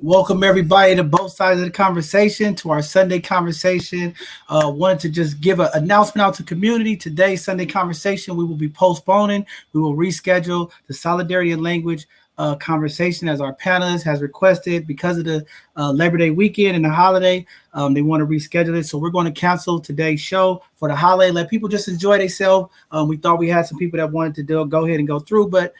Welcome everybody to both sides of the conversation, to our Sunday conversation. Wanted to just give an announcement out to community. Today's Sunday conversation we will be postponing. We will reschedule the Solidarity and Language conversation as our panelist has requested because of the Labor Day weekend and the holiday. They want to reschedule it. So we're going to cancel today's show for the holiday. Let people just enjoy themselves. We thought we had some people that wanted to go ahead and go through, but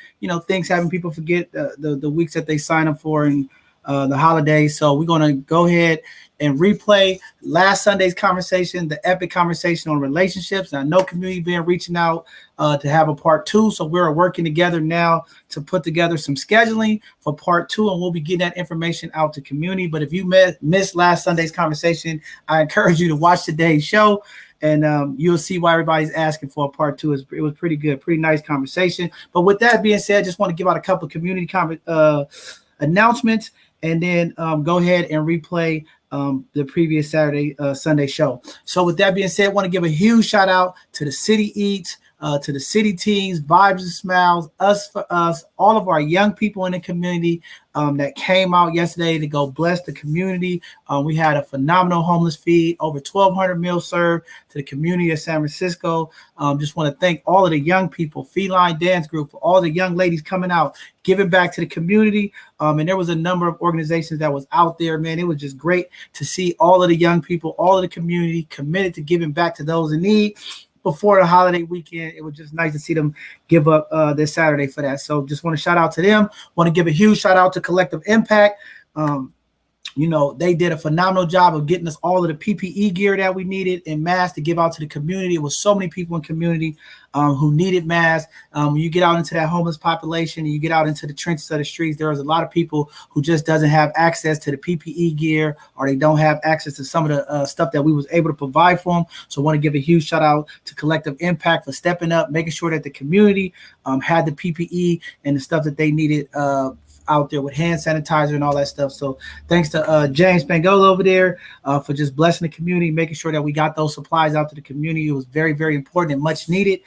things having people forget the weeks that they sign up for and the holidays. So we're going to go ahead and replay last Sunday's conversation, the epic conversation on relationships. And I know community been reaching out to have a part 2. So we're working together now to put together some scheduling for part 2, and we'll be getting that information out to community. But if you missed last Sunday's conversation, I encourage you to watch today's show, and you'll see why everybody's asking for a part 2. It was pretty good, pretty nice conversation. But with that being said, I just want to give out a couple of community announcements, and then go ahead and replay the previous Sunday show. So with that being said, I want to give a huge shout out to the City Eats, to the City Teens, Vibes and Smiles, Us for Us, all of our young people in the community that came out yesterday to go bless the community. We had a phenomenal homeless feed, over 1,200 meals served to the community of San Francisco. Just want to thank all of the young people, Feline Dance Group, for all the young ladies coming out, giving back to the community. And there was a number of organizations that was out there, man. It was just great to see all of the young people, all of the community committed to giving back to those in need. Before the holiday weekend, it was just nice to see them give up this Saturday for that. So just want to shout out to them. Want to give a huge shout out to Collective Impact. They did a phenomenal job of getting us all of the PPE gear that we needed and masks to give out to the community. It was so many people in community who needed masks. When you get out into that homeless population and you get out into the trenches of the streets, there is a lot of people who just doesn't have access to the PPE gear, or they don't have access to some of the stuff that we was able to provide for them. So I want to give a huge shout out to Collective Impact for stepping up, making sure that the community had the PPE and the stuff that they needed out there with hand sanitizer and all that stuff. So thanks to James Pangolo over there for just blessing the community, making sure that we got those supplies out to the community. It was very, very important and much needed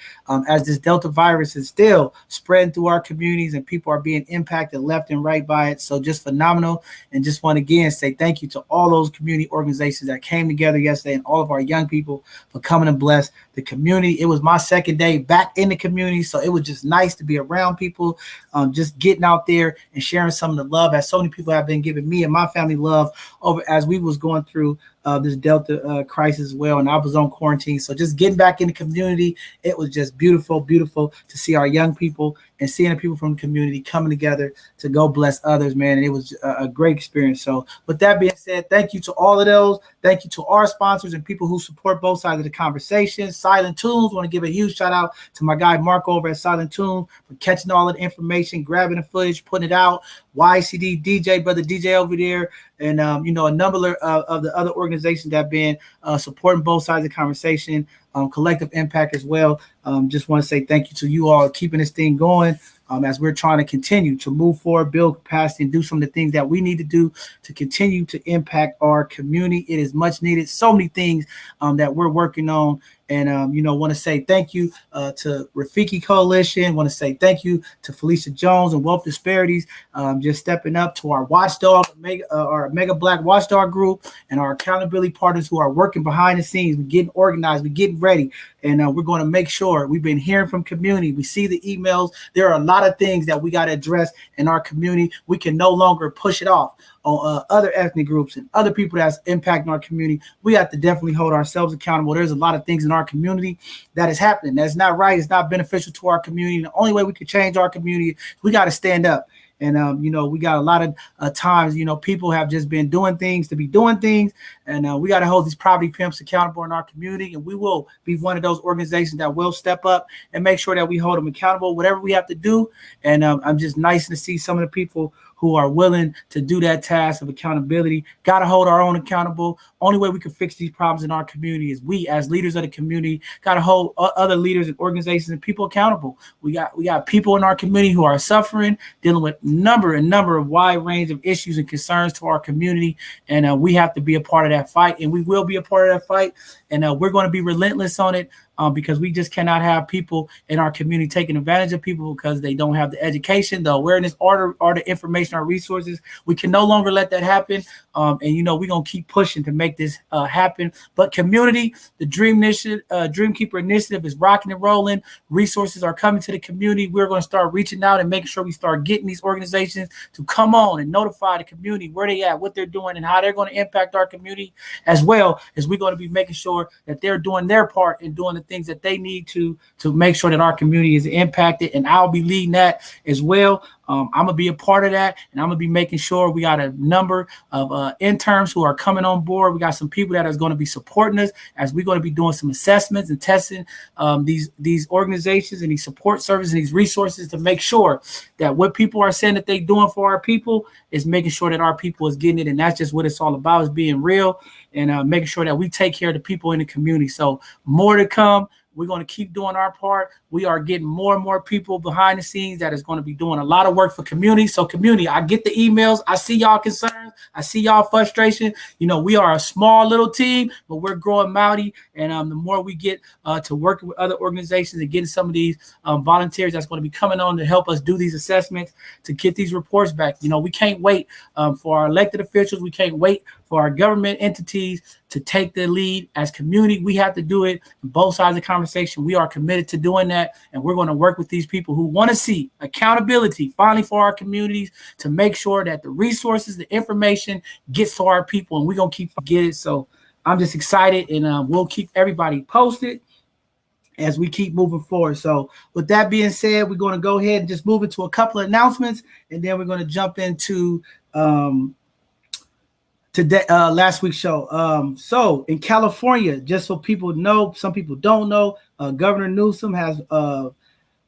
as this Delta virus is still spreading through our communities and people are being impacted left and right by it. So just phenomenal. And just want to again say thank you to all those community organizations that came together yesterday and all of our young people for coming and bless the community. It was my second day back in the community, so it was just nice to be around people, just getting out there and sharing some of the love, as so many people have been giving me and my family love over as we was going through this Delta crisis as well, and I was on quarantine. So just getting back in the community, it was just beautiful to see our young people and seeing the people from the community coming together to go bless others, man. And it was a great experience. So with that being said, thank you to all of those. Thank you to our sponsors and people who support both sides of the conversation. Silent Tunes, want to give a huge shout out to my guy Mark over at Silent Tunes for catching all of the information, grabbing the footage, putting it out. YCD DJ, brother DJ over there, and a number of the other organizations that have been supporting both sides of the conversation, Collective Impact as well. Just want to say thank you to you all keeping this thing going as we're trying to continue to move forward, build capacity, and do some of the things that we need to do to continue to impact our community. It is much needed. So many things that we're working on. And, want to say thank you to Rafiki Coalition. Want to say thank you to Felicia Jones and Wealth Disparities, just stepping up to our Watchdog, our Mega Black Watchdog group, and our accountability partners who are working behind the scenes. We're getting organized. We're getting ready. And we're going to make sure we've been hearing from community. We see the emails. There are a lot of things that we got to address in our community. We can no longer push it off on other ethnic groups and other people that's impacting our community. We have to definitely hold ourselves accountable. There's a lot of things in our community that is happening that's not right. It's not beneficial to our community. The only way we can change our community, we got to stand up. And, we got a lot of times, people have just been doing things to be doing things. And we got to hold these property pimps accountable in our community. And we will be one of those organizations that will step up and make sure that we hold them accountable, whatever we have to do. And I'm just nice to see some of the people who are willing to do that task of accountability. Got to hold our own accountable. Only way we can fix these problems in our community is we, as leaders of the community, got to hold other leaders and organizations and people accountable. We got people in our community who are suffering, dealing with number of wide range of issues and concerns to our community, and we have to be a part of that fight, and we will be a part of that fight, and we're going to be relentless on it. Because we just cannot have people in our community taking advantage of people because they don't have the education, the awareness, or the information, or resources. We can no longer let that happen. And we're gonna keep pushing to make this happen. But community, the Dreamkeeper Initiative is rocking and rolling. Resources are coming to the community. We're going to start reaching out and making sure we start getting these organizations to come on and notify the community where they at, what they're doing, and how they're going to impact our community, as well as we're going to be making sure that they're doing their part and doing the things that they need to make sure that our community is impacted. And I'll be leading that as well. I'm going to be a part of that, and I'm going to be making sure we got a number of interns who are coming on board. We got some people that are going to be supporting us as we're going to be doing some assessments and testing these organizations and these support services and these resources to make sure that what people are saying that they're doing for our people is making sure that our people is getting it. And that's just what it's all about, is being real and making sure that we take care of the people in the community. So more to come. We're going to keep doing our part. We are getting more and more people behind the scenes that is going to be doing a lot of work for community. So community, I get the emails. I see y'all concerns. I see y'all frustration. We are a small little team, but we're growing mighty. And the more we get to working with other organizations and getting some of these volunteers that's going to be coming on to help us do these assessments, to get these reports back. We can't wait for our elected officials. We can't wait for our government entities to take the lead. As community, we have to do it on both sides of the conversation. We are committed to doing that, and we're going to work with these people who want to see accountability finally for our communities to make sure that the resources, the information gets to our people, and we're going to keep getting it. So I'm just excited, and we'll keep everybody posted as we keep moving forward. So with that being said, we're going to go ahead and just move into a couple of announcements, and then we're going to jump into today, last week's show. So in California, just so people know, some people don't know, Governor Newsom has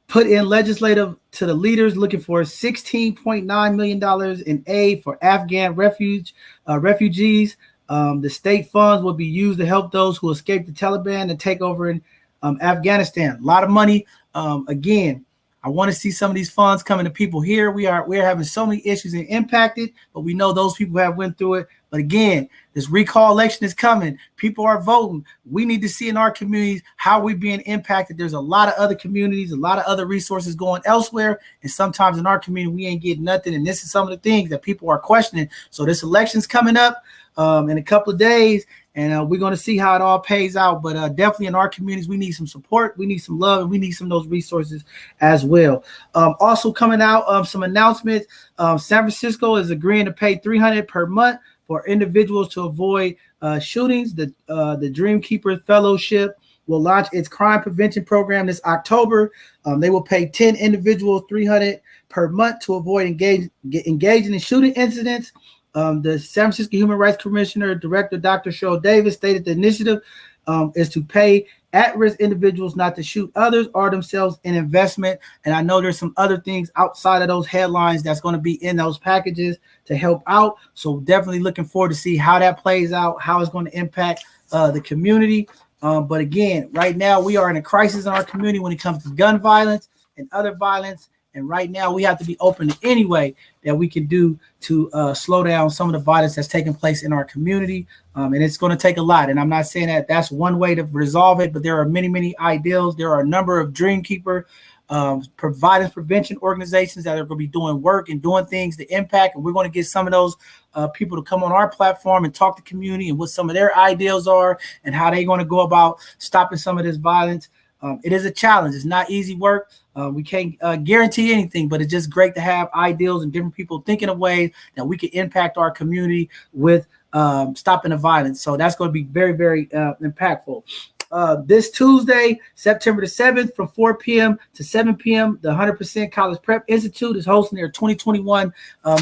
put in legislative to the leaders looking for $16.9 million in aid for Afghan refugees. The state funds will be used to help those who escaped the Taliban and take over in Afghanistan. A lot of money. Again, I want to see some of these funds coming to people here. We're having so many issues and impacted, but we know those people have went through it. But again, this recall election is coming. People are voting. We need to see in our communities how we're being impacted. There's a lot of other communities, a lot of other resources going elsewhere. And sometimes in our community, we ain't getting nothing. And this is some of the things that people are questioning. So this election's coming up in a couple of days. And we're going to see how it all pays out. But definitely in our communities, we need some support. We need some love. And we need some of those resources as well. Also coming out, some announcements. San Francisco is agreeing to pay $300 per month for individuals to avoid shootings. The Dreamkeeper Fellowship will launch its crime prevention program this October. They will pay 10 individuals $300 per month to avoid engaging in shooting incidents. The San Francisco Human Rights Commissioner Director Dr. Cheryl Davis stated the initiative is to pay at-risk individuals not to shoot others or themselves in investment. And I know there's some other things outside of those headlines that's going to be in those packages to help out. So definitely looking forward to see how that plays out, how it's going to impact the community. But again, right now we are in a crisis in our community when it comes to gun violence and other violence. And right now we have to be open to any way that we can do to slow down some of the violence that's taking place in our community. And it's going to take a lot. And I'm not saying that that's one way to resolve it, but there are many, many ideals. There are a number of Dreamkeeper violence prevention organizations that are going to be doing work and doing things to impact. And we're going to get some of those people to come on our platform and talk to the community and what some of their ideals are and how they're going to go about stopping some of this violence. It is a challenge. It's not easy work. We can't guarantee anything, but it's just great to have ideals and different people thinking of ways that we can impact our community with stopping the violence. So that's going to be very, very impactful. this Tuesday, September the 7th, from 4 p.m. to 7 p.m., the 100% College Prep Institute is hosting their 2021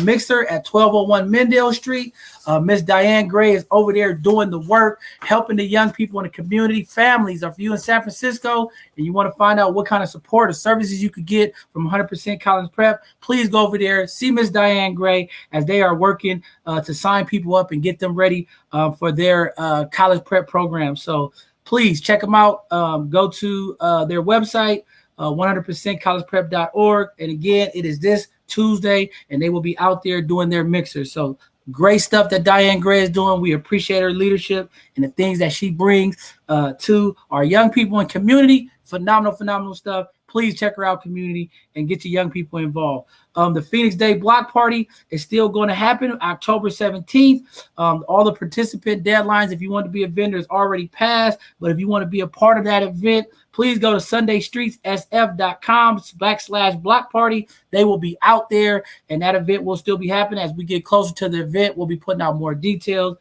mixer at 1201 Mendale Street. Miss Diane Gray is over there doing the work, helping the young people in the community, families. If you're in San Francisco and you want to find out what kind of support or services you could get from 100% College Prep, please go over there, see Miss Diane Gray as they are working to sign people up and get them ready for their college prep program. So please check them out. Go to their website, 100%collegeprep.org. And again, it is this Tuesday, and they will be out there doing their mixer. So great stuff that Diane Gray is doing. We appreciate her leadership and the things that she brings to our young people and community. Phenomenal stuff. Please check her out, community, and get your young people involved. The Phoenix Day Block Party is still going to happen October 17th. All the participant deadlines, if you want to be a vendor, is already passed. But if you want to be a part of that event, please go to sundaystreetssf.com/block party. They will be out there, and that event will still be happening. As we get closer to the event, we'll be putting out more details,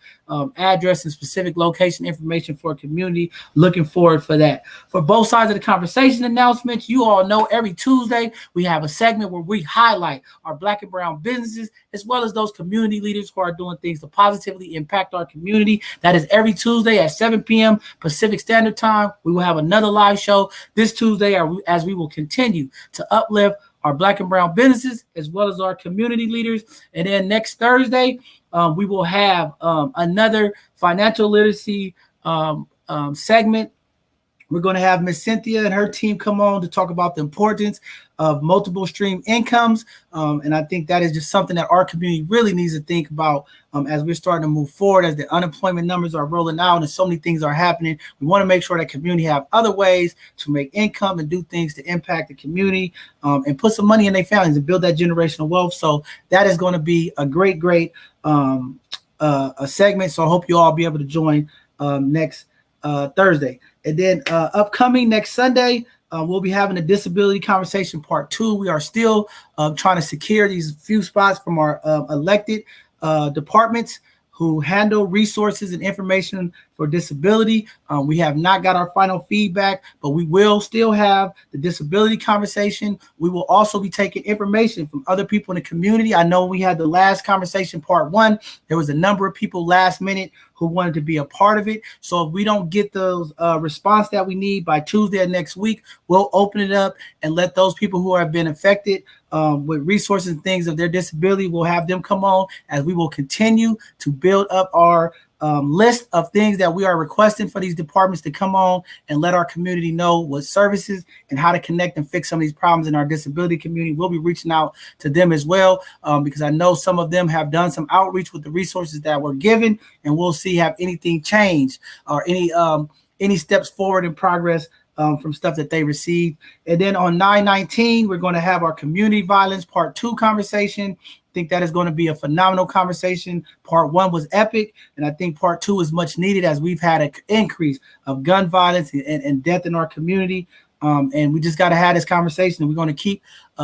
address, and specific location information for a community. Looking forward for that. For both sides of the conversation announcements, you all know every Tuesday we have a segment where we highlight our Black and brown businesses, as well as those community leaders who are doing things to positively impact our community. That is every Tuesday at 7 p.m. Pacific Standard Time. We will have another live show this Tuesday as we will continue to uplift our Black and brown businesses, as well as our community leaders. And then next Thursday, we will have another financial literacy segment. We're going to have Miss Cynthia and her team come on to talk about the importance of multiple stream incomes. And I think that is just something that our community really needs to think about as we're starting to move forward, as the unemployment numbers are rolling out and so many things are happening. We want to make sure that community have other ways to make income and do things to impact the community and put some money in their families and build that generational wealth. So that is going to be a great a segment. So I hope you all be able to join next Thursday. And then upcoming next Sunday, we'll be having a disability conversation part 2. We are still trying to secure these few spots from our elected departments who handle resources and information for disability. We have not got our final feedback, but we will still have the disability conversation. We will also be taking information from other people in the community. I know we had the last conversation, part 1. There was a number of people last minute who wanted to be a part of it. So if we don't get those response that we need by Tuesday of next week, we'll open it up and let those people who have been affected with resources and things of their disability, we'll have them come on as we will continue to build up our list of things that we are requesting for these departments to come on and let our community know what services and how to connect and fix some of these problems in our disability community. We'll be reaching out to them as well because I know some of them have done some outreach with the resources that were given, and we'll see have anything changed or any steps forward in progress from stuff that they received. And then on 9/19, we're going to have our community violence part 2 conversation. I think that is going to be a phenomenal conversation. Part 1 was epic, and I think part 2 is much needed as we've had an increase of gun violence and death in our community. And we just got to have this conversation, and we're going to keep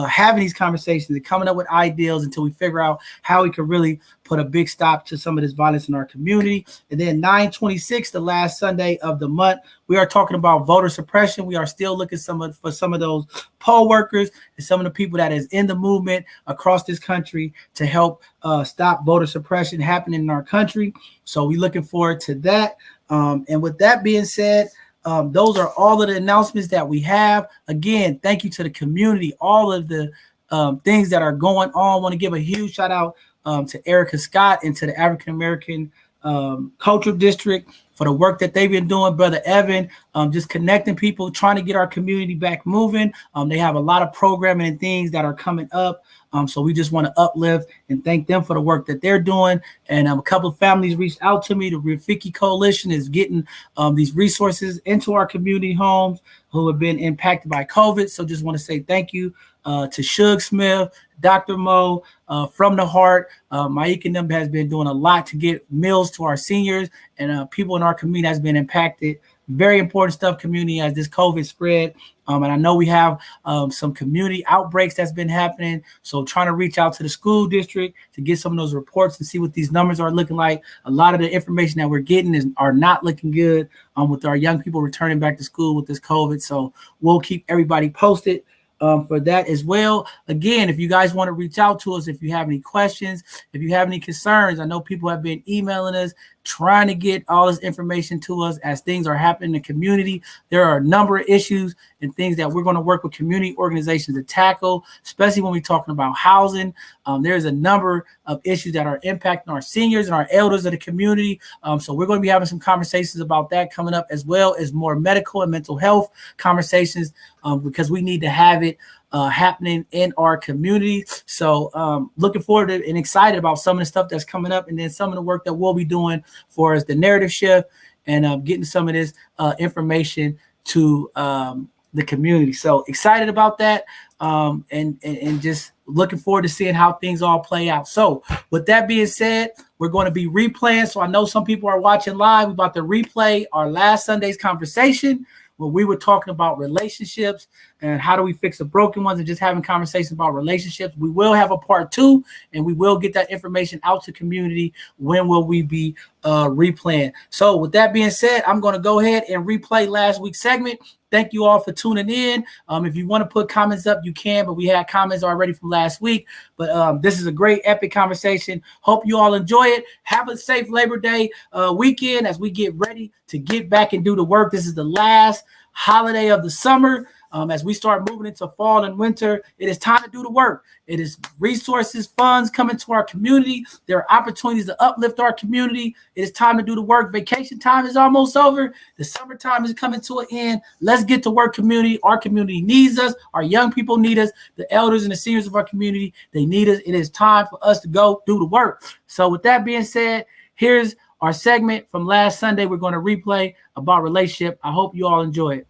having these conversations and coming up with ideas until we figure out how we can really put a big stop to some of this violence in our community. And then 9/26, the last Sunday of the month, we are talking about voter suppression. We are still looking for some of those poll workers and some of the people that is in the movement across this country to help stop voter suppression happening in our country. So we're looking forward to that. And with that being said, those are all of the announcements that we have. Again, thank you to the community, all of the things that are going on. I want to give a huge shout out to Erica Scott and to the African American Cultural District for the work that they've been doing. Brother Evan, just connecting people, trying to get our community back moving. They have a lot of programming and things that are coming up. So we just want to uplift and thank them for the work that they're doing. And a couple of families reached out to me. The Rafiki Coalition is getting these resources into our community homes who have been impacted by COVID. So just want to say thank you to Shug Smith, Dr. Mo, From the Heart. Maik and them has been doing a lot to get meals to our seniors and people in our community has been impacted Very important stuff, community, as this COVID spread. And I know we have some community outbreaks that's been happening. So trying to reach out to the school district to get some of those reports and see what these numbers are looking like. A lot of the information that we're getting are not looking good with our young people returning back to school with this COVID. So we'll keep everybody posted for that as well. Again, if you guys want to reach out to us, if you have any questions, if you have any concerns, I know people have been emailing us, trying to get all this information to us as things are happening in the community. There are a number of issues and things that we're going to work with community organizations to tackle, especially when we're talking about housing. There's a number of issues that are impacting our seniors and our elders of the community. So we're going to be having some conversations about that coming up, as well as more medical and mental health conversations, because we need to have it happening in our community. So looking forward to and excited about some of the stuff that's coming up, and then some of the work that we'll be doing for us, the narrative shift, and getting some of this information to the community. So excited about that, and just looking forward to seeing how things all play out. So with that being said, we're going to be replaying. So I know some people are watching live. We're about to replay our last Sunday's conversation, where we were talking about relationships and how do we fix the broken ones, and just having conversations about relationships. We will have a part 2, and we will get that information out to community. When will we be replaying? So with that being said, I'm going to go ahead and replay last week's segment. Thank you all for tuning in. If you want to put comments up, you can, but we had comments already from last week. But this is a great epic conversation. Hope you all enjoy it. Have a safe Labor Day weekend as we get ready to get back and do the work. This is the last holiday of the summer. As we start moving into fall and winter, it is time to do the work. It is resources, funds coming to our community. There are opportunities to uplift our community. It is time to do the work. Vacation time is almost over. The summertime is coming to an end. Let's get to work, community. Our community needs us. Our young people need us. The elders and the seniors of our community, they need us. It is time for us to go do the work. So with that being said, here's our segment from last Sunday. We're going to replay about relationship. I hope you all enjoy it.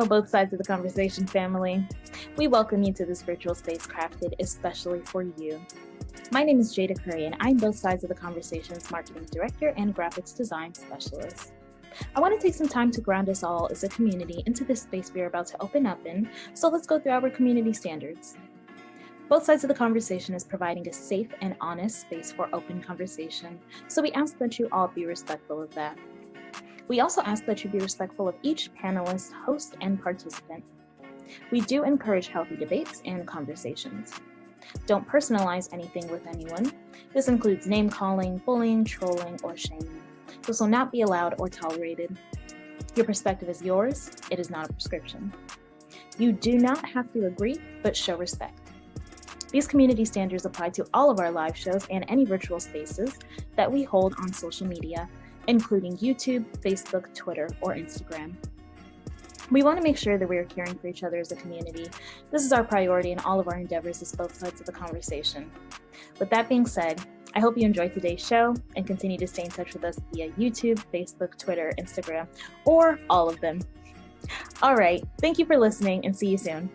Both sides of the conversation, family. We welcome you to this virtual space crafted especially for you. My name is Jada Curry, and I'm Both Sides of the Conversation's marketing director and graphics design specialist. I want to take some time to ground us all as a community into this space we're about to open up in, so let's go through our community standards. Both Sides of the Conversation is providing a safe and honest space for open conversation, so we ask that you all be respectful of that. We also ask that you be respectful of each panelist, host, and participant. We do encourage healthy debates and conversations. Don't personalize anything with anyone. This includes name-calling, bullying, trolling, or shaming. This will not be allowed or tolerated. Your perspective is yours. It is not a prescription. You do not have to agree, but show respect. These community standards apply to all of our live shows and any virtual spaces that we hold on social media, including YouTube, Facebook, Twitter, or Instagram. We want to make sure that we are caring for each other as a community. This is our priority in all of our endeavors as both sides of the conversation. With that being said, I hope you enjoyed today's show and continue to stay in touch with us via YouTube, Facebook, Twitter, Instagram, or all of them. All right, thank you for listening and see you soon.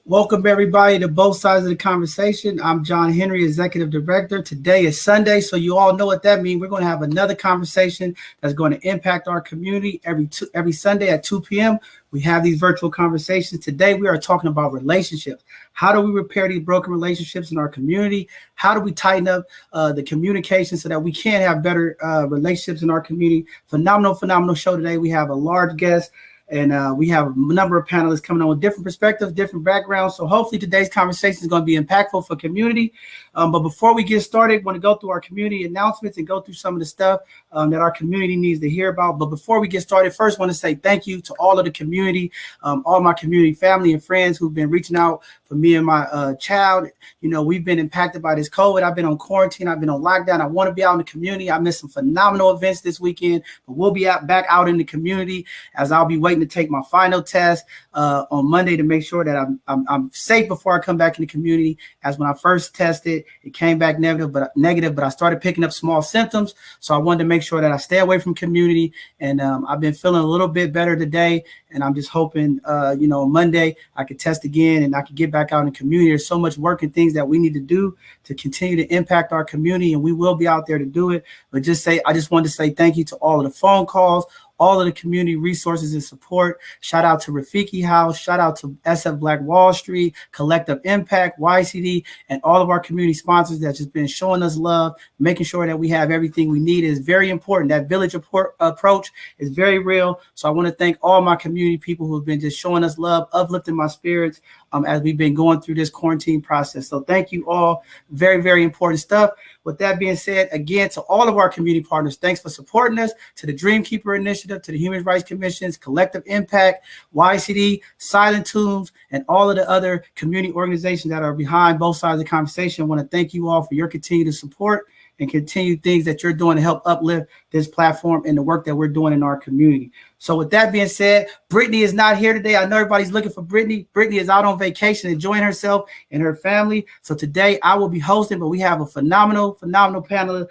Welcome everybody to Both Sides of the Conversation. I'm John Henry, Executive Director. Today is Sunday, so you all know what that means. We're going to have another conversation that's going to impact our community every Sunday at 2 p.m. We have these virtual conversations. Today we are talking about relationships. How do we repair these broken relationships in our community? How do we tighten up the communication so that we can have better relationships in our community? Phenomenal show today. We have a large guest. And we have a number of panelists coming on with different perspectives, different backgrounds. So hopefully today's conversation is going to be impactful for community. But before we get started, I want to go through our community announcements and go through some of the stuff that our community needs to hear about. But before we get started, first I want to say thank you to all of the community, all my community family and friends who've been reaching out for me and my child. You know, we've been impacted by this COVID. I've been on quarantine. I've been on lockdown. I want to be out in the community. I missed some phenomenal events this weekend, but we'll be back out in the community as I'll be waiting to take my final test on Monday to make sure that I'm safe before I come back in the community. As when I first tested, it came back negative, but I started picking up small symptoms. So I wanted to make sure that I stay away from community. And I've been feeling a little bit better today. And I'm just hoping, Monday I could test again and I could get back out in the community. There's so much work and things that we need to do to continue to impact our community. And we will be out there to do it. But I just wanted to say thank you to all of the phone calls, all of the community resources and support. Shout out to Rafiki House. Shout out to SF Black Wall Street, Collective Impact, YCD, and all of our community sponsors that just been showing us love, making sure that we have everything we need is very important. That village approach is very real. So I want to thank all my community people who have been just showing us love, uplifting my spirits as we've been going through this quarantine process. So thank you all. Very, very important stuff. With that being said, again, to all of our community partners, thanks for supporting us, to the Dreamkeeper Initiative, to the Human Rights Commissions, Collective Impact, YCD, Silent Tombs, and all of the other community organizations that are behind both sides of the conversation. I want to thank you all for your continued support and continued things that you're doing to help uplift this platform and the work that we're doing in our community. So with that being said, Brittany is not here today. I know everybody's looking for Brittany. Brittany is out on vacation, enjoying herself and her family. So today I will be hosting, but we have a phenomenal panel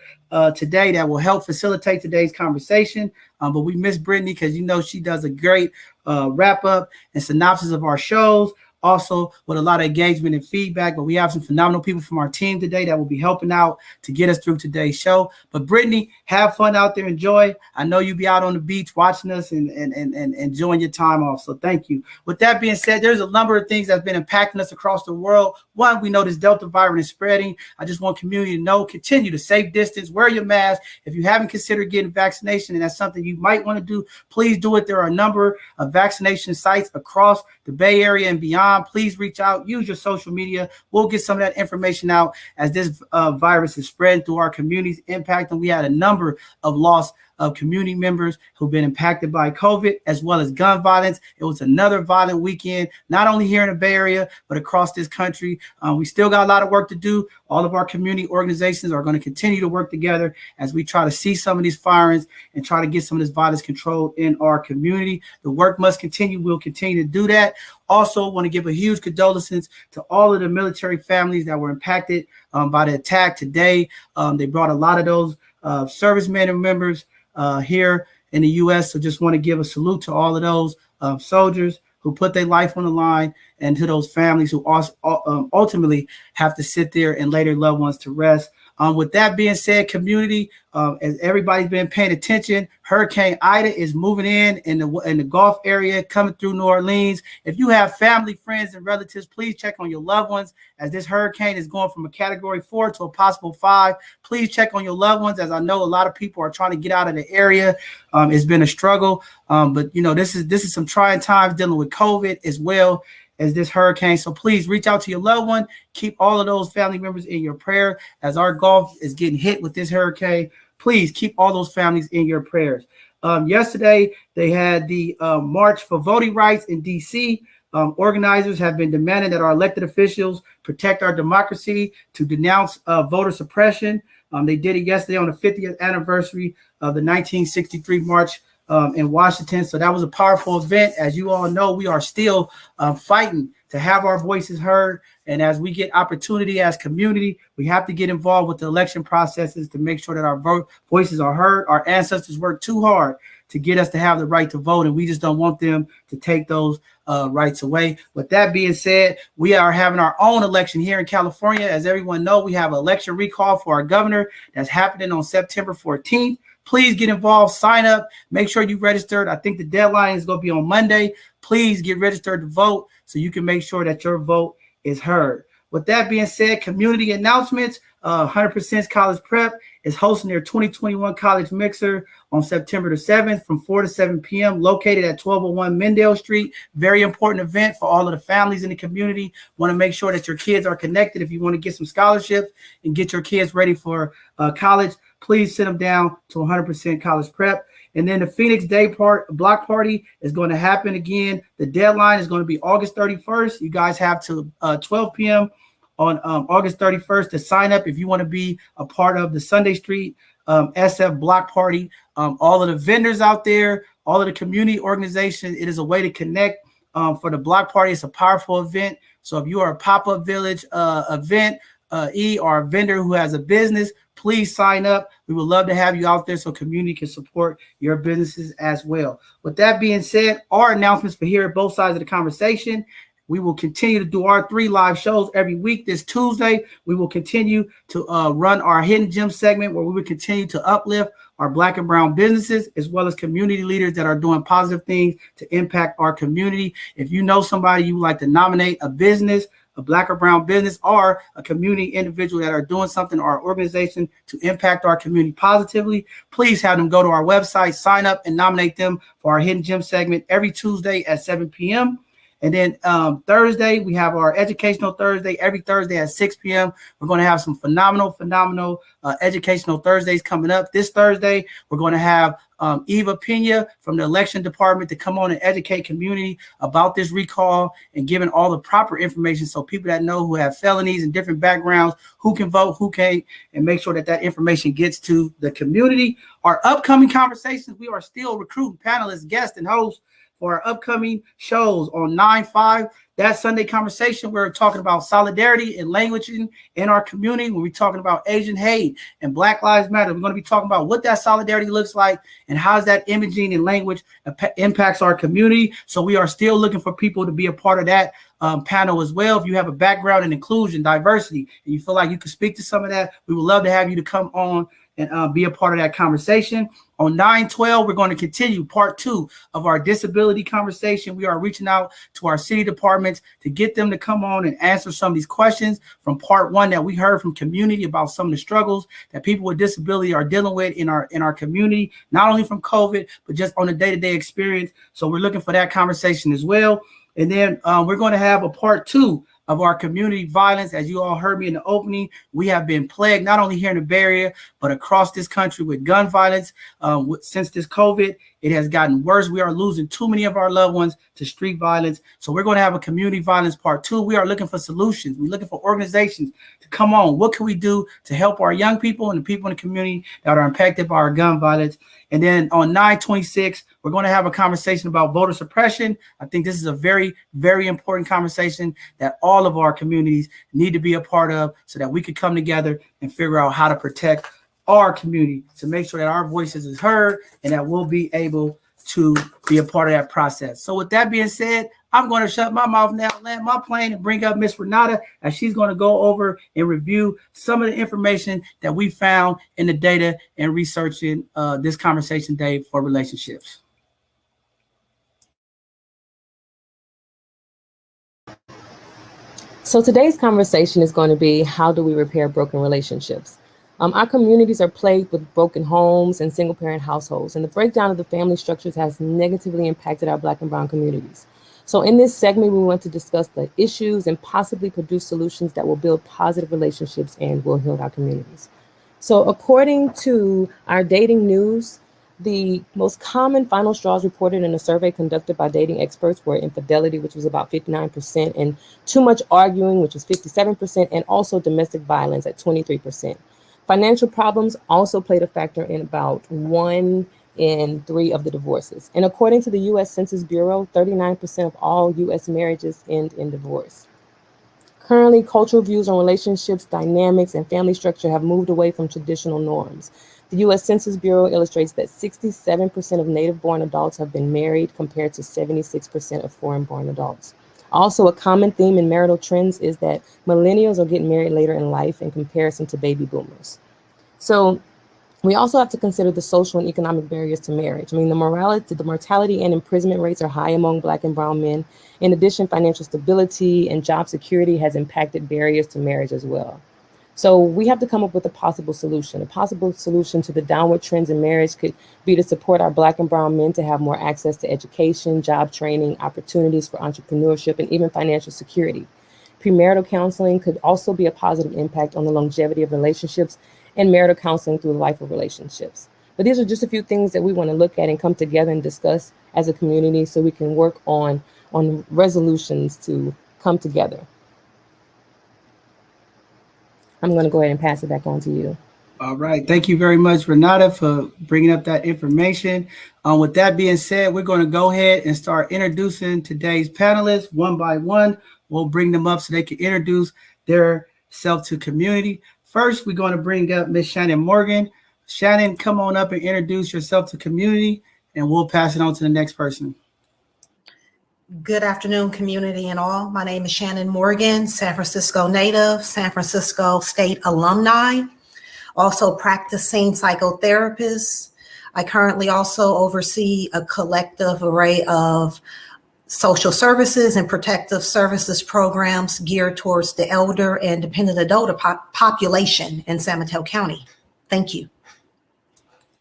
today that will help facilitate today's conversation. But we miss Brittany because, she does a great wrap up and synopsis of our shows. Also with a lot of engagement and feedback, but we have some phenomenal people from our team today that will be helping out to get us through today's show. But Brittany, have fun out there, enjoy. I know you'll be out on the beach watching us and enjoying your time off. So thank you. With that being said, there's a number of things that's been impacting us across the world. One, we know this Delta variant is spreading. I just want community to know, continue to safe distance, wear your mask. If you haven't considered getting vaccination and that's something you might want to do, please do it. There are a number of vaccination sites across the Bay Area and beyond. Please reach out, use your social media. We'll get some of that information out as this virus is spreading through our communities, impacting. We had a number of loss of community members who've been impacted by COVID, as well as gun violence. It was another violent weekend, not only here in the Bay Area, but across this country. We still got a lot of work to do. All of our community organizations are going to continue to work together as we try to see some of these firings and try to get some of this violence controlled in our community. The work must continue. We'll continue to do that. Also, want to give a huge condolences to all of the military families that were impacted by the attack today. They brought a lot of those servicemen and members here in the U.S. So just want to give a salute to all of those soldiers who put their life on the line, and to those families who also ultimately have to sit there and lay their loved ones to rest. With that being said, community, as everybody's been paying attention, Hurricane Ida is moving in the Gulf area, coming through New Orleans. If you have family, friends, and relatives, please check on your loved ones as this hurricane is going from a Category 4 to a possible 5. Please check on your loved ones, as I know a lot of people are trying to get out of the area. It's been a struggle, but this is some trying times dealing with COVID as well as this hurricane. So please reach out to your loved one. Keep all of those family members in your prayer as our Gulf is getting hit with this hurricane. Please keep all those families in your prayers. Yesterday, they had the March for Voting Rights in D.C. Organizers have been demanding that our elected officials protect our democracy, to denounce voter suppression. They did it yesterday on the 50th anniversary of the 1963 March in Washington. So that was a powerful event. As you all know, we are still fighting to have our voices heard. And as we get opportunity as community, we have to get involved with the election processes to make sure that our voices are heard. Our ancestors worked too hard to get us to have the right to vote, and we just don't want them to take those rights away. With that being said, we are having our own election here in California. As everyone knows, we have an election recall for our governor that's happening on September 14th. Please get involved, sign up, make sure you registered. I think the deadline is going to be on Monday. Please get registered to vote so you can make sure that your vote is heard. With that being said, community announcements. 100% College Prep is hosting their 2021 College Mixer on September the 7th from 4 to 7 p.m. located at 1201 Mendale Street. Very important event for all of the families in the community. Want to make sure that your kids are connected. If you want to get some scholarships and get your kids ready for college, please send them down to 100% College Prep. And then the Phoenix Day block party is going to happen again. The deadline is going to be August 31st. You guys have to 12 p.m. on August 31st to sign up if you want to be a part of the Sunday Street SF block party. All of the vendors out there, all of the community organizations, it is a way to connect for the block party. It's a powerful event. So if you are a pop-up village event or a vendor who has a business, please sign up. We would love to have you out there so community can support your businesses as well. With that being said, our announcements for here at both sides of the conversation. We will continue to do our 3 live shows every week. This Tuesday, we will continue to run our Hidden Gem segment where we will continue to uplift our Black and brown businesses as well as community leaders that are doing positive things to impact our community. If you know somebody you would like to nominate, a business, a Black or brown business, or a community individual that are doing something or organization to impact our community positively, please have them go to our website, sign up, and nominate them for our Hidden Gem segment every Tuesday at 7 p.m. And then Thursday, we have our Educational Thursday every Thursday at 6 p.m. We're going to have some phenomenal Educational Thursdays coming up. This Thursday, we're going to have Eva Pena from the election department to come on and educate community about this recall and giving all the proper information so people that know who have felonies and different backgrounds, who can vote, who can't, and make sure that that information gets to the community. Our upcoming conversations, we are still recruiting panelists, guests, and hosts for our upcoming shows on 9/5. That Sunday conversation, we're talking about solidarity and languaging in our community. When we're talking about Asian hate and Black Lives Matter, we're going to be talking about what that solidarity looks like and how that imaging and language impacts our community. So we are still looking for people to be a part of that panel as well. If you have a background in inclusion, diversity, and you feel like you can speak to some of that, we would love to have you to come on and be a part of that conversation. On 9/12, we're going to continue part 2 of our disability conversation. We are reaching out to our city departments to get them to come on and answer some of these questions from part 1 that we heard from community about some of the struggles that people with disability are dealing with in our community, not only from COVID, but just on a day-to-day experience. So we're looking for that conversation as well. And then we're going to have a part 2 of our community violence. As you all heard me in the opening, we have been plagued not only here in the Bay Area, but across this country with gun violence. Since this COVID, it has gotten worse. We are losing too many of our loved ones to street violence. So we're going to have a community violence part 2. We are looking for solutions. We're looking for organizations to come on. What can we do to help our young people and the people in the community that are impacted by our gun violence? And then on 9/26, we're going to have a conversation about voter suppression. I think this is a very, very important conversation that all of our communities need to be a part of so that we could come together and figure out how to protect our community to make sure that our voices is heard and that we'll be able to be a part of that process. So with that being said, I'm going to shut my mouth now, land my plane, and bring up Miss Renata, as she's going to go over and review some of the information that we found in the data and researching this conversation day for relationships. So today's conversation is going to be, how do we repair broken relationships? Our communities are plagued with broken homes and single-parent households, and the breakdown of the family structures has negatively impacted our Black and Brown communities. So in this segment, we want to discuss the issues and possibly produce solutions that will build positive relationships and will heal our communities. So according to our dating news, the most common final straws reported in a survey conducted by dating experts were infidelity, which was about 59%, and too much arguing, which was 57%, and also domestic violence at 23%. Financial problems also played a factor in about 1 in 3 of the divorces. And according to the U.S. Census Bureau, 39% of all U.S. marriages end in divorce. Currently, cultural views on relationships, dynamics, and family structure have moved away from traditional norms. The U.S. Census Bureau illustrates that 67% of native-born adults have been married, compared to 76% of foreign-born adults. Also, a common theme in marital trends is that millennials are getting married later in life in comparison to baby boomers. So we also have to consider the social and economic barriers to marriage. I mean, the mortality and imprisonment rates are high among Black and Brown men. In addition, financial stability and job security has impacted barriers to marriage as well. So we have to come up with a possible solution. A possible solution to the downward trends in marriage could be to support our Black and Brown men to have more access to education, job training, opportunities for entrepreneurship, and even financial security. Premarital counseling could also be a positive impact on the longevity of relationships, and marital counseling through the life of relationships. But these are just a few things that we want to look at and come together and discuss as a community, so we can work on resolutions to come together. I'm going to go ahead and pass it back on to you. All right. Thank you very much, Renata, for bringing up that information. With that being said, we're going to go ahead and start introducing today's panelists one by one. We'll bring them up so they can introduce their self to community. First, we're going to bring up Miss Shannon Morgan. Shannon, come on up and introduce yourself to community, and we'll pass it on to the next person. Good afternoon, community and all. My name is Shannon Morgan, San Francisco native, San Francisco State alumni, also practicing psychotherapist. I currently also oversee a collective array of social services and protective services programs geared towards the elder and dependent adult population in San Mateo County. Thank you.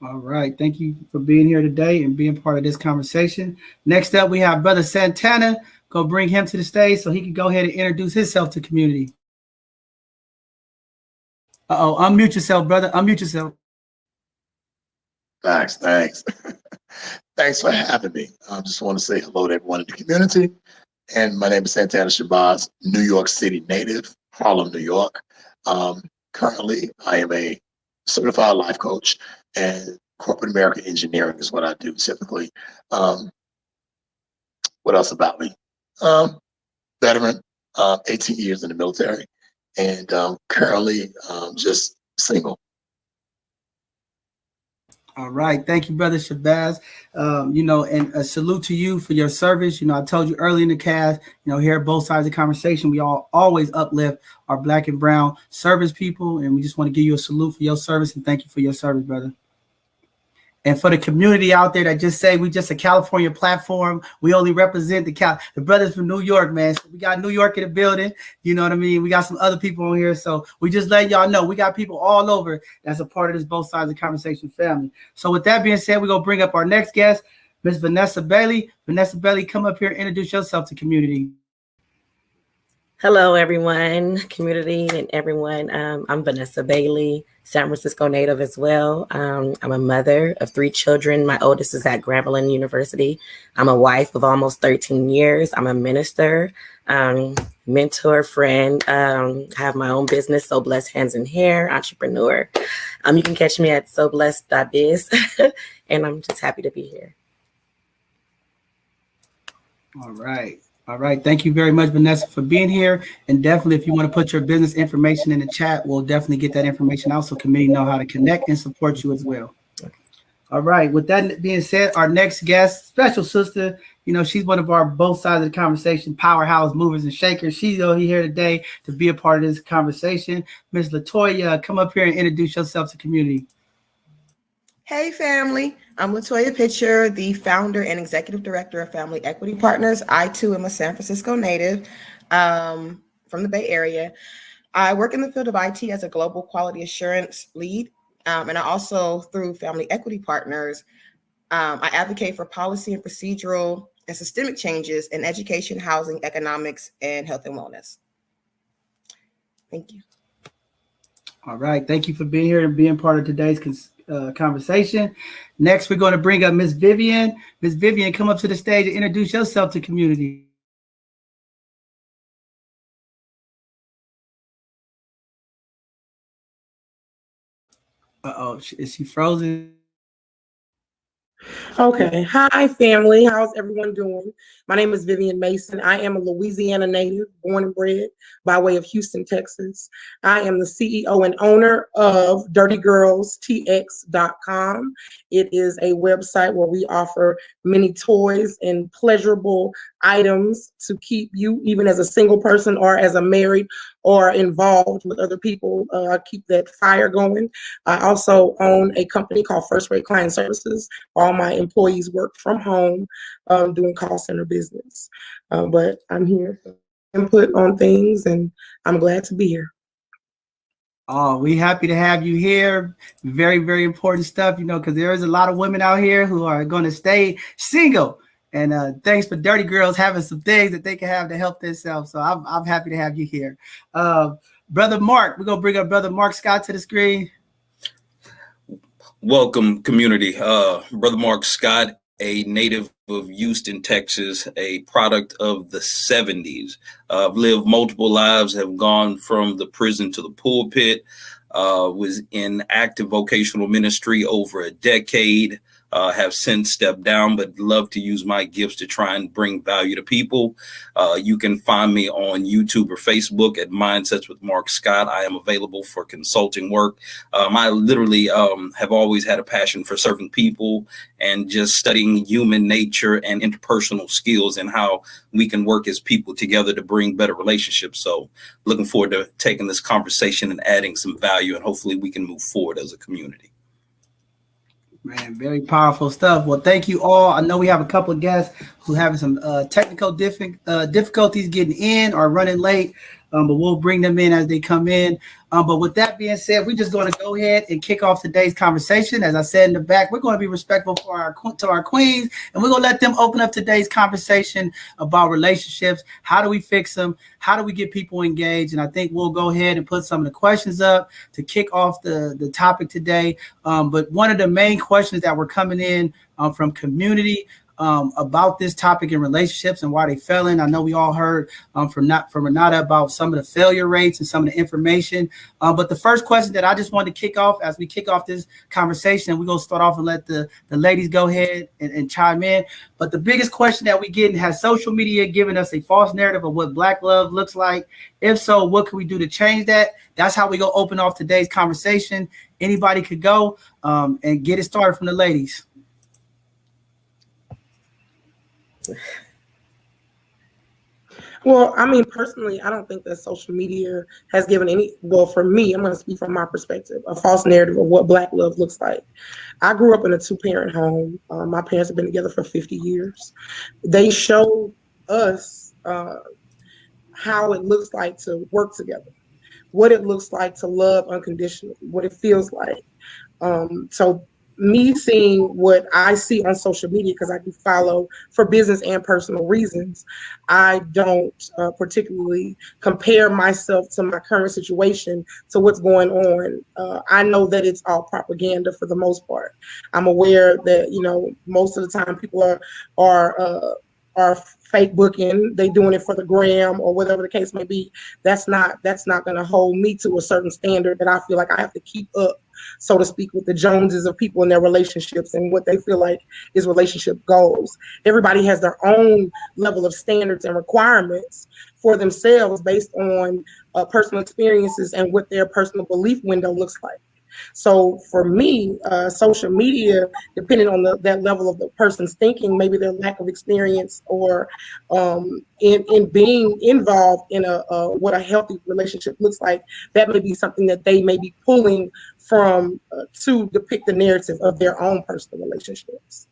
All right. Thank you for being here today and being part of this conversation. Next up, we have Brother Santana. Go bring him to the stage so he can go ahead and introduce himself to community. Unmute yourself, brother. Unmute yourself. Thanks. Thanks for having me. I just want to say hello to everyone in the community. And my name is Santana Shabazz, New York City native, Harlem, New York. Currently, I am a certified life coach, and corporate American engineering is what I do typically. What else about me? Veteran, 18 years in the military, and currently just single. All right. Thank you, Brother Shabazz. And a salute to you for your service. I told you early in the cast, here at both sides of the conversation, we all always uplift our Black and Brown service people. And we just want to give you a salute for your service and thank you for your service, brother. And for the community out there that just say we just a California platform, we only represent the brothers from New York, man. So we got New York in the building. You know what I mean? We got some other people on here. So we just let y'all know we got people all over that's a part of this both sides of the conversation family. So with that being said, we're going to bring up our next guest, Ms. Vanessa Bailey. Vanessa Bailey, come up here and introduce yourself to community. Hello, everyone, community and everyone. I'm Vanessa Bailey, San Francisco native as well. I'm a mother of 3 children. My oldest is at Grambling University. I'm a wife of almost 13 years. I'm a minister, mentor, friend. I have my own business, So Blessed Hands and Hair, entrepreneur. You can catch me at soblessed.biz, and I'm just happy to be here. All right. All right. Thank you very much, Vanessa, for being here. And definitely, if you want to put your business information in the chat, we'll definitely get that information out so community know how to connect and support you as well. All right. With that being said, our next guest, special sister, You know, she's one of our both sides of the conversation powerhouse movers and shakers. She's here today to be a part of this conversation. Ms. Latoya, come up here and introduce yourself to the community. Hey family, I'm Latoya Pitcher, the founder and executive director of Family Equity Partners. I too am a San Francisco native from the Bay Area. I work in the field of IT as a global quality assurance lead. And I also, through Family Equity Partners, I advocate for policy and procedural and systemic changes in education, housing, economics, and health and wellness. Thank you. All right. Thank you for being here and being part of today's conversation. Next, we're going to bring up Ms. Vivian. Ms. Vivian, come up to the stage and introduce yourself to the community. Uh-oh, is she frozen? Okay. Hi, family. How's everyone doing? My name is Vivian Mason. I am a Louisiana native, born and bred by way of Houston, Texas. I am the CEO and owner of DirtyGirlsTX.com. It is a website where we offer many toys and pleasurable items to keep you, even as a single person or as a married or involved with other people, keep that fire going. I also own a company called First Rate Client Services. All my employees work from home, doing call center business. But I'm here for input on things, and I'm glad to be here. Oh, we happy to have you here. Very, very important stuff, you know, because there is a lot of women out here who are going to stay single. And thanks for Dirty Girls having some things that they can have to help themselves. So I'm happy to have you here. Brother Mark, we're going to bring up Brother Mark Scott to the screen. Welcome, community. Brother Mark Scott, a native of Houston, Texas, a product of the 70s. I've lived multiple lives, have gone from the prison to the pulpit, was in active vocational ministry over a decade, have since stepped down, but love to use my gifts to try and bring value to people. You can find me on YouTube or Facebook at Mindsets with Mark Scott. I am available for consulting work. I literally have always had a passion for serving people and just studying human nature and interpersonal skills and how we can work as people together to bring better relationships. So looking forward to taking this conversation and adding some value, and hopefully we can move forward as a community. Man, very powerful stuff. Well, thank you all. I know we have a couple of guests who having some technical difficulties getting in or running late, but we'll bring them in as they come in. But with that being said, we're just going to go ahead and kick off today's conversation. As I said in the back, we're going to be respectful for our queens, and we're going to let them open up today's conversation about relationships. How do we fix them? How do we get people engaged? And I think we'll go ahead and put some of the questions up to kick off the topic today. But one of the main questions that were coming in from community about this topic in relationships and why they fell in. I know we all heard from Renata about some of the failure rates and some of the information. But the first question that I just wanted to kick off as we kick off this conversation, we're going to start off and let the ladies go ahead and chime in. But the biggest question that we get, has social media given us a false narrative of what Black love looks like? If so, what can we do to change that? That's how we go open off today's conversation. Anybody could go and get it started from the ladies. Well, I mean, personally, I don't think that social media has given for me, I'm going to speak from my perspective, a false narrative of what Black love looks like. I grew up in a 2-parent home. My parents have been together for 50 years. They showed us how it looks like to work together, what it looks like to love unconditionally, what it feels like. So me seeing what I see on social media, because I do follow for business and personal reasons, I don't particularly compare myself to my current situation to what's going on. I know that it's all propaganda for the most part. I'm aware that, you know, most of the time people are fake booking, they doing it for the gram or whatever the case may be. That's not going to hold me to a certain standard that I feel like I have to keep up, so to speak, with the Joneses of people in their relationships and what they feel like is relationship goals. Everybody has their own level of standards and requirements for themselves based on personal experiences and what their personal belief window looks like. So for me, social media, depending on that level of the person's thinking, maybe their lack of experience, or in being involved in what a healthy relationship looks like, that may be something that they may be pulling from to depict the narrative of their own personal relationships.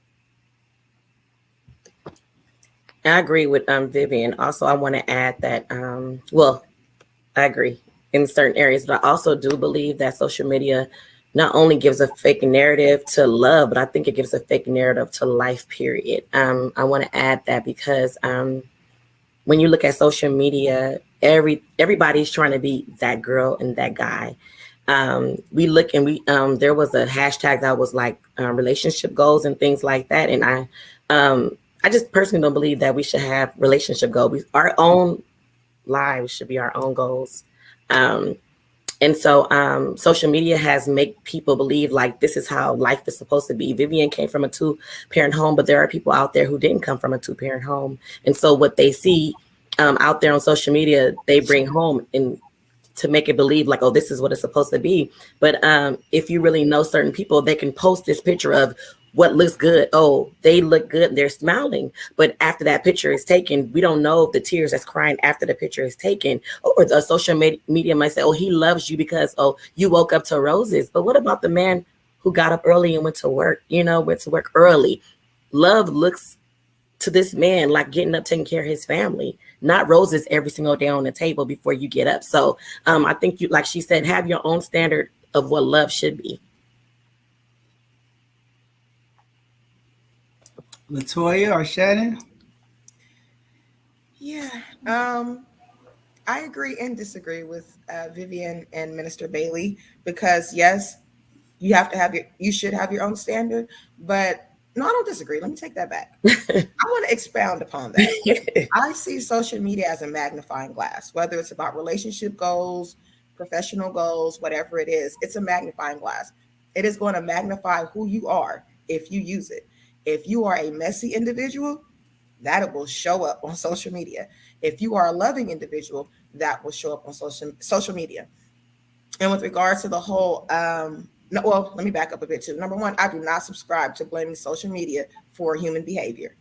I agree with Vivian. Also, I want to add that, I agree in certain areas, but I also do believe that social media not only gives a fake narrative to love, but I think it gives a fake narrative to life, period. I want to add that because when you look at social media, everybody's trying to be that girl and that guy. We look and there was a hashtag that was like relationship goals and things like that. And I just personally don't believe that we should have relationship goals. Our own lives should be our own goals. And so social media has made people believe like this is how life is supposed to be. Vivian came from a 2-parent home, but there are people out there who didn't come from a 2-parent home. And so what they see out there on social media, they bring home and to make it believe like, oh, this is what it's supposed to be. But if you really know certain people, they can post this picture of what looks good. Oh, they look good and they're smiling. But after that picture is taken, we don't know if the tears that's crying after the picture is taken. Or the social media might say, oh, he loves you because, oh, you woke up to roses. But what about the man who got up early and went to work, went to work early? Love looks to this man like getting up, taking care of his family, not roses every single day on the table before you get up. So I think you, like she said, have your own standard of what love should be. Latoya or Shannon? Yeah, I agree and disagree with Vivian and Minister Bailey, because yes, you should have your own standard, but no, I don't disagree. Let me take that back. I want to expound upon that. I see social media as a magnifying glass, whether it's about relationship goals, professional goals, whatever it is, it's a magnifying glass. It is going to magnify who you are if you use it. If you are a messy individual, that will show up on social media. If you are a loving individual, that will show up on social media. And with regards to the whole, let me back up a bit too. Number one, I do not subscribe to blaming social media for human behavior.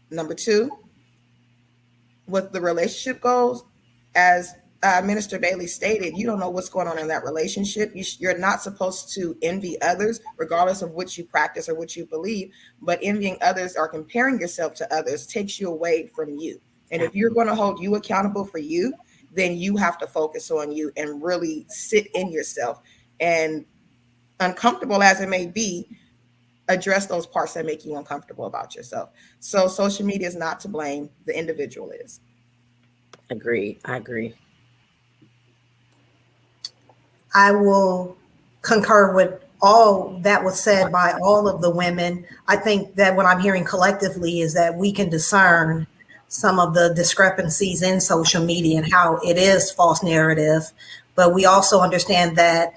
Number two, with the relationship goals, as Minister Bailey stated, you don't know what's going on in that relationship. You're not supposed to envy others, regardless of what you practice or what you believe. But envying others or comparing yourself to others takes you away from you. And if you're going to hold you accountable for you, then you have to focus on you and really sit in yourself. And uncomfortable as it may be, address those parts that make you uncomfortable about yourself. So social media is not to blame. The individual is. Agreed. I agree. I will concur with all that was said by all of the women. I think that what I'm hearing collectively is that we can discern some of the discrepancies in social media and how it is false narrative, but we also understand that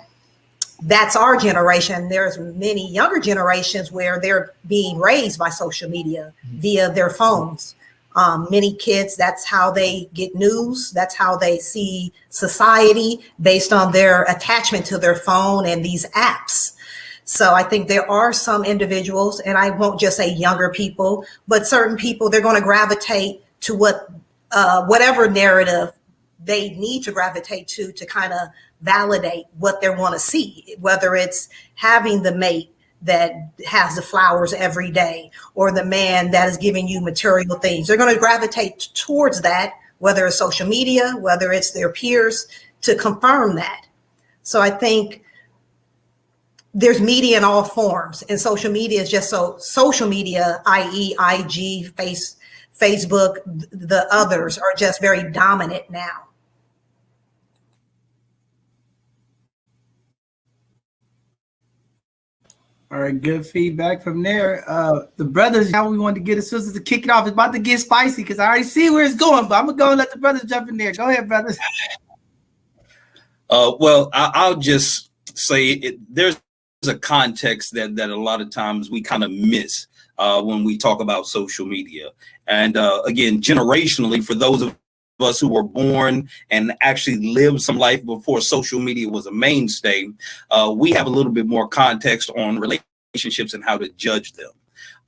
that's our generation. There's many younger generations where they're being raised by social media via their phones. Many kids, that's how they get news. That's how they see society, based on their attachment to their phone and these apps. So I think there are some individuals, and I won't just say younger people, but certain people, they're going to gravitate to whatever narrative they need to gravitate to kind of validate what they want to see, whether it's having the mate that has the flowers every day, or the man that is giving you material things. They're going to gravitate towards that, whether it's social media, whether it's their peers, to confirm that. So I think there's media in all forms, and social media is just social media, i.e. IG, Facebook, the others are just very dominant now. All right, good feedback from there. The brothers, how we wanted to get the sisters to kick it off. It's about to get spicy because I already see where it's going, but I'm going to go and let the brothers jump in there. Go ahead, brothers. Well, I'll just say there's a context that a lot of times we kind of miss when we talk about social media. And again, generationally, for those of us who were born and actually lived some life before social media was a mainstay, we have a little bit more context on relationships and how to judge them.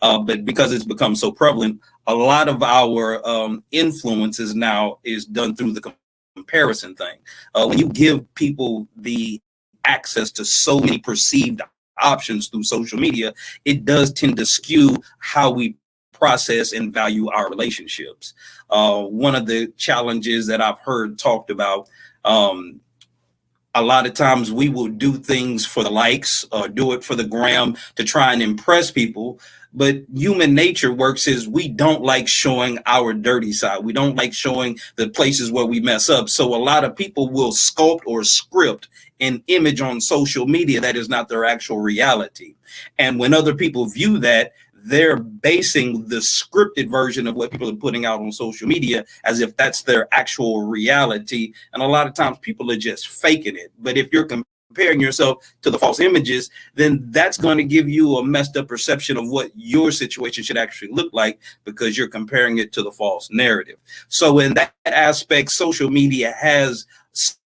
But because it's become so prevalent, a lot of our influences now is done through the comparison thing. When you give people the access to so many perceived options through social media, it does tend to skew how we process and value our relationships. One of the challenges that I've heard talked about, a lot of times we will do things for the likes or do it for the gram to try and impress people. But human nature works is we don't like showing our dirty side. We don't like showing the places where we mess up. So a lot of people will sculpt or script an image on social media that is not their actual reality. And when other people view that, they're basing the scripted version of what people are putting out on social media as if that's their actual reality. And a lot of times people are just faking it. But if you're comparing yourself to the false images, then that's going to give you a messed up perception of what your situation should actually look like, because you're comparing it to the false narrative. So in that aspect, social media has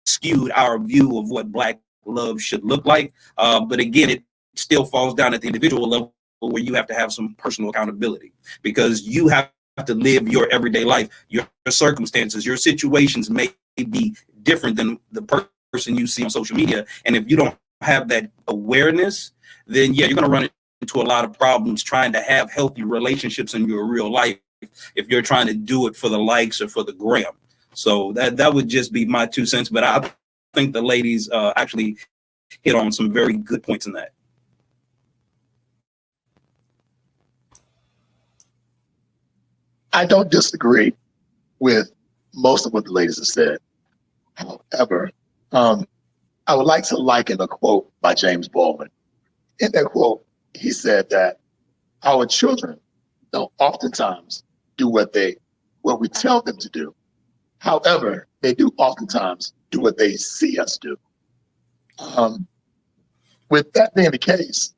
skewed our view of what Black love should look like. But again, it still falls down at the individual level, where you have to have some personal accountability, because you have to live your everyday life. Your circumstances, your situations may be different than the person you see on social media. And if you don't have that awareness, then yeah, you're going to run into a lot of problems trying to have healthy relationships in your real life if you're trying to do it for the likes or for the gram. So that would just be my 2 cents. But I think the ladies actually hit on some very good points in that. I don't disagree with most of what the ladies have said. However, I would like to liken a quote by James Baldwin. In that quote, he said that our children don't oftentimes do what we tell them to do. However, they do oftentimes do what they see us do. With that being the case,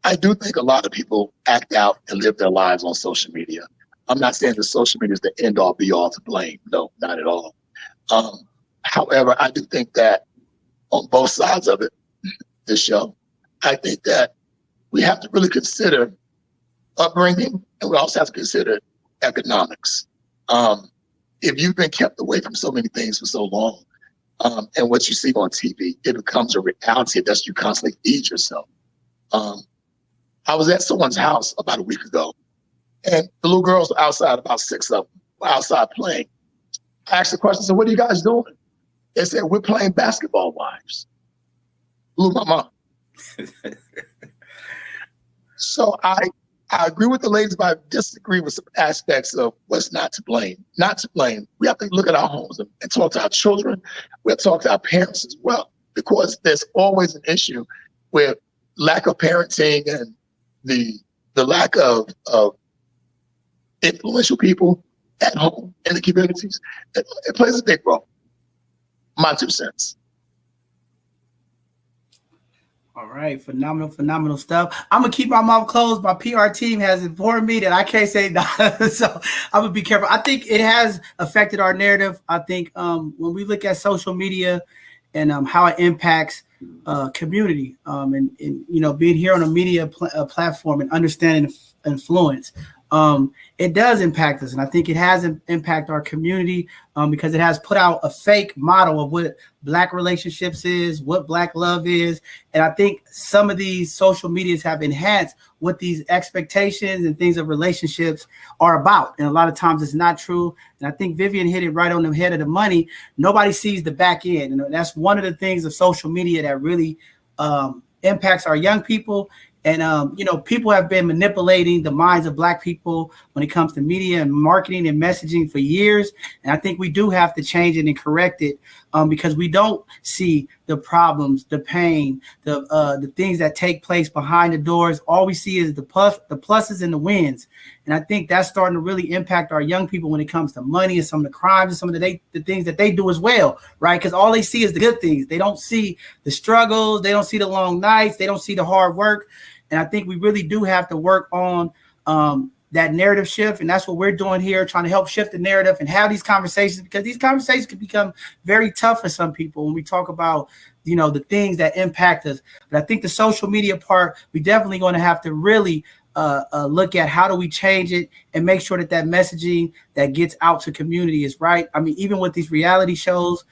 I do think a lot of people act out and live their lives on social media. I'm not saying that social media is the end all be all to blame. No, not at all. However, I do think that on both sides of it, this show, I think that we have to really consider upbringing, and we also have to consider economics. If you've been kept away from so many things for so long, and what you see on TV, it becomes a reality that you constantly feed yourself. I was at someone's house about a week ago, and the little girls were outside, about 6 of them, were outside playing. I asked the question, so what are you guys doing? They said, we're playing basketball wives. Blew my mind. So I agree with the ladies, but I disagree with some aspects of what's not to blame. Not to blame. We have to look at our homes and talk to our children. We have to talk to our parents as well, because there's always an issue with lack of parenting and the lack of influential people at home in the communities. It plays a big role. My 2 cents. All right, phenomenal stuff. I'm gonna keep my mouth closed. My PR team has informed me that I can't say no, so I'm gonna be careful. I think it has affected our narrative. I think when we look at social media and how it impacts community, and being here on a media platform and understanding influence, it does impact us. And I think it has impact our community because it has put out a fake model of what Black relationships is, what Black love is. And I think some of these social medias have enhanced what these expectations and things of relationships are about. And a lot of times it's not true. And I think Vivian hit it right on the head of the money. Nobody sees the back end. And that's one of the things of social media that really impacts our young people. And, people have been manipulating the minds of Black people when it comes to media and marketing and messaging for years. And I think we do have to change it and correct it because we don't see the problems, the pain, the things that take place behind the doors. All we see is the pluses and the wins. And I think that's starting to really impact our young people when it comes to money and some of the crimes and some of the things that they do as well, right? Because all they see is the good things. They don't see the struggles. They don't see the long nights. They don't see the hard work. And I think we really do have to work on that narrative shift. And that's what we're doing here, trying to help shift the narrative and have these conversations, because these conversations can become very tough for some people when we talk about, you know, the things that impact us. But I think the social media part, we definitely going to have to really look at how do we change it and make sure that that messaging that gets out to community is right. I mean, even with these reality shows,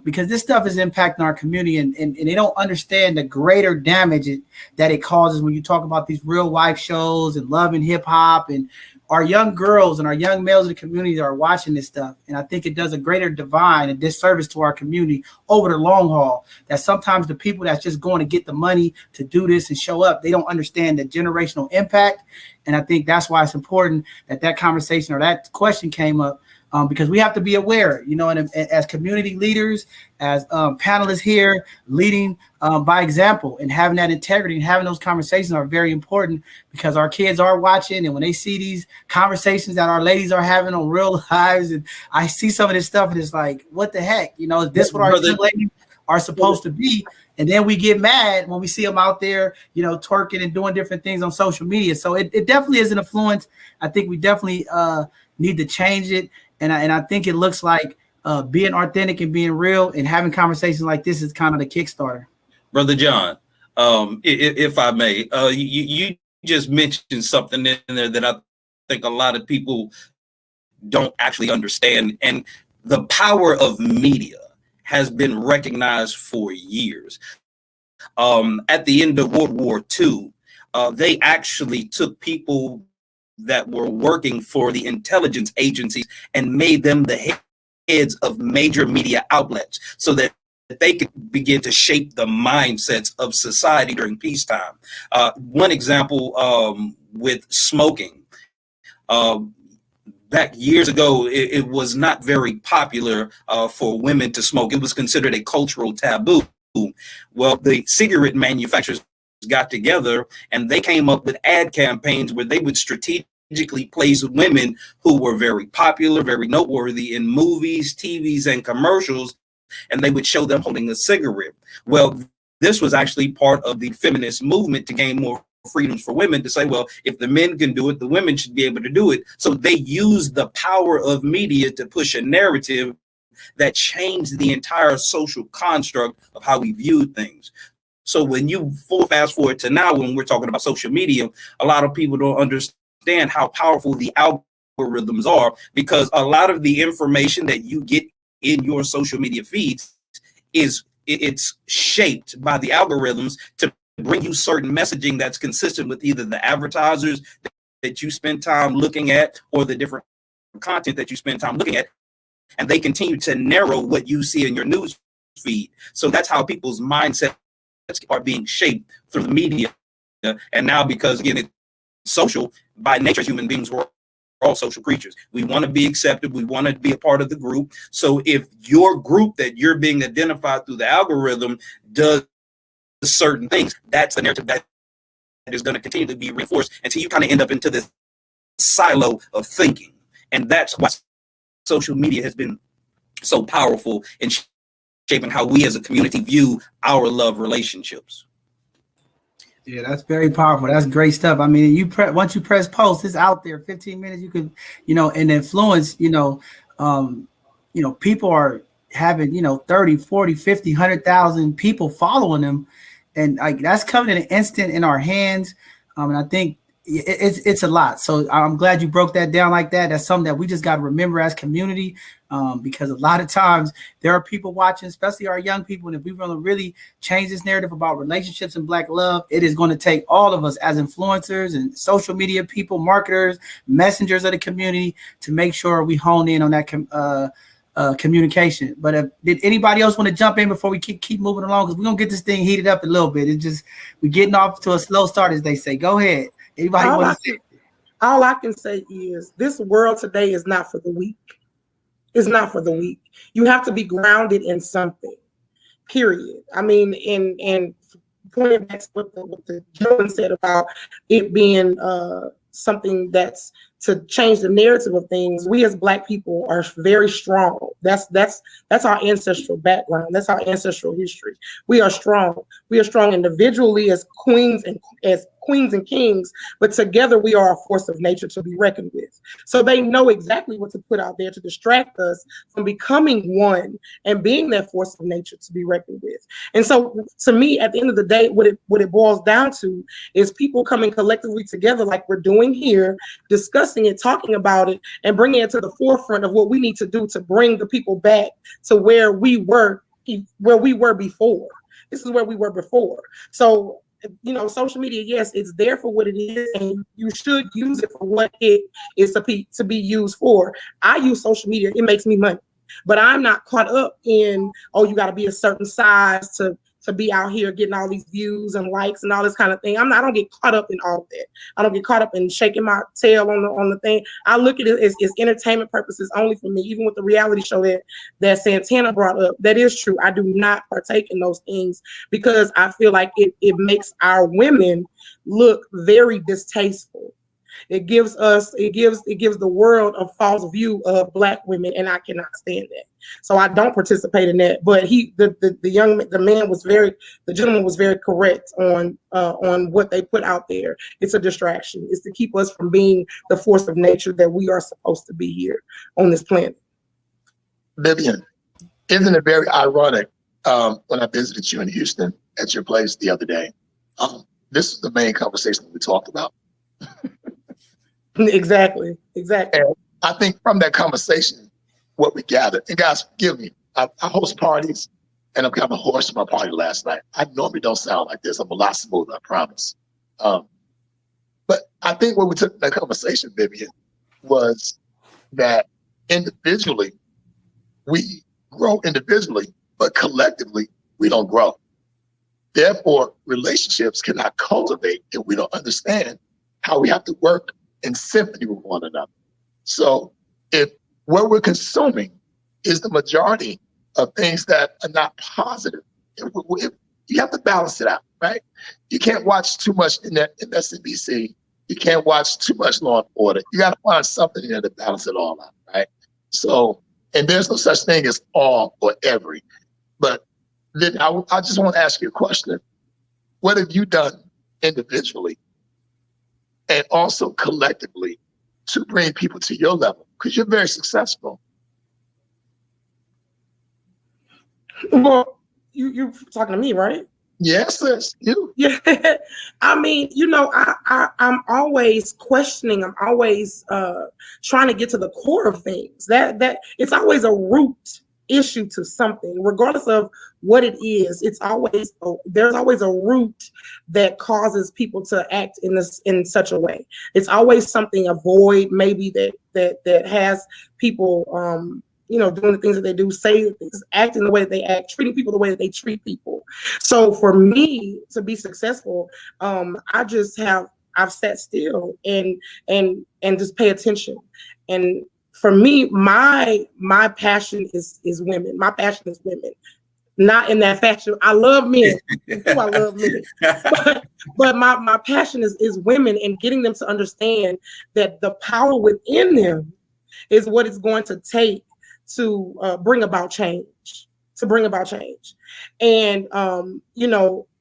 because this stuff is impacting our community, and they don't understand the greater damage that it causes when you talk about these real life shows and love and hip hop, and our young girls and our young males in the community that are watching this stuff. And I think it does a greater divine and disservice to our community over the long haul, that sometimes the people that's just going to get the money to do this and show up, they don't understand the generational impact. And I think that's why it's important that that conversation or that question came up, because we have to be aware, you know, and as community leaders, as panelists here, leading by example and having that integrity and having those conversations are very important, because our kids are watching, and when they see these conversations that our ladies are having on Real Lives, and I see some of this stuff, and it's like, what the heck, you know, is this what our young ladies are supposed to be? And then we get mad when we see them out there, you know, twerking and doing different things on social media. So it definitely is an influence. I think we definitely need to change it. And I think it looks like being authentic and being real and having conversations like this is kind of the Kickstarter. Brother John, if I may, you just mentioned something in there that I think a lot of people don't actually understand. And the power of media has been recognized for years. At the end of World War II, they actually took people that were working for the intelligence agencies and made them the heads of major media outlets so that they could begin to shape the mindsets of society during peacetime. One example with smoking. Back years ago, it was not very popular for women to smoke. It was considered a cultural taboo. Well, the cigarette manufacturers got together and they came up with ad campaigns where they would strategically place women who were very popular, very noteworthy in movies, TVs, and commercials, and they would show them holding a cigarette. Well, this was actually part of the feminist movement to gain more freedoms for women, to say, well, if the men can do it, the women should be able to do it. So they used the power of media to push a narrative that changed the entire social construct of how we viewed things. So when you fast forward to now, when we're talking about social media, a lot of people don't understand how powerful the algorithms are, because a lot of the information that you get in your social media feeds it's shaped by the algorithms to bring you certain messaging that's consistent with either the advertisers that you spend time looking at or the different content that you spend time looking at. And they continue to narrow what you see in your news feed. So that's how people's mindsets are being shaped through the media. And now, because again, it's social by nature, human beings were all social creatures. We want to be accepted. We want to be a part of the group. So if your group that you're being identified through the algorithm does certain things, that's the narrative that is going to continue to be reinforced until you kind of end up into this silo of thinking. And that's why social media has been so powerful in shaping how we as a community view our love relationships. Yeah, that's very powerful. That's great stuff. I mean, once you press post, it's out there. 15 minutes, you could, you know, and influence, people are having, 30, 40, 50, 100,000 people following them. And like that's coming in an instant in our hands. And I think it's a lot. So I'm glad you broke that down like that. That's something that we just got to remember as community, because a lot of times there are people watching, especially our young people. And if we want to really change this narrative about relationships and Black love, it is going to take all of us as influencers and social media people, marketers, messengers of the community to make sure we hone in on that communication. But did anybody else want to jump in before we keep moving along? Because we're going to get this thing heated up a little bit. It's just we're getting off to a slow start, as they say. Go ahead. Anybody want to say? All I can say is this world today is not for the weak. It's not for the weak. You have to be grounded in something, period. I mean, and pointing back to what the gentleman said about it being something that's to change the narrative of things. We as Black people are very strong. That's our ancestral background. That's our ancestral history. We are strong. We are strong individually as queens and as queens and kings, but together we are a force of nature to be reckoned with. So they know exactly what to put out there to distract us from becoming one and being that force of nature to be reckoned with. And so to me, at the end of the day, what it boils down to is people coming collectively together like we're doing here, discussing it, talking about it, and bringing it to the forefront of what we need to do to bring the people back to where we were before. This is where we were before. So, you know, social media, yes, it's there for what it is, and you should use it for what it is to be used for. I use social media, it makes me money, but I'm not caught up in, oh, you got to be a certain size to be out here getting all these views and likes and all this kind of thing. I don't get caught up in all of that. I don't get caught up in shaking my tail on the thing. I look at it as entertainment purposes only for me. Even with the reality show that Santana brought up, that is true. I do not partake in those things because I feel like it makes our women look very distasteful. It gives the world a false view of Black women, and I cannot stand that. So I don't participate in that. But the gentleman was very correct on what they put out there. It's a distraction. It's to keep us from being the force of nature that we are supposed to be here on this planet. Vivian, isn't it very ironic when I visited you in Houston at your place the other day? This is the main conversation we talked about. Exactly. And I think from that conversation, what we gathered, and guys, forgive me, I host parties, and I'm kind of hoarse to my party last night. I normally don't sound like this. I'm a lot smoother, I promise. But I think what we took from that conversation, Vivian, was that individually, we grow individually, but collectively, we don't grow. Therefore, relationships cannot cultivate if we don't understand how we have to work in symphony with one another. So if what we're consuming is the majority of things that are not positive, if you have to balance it out, right? You can't watch too much in MSNBC. You can't watch too much Law and Order. You got to find something in there to balance it all out, right? So, and there's no such thing as all or every. But then I just want to ask you a question. What have you done individually and also collectively to bring people to your level? Because you're very successful. Well, you're talking to me, right? Yes, sis, you. Yeah. I mean, you know, I'm always questioning. I'm always trying to get to the core of things. That it's always a root issue to something, regardless of what it is. There's always a root that causes people to act in such a way. It's always something, a void maybe that has people doing the things that they do, say the things, acting the way that they act, treating people the way that they treat people. So for me to be successful, I've sat still and just pay attention. And for me, my passion is women. My passion is women. Not in that fashion. I love men. I love men. But my passion is women, and getting them to understand that the power within them is what it's going to take to bring about change. And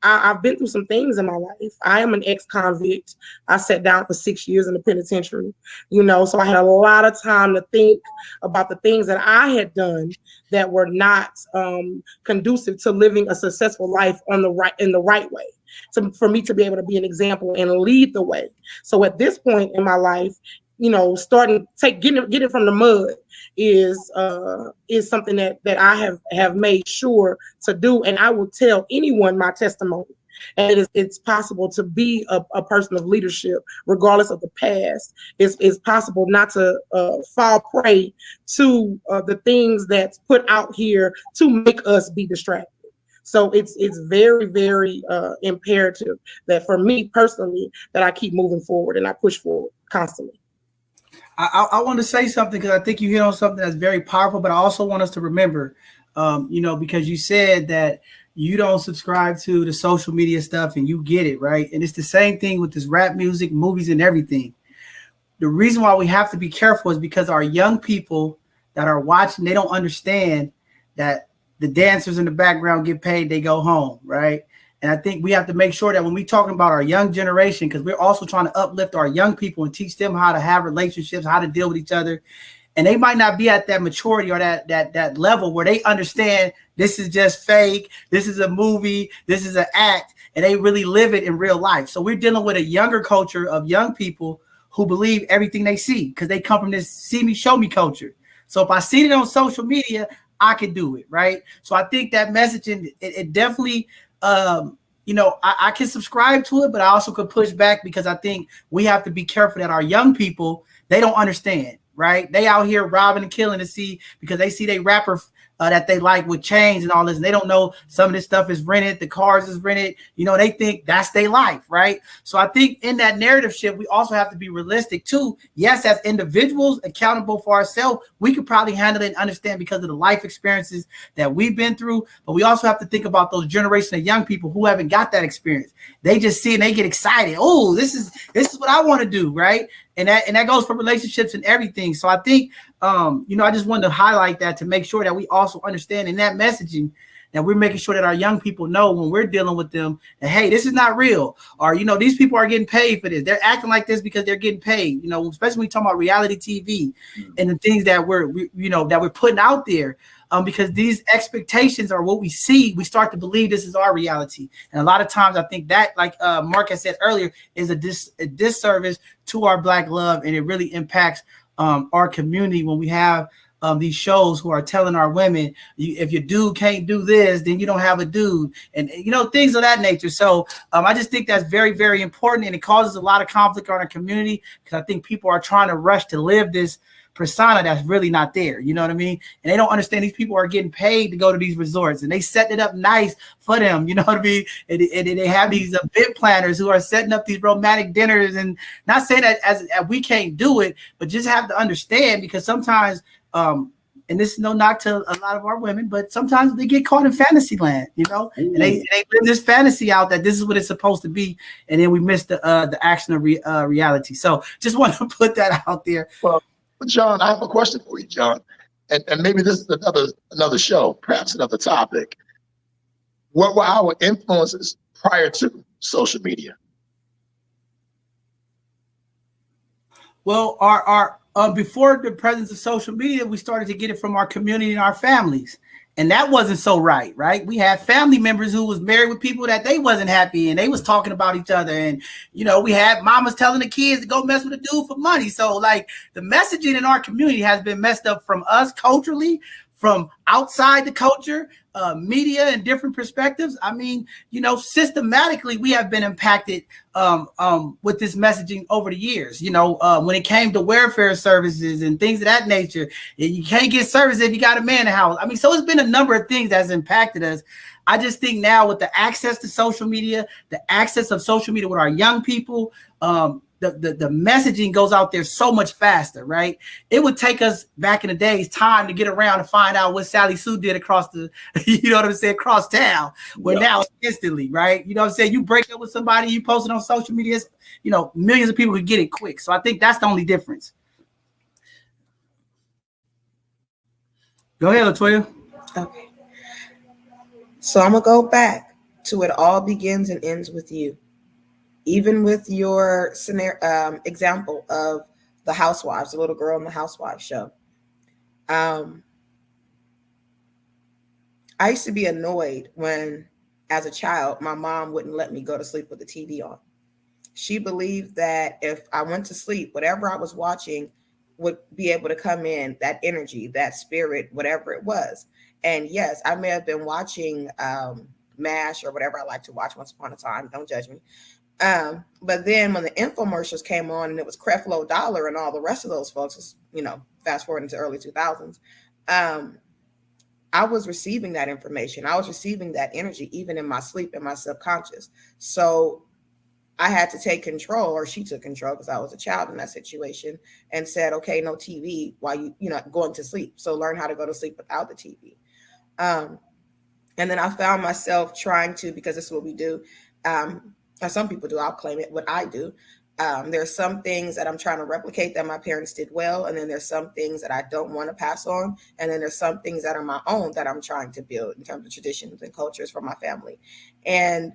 I've been through some things in my life. I am an ex-convict. I sat down for 6 years in the penitentiary, so I had a lot of time to think about the things that I had done that were not conducive to living a successful life in the right way. For me to be able to be an example and lead the way. So at this point in my life, getting it from the mud is something that I have made sure to do, and I will tell anyone my testimony. And it's possible to be a person of leadership regardless of the past. It's possible not to fall prey to the things that's put out here to make us be distracted. So it's very, very imperative that for me personally that I keep moving forward and I push forward constantly. I want to say something because I think you hit on something that's very powerful, but I also want us to remember, because you said that you don't subscribe to the social media stuff and you get it, right? And it's the same thing with this rap music, movies, and everything. The reason why we have to be careful is because our young people that are watching, they don't understand that the dancers in the background get paid, they go home, right? And I think we have to make sure that when we talking about our young generation, because we're also trying to uplift our young people and teach them how to have relationships, how to deal with each other. And they might not be at that maturity or that level where they understand this is just fake, this is a movie, this is an act, and they really live it in real life. So we're dealing with a younger culture of young people who believe everything they see because they come from this see me, show me culture. So if I see it on social media, I can do it, right? So I think that messaging, it definitely, I can subscribe to it, but I also could push back because I think we have to be careful that our young people, they don't understand, right? They out here robbing and killing to see because they see they rapper that they like with chains and all this, and they don't know some of this stuff is rented, the cars is rented, they think that's their life, right? So I think in that narrative shift, we also have to be realistic too. Yes, as individuals accountable for ourselves, we could probably handle it and understand because of the life experiences that we've been through, but we also have to think about those generation of young people who haven't got that experience. They just see and they get excited. Oh, this is what I want to do, right? And that goes for relationships and everything. So I think, I just wanted to highlight that to make sure that we also understand in that messaging that we're making sure that our young people know when we're dealing with them that, hey, this is not real. Or, these people are getting paid for this. They're acting like this because they're getting paid, especially when we talk about reality TV and the things that we're putting out there. Because these expectations are what we see, we start to believe this is our reality. And a lot of times I think that, like Mark has said earlier, is a disservice to our Black love, and it really impacts our community when we have these shows who are telling our women, if your dude can't do this, then you don't have a dude, and things of that nature. So I just think that's very, very important, and it causes a lot of conflict on our community because I think people are trying to rush to live this persona that's really not there. You know what I mean? And they don't understand these people are getting paid to go to these resorts, and they set it up nice for them. You know what I mean? And they have these event planners who are setting up these romantic dinners, and not saying that as we can't do it, but just have to understand, because sometimes, and this is no knock to a lot of our women, but sometimes they get caught in fantasy land, and they live this fantasy out that this is what it's supposed to be, and then we miss the action of reality. So just want to put that out there. Well, John, I have a question for you, John, and maybe this is another show, perhaps another topic. What were our influences prior to social media? Well, our before the presence of social media, we started to get it from our community and our families. And that wasn't so right? We had family members who was married with people that they wasn't happy, and they was talking about each other. And, we had mamas telling the kids to go mess with a dude for money. So like the messaging in our community has been messed up from us culturally, from outside the culture, media and different perspectives. I mean, systematically we have been impacted with this messaging over the years. When it came to welfare services and things of that nature, you can't get service if you got a man in the house. I mean, so it's been a number of things that's impacted us. I just think now with the access to social media, the access of social media with our young people, the messaging goes out there so much faster, right? It would take us back in the days time to get around to find out what Sally Sue did across the, across town. Where now it's instantly, right? You break up with somebody, you post it on social media, millions of people could get it quick. So I think that's the only difference. Go ahead, LaToya. Okay. So I'm gonna go back to it all begins and ends with you. Even with your scenario, example of the Housewives, the little girl in the Housewives show. I used to be annoyed when, as a child, my mom wouldn't let me go to sleep with the TV on. She believed that if I went to sleep, whatever I was watching would be able to come in, that energy, that spirit, whatever it was. And yes, I may have been watching MASH or whatever I like to watch once upon a time. Don't judge me. But then when the infomercials came on and it was Creflo Dollar and all the rest of those folks, fast forward into early 2000s, I was receiving that information. I was receiving that energy, even in my sleep, in my subconscious. So I had to take control, or she took control because I was a child in that situation, and said, okay, no TV while you're going to sleep. So learn how to go to sleep without the TV. And then I found myself trying to, because this is what we do, or some people do, I'll claim it, what I do. There's some things that I'm trying to replicate that my parents did well. And then there's some things that I don't want to pass on. And then there's some things that are my own that I'm trying to build in terms of traditions and cultures for my family. And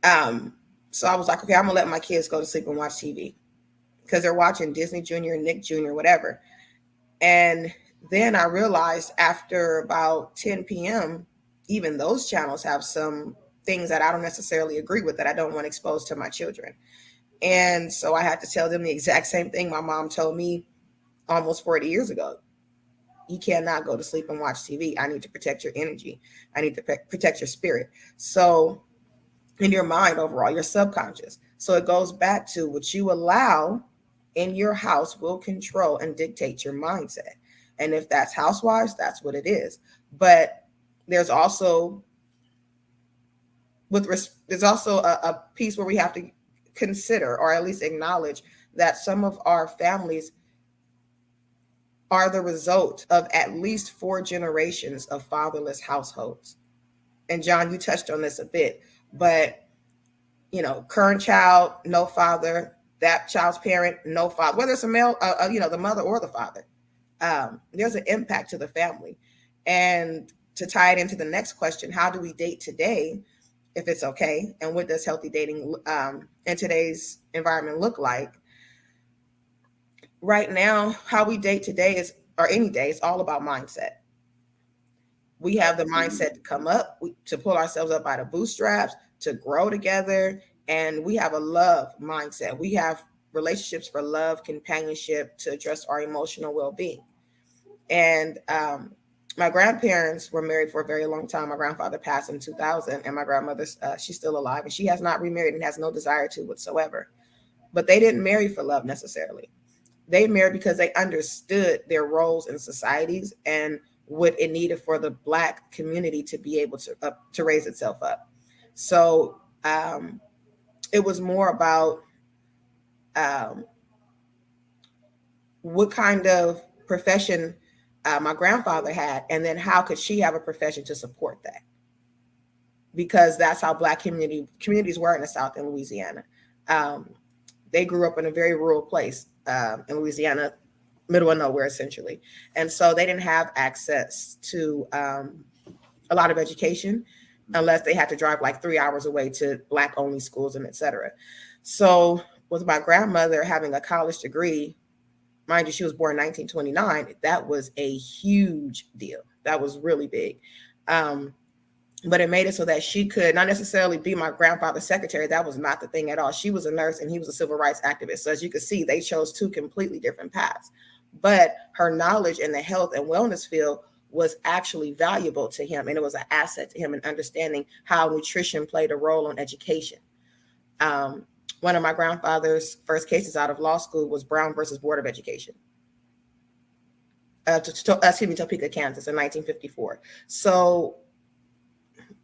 So I was like, okay, I'm gonna let my kids go to sleep and watch TV because they're watching Disney Junior, Nick Jr., whatever. And then I realized after about 10 p.m., even those channels have some things that I don't necessarily agree with, that I don't want exposed to my children. And so I had to tell them the exact same thing my mom told me almost 40 years ago. You cannot go to sleep and watch TV. I need to protect your energy. I need to protect your spirit. So in your mind overall, your subconscious. So it goes back to what you allow in your house will control and dictate your mindset. And if that's housewives, that's what it is. But there's also a piece where we have to consider, or at least acknowledge, that some of our families are the result of at least 4 generations of fatherless households. And John, you touched on this a bit, but current child, no father, that child's parent, no father, whether it's a male, the mother or the father, there's an impact to the family. And to tie it into the next question, how do we date today, if it's okay? And what does healthy dating in today's environment look like? Right now, how we date today is, or any day, it's all about mindset. We have the mindset to come up, to pull ourselves up by the bootstraps, to grow together. And we have a love mindset. We have relationships for love, companionship, to address our emotional well-being. And my grandparents were married for a very long time. My grandfather passed in 2000, and my grandmother, she's still alive, and she has not remarried and has no desire to whatsoever. But they didn't marry for love necessarily. They married because they understood their roles in societies and what it needed for the Black community to be able to raise itself up. So it was more about what kind of profession my grandfather had, and then how could she have a profession to support that? Because that's how Black communities were in the South in Louisiana. They grew up in a very rural place in Louisiana, middle of nowhere, essentially. And so they didn't have access to a lot of education unless they had to drive like 3 hours away to Black only schools and et cetera. So with my grandmother having a college degree, mind you, she was born in 1929, that was a huge deal. That was really big. But it made it so that she could not necessarily be my grandfather's secretary. That was not the thing at all. She was a nurse and he was a civil rights activist. So as you can see, they chose 2 completely different paths. But her knowledge in the health and wellness field was actually valuable to him. And it was an asset to him in understanding how nutrition played a role in education. One of my grandfather's first cases out of law school was Brown versus Board of Education. Topeka, Kansas in 1954. So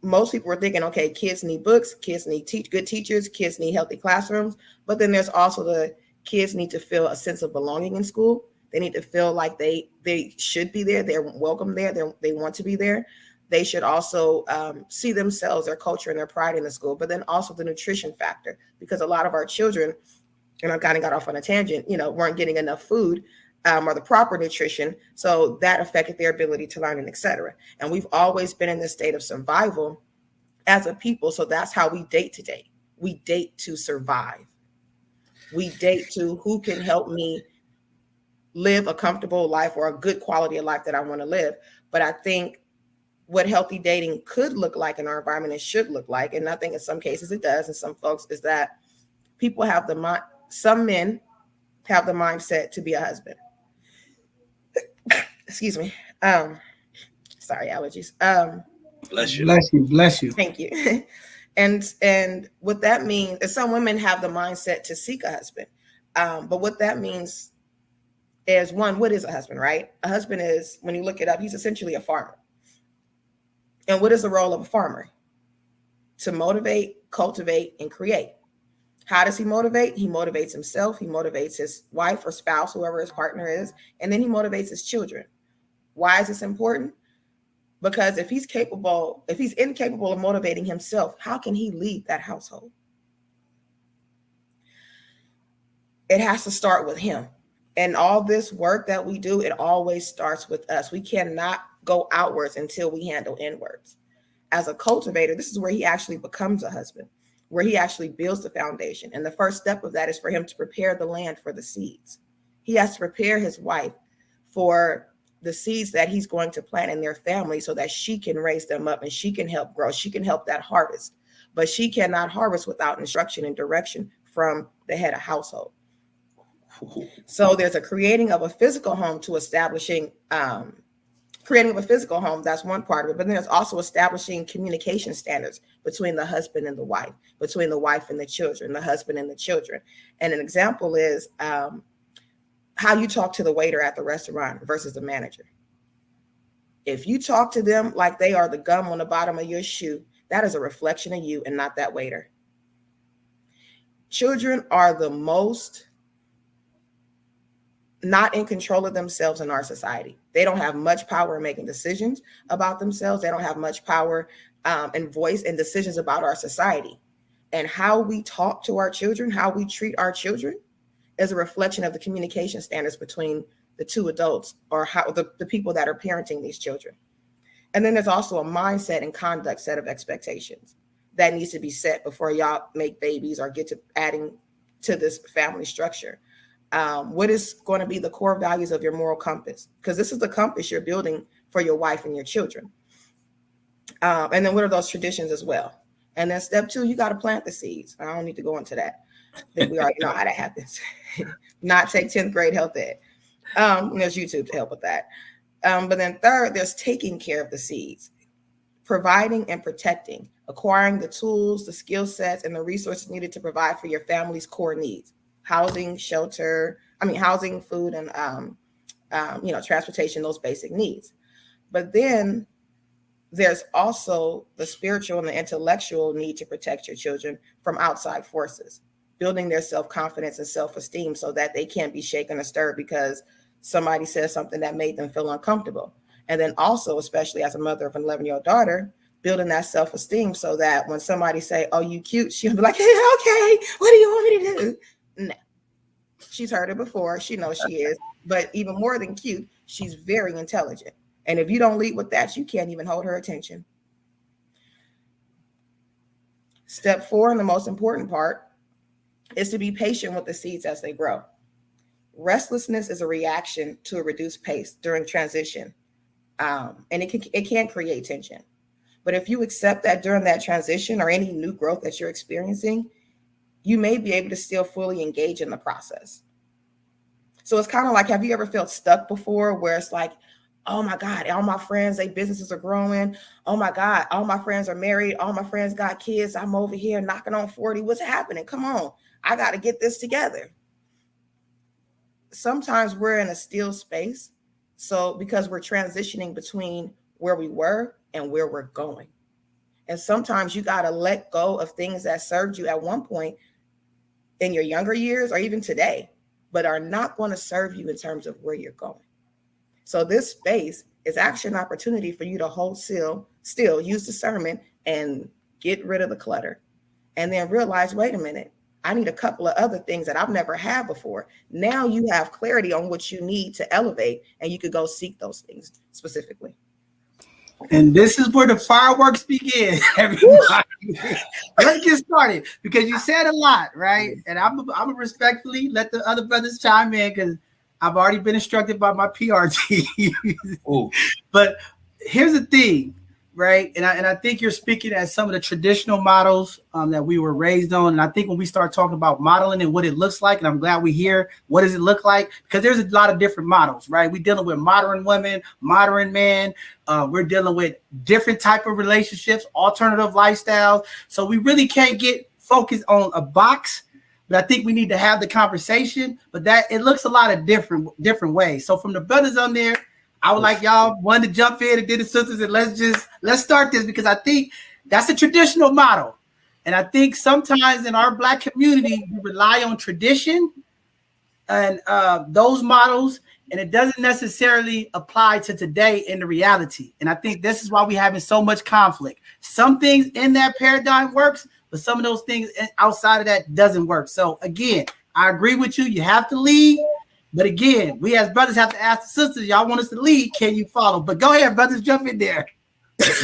most people were thinking, okay, kids need books, kids need good teachers, kids need healthy classrooms. But then there's also the kids need to feel a sense of belonging in school. They need to feel like they should be there. They're welcome there. They want to be there. They should also see themselves, their culture, and their pride in the school. But then also the nutrition factor, because a lot of our children, and I kind of got off on a tangent, weren't getting enough food or the proper nutrition. So that affected their ability to learn and et cetera. And we've always been in this state of survival as a people. So that's how we date today. We date to survive. We date to who can help me live a comfortable life or a good quality of life that I want to live. But I think what healthy dating could look like in our environment and should look like, and I think in some cases it does, and some folks, is that people have some men have the mindset to be a husband. Excuse me. Sorry, allergies. Bless you. Bless you. Thank you. And what that means is some women have the mindset to seek a husband. But what that means is, one, what is a husband, right? A husband is, when you look it up, he's essentially a farmer. And what is the role of a farmer? To motivate, cultivate, and create. How does he motivate? He motivates himself. He motivates his wife or spouse, whoever his partner is, and then he motivates his children. Why is this important? Because if he's incapable of motivating himself, how can he lead that household? It has to start with him. And all this work that we do, it always starts with us. We cannot go outwards until we handle inwards. As a cultivator, this is where he actually becomes a husband. where he actually builds the foundation. And the first step of that is for him to prepare the land for the seeds. He has to prepare his wife for the seeds that he's going to plant in their family so that she can raise them up and she can help grow. She can help that harvest, but she cannot harvest without instruction and direction from the head of household. So there's a creating of a physical home to establishing, creating of a physical home. That's one part of it. But then there's also establishing communication standards between the husband and the wife, between the wife and the children, the husband and the children. And an example is how you talk to the waiter at the restaurant versus the manager. If you talk to them like they are the gum on the bottom of your shoe, that is a reflection of you and not that waiter. Children are the most not in control of themselves in our society. They don't have much power in making decisions about themselves. They don't have much power and voice in decisions about our society. And how we talk to our children, how we treat our children is a reflection of the communication standards between the two adults or how the people that are parenting these children. And then there's also a mindset and conduct set of expectations that needs to be set before y'all make babies or get to adding to this family structure. What is going to be the core values of your moral compass? Because this is the compass you're building for your wife and your children. And then what are those traditions as well? And then step 2, you got to plant the seeds. I don't need to go into that. I think we already know how that happens. Not take 10th grade health ed. There's YouTube to help with that. But then third, there's taking care of the seeds, providing and protecting, acquiring the tools, the skill sets, and the resources needed to provide for your family's core needs. Housing, housing, food, and transportation, those basic needs. But then there's also the spiritual and the intellectual need to protect your children from outside forces, building their self-confidence and self-esteem so that they can't be shaken or stirred because somebody says something that made them feel uncomfortable. And then also, especially as a mother of an 11-year-old daughter, building that self-esteem so that when somebody say, "Oh, you cute," she'll be like, "Hey, okay, what do you want me to do?" No, she's heard it before. She knows she is, but even more than cute, she's very intelligent. And if you don't lead with that, you can't even hold her attention. Step 4, and the most important part, is to be patient with the seeds as they grow. Restlessness is a reaction to a reduced pace during transition, and it can create tension. But if you accept that during that transition or any new growth that you're experiencing, you may be able to still fully engage in the process. So it's kind of like, have you ever felt stuck before where it's like, oh my God, all my friends, their businesses are growing. Oh my God, all my friends are married. All my friends got kids. I'm over here knocking on 40. What's happening? Come on, I got to get this together. Sometimes we're in a still space. So because we're transitioning between where we were and where we're going. And sometimes you got to let go of things that served you at one point in your younger years or even today, but are not going to serve you in terms of where you're going. So this space is actually an opportunity for you to hold still, use discernment and get rid of the clutter. And then realize, wait a minute, I need a couple of other things that I've never had before. Now you have clarity on what you need to elevate, and you could go seek those things specifically. And this is where the fireworks begin, everybody. Let's get started because you said a lot, right? And I'm gonna respectfully let the other brothers chime in because I've already been instructed by my PR team. But here's the thing, right? And I think you're speaking as some of the traditional models that we were raised on. And I think when we start talking about modeling and what it looks like, and I'm glad we hear what does it look like, because there's a lot of different models, right? We're dealing with modern women, modern men. We're dealing with different type of relationships, alternative lifestyles. So we really can't get focused on a box. But I think we need to have the conversation. But that it looks a lot of different ways. So from the brothers on there, I would like y'all one to jump in and then the sisters and let's start this because I think that's a traditional model. And I think sometimes in our Black community, we rely on tradition and those models, and it doesn't necessarily apply to today in the reality. And I think this is why we're having so much conflict. Some things in that paradigm works, but some of those things outside of that doesn't work. So again, I agree with you. You have to lead. But again, we as brothers have to ask the sisters, y'all want us to lead, can you follow? But go ahead, brothers, jump in there.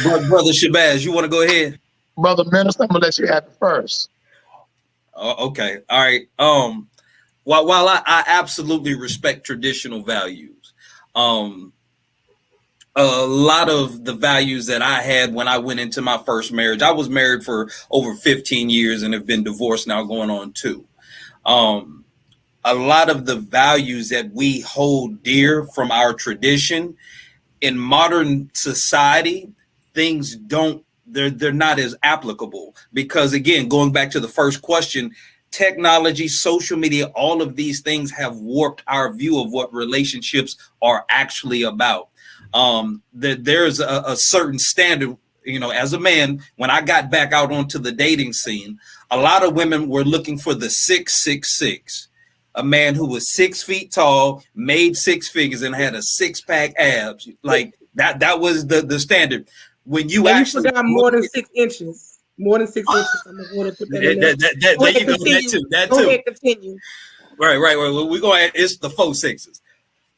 Brother Shabazz, you want to go ahead? Brother Minister, I'm going to let you have it first. Okay. All right. While I absolutely respect traditional values, a lot of the values that I had when I went into my first marriage, I was married for over 15 years and have been divorced now going on 2. A lot of the values that we hold dear from our tradition in modern society, things they're not as applicable because, again, going back to the first question, technology, social media, all of these things have warped our view of what relationships are actually about. There's a certain standard, as a man, when I got back out onto the dating scene, a lot of women were looking for the 666, a man who was 6 feet tall, made 6 figures, and had a 6-pack abs. Like that was the standard. When you actually put down more than 6 inches, more than 6 inches, I'm going to put that in there. There you go. That too. Go ahead, continue. Right. We're going. It's the 4 6s.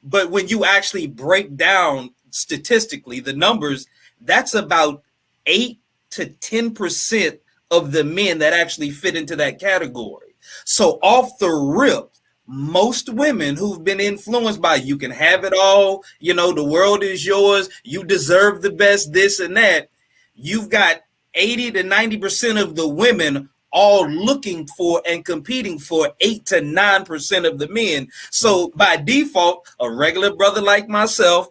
But when you actually break down statistically the numbers, that's about 8 to 10% of the men that actually fit into that category. So off the rip, most women who've been influenced by you can have it all, the world is yours, you deserve the best, this and that. You've got 80 to 90% of the women all looking for and competing for 8 to 9% of the men. So by default, a regular brother like myself,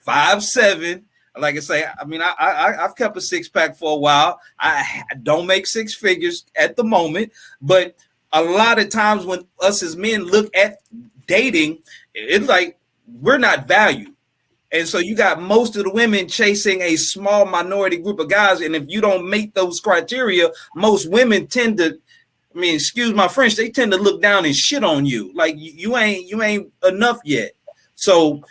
5'7", like I say, I've kept a 6-pack for a while. I don't make 6 figures at the moment, but a lot of times when us as men look at dating, it's like we're not valued. And so you got most of the women chasing a small minority group of guys. And if you don't meet those criteria, most women tend to, excuse my French, they tend to look down and shit on you. Like you ain't enough yet. So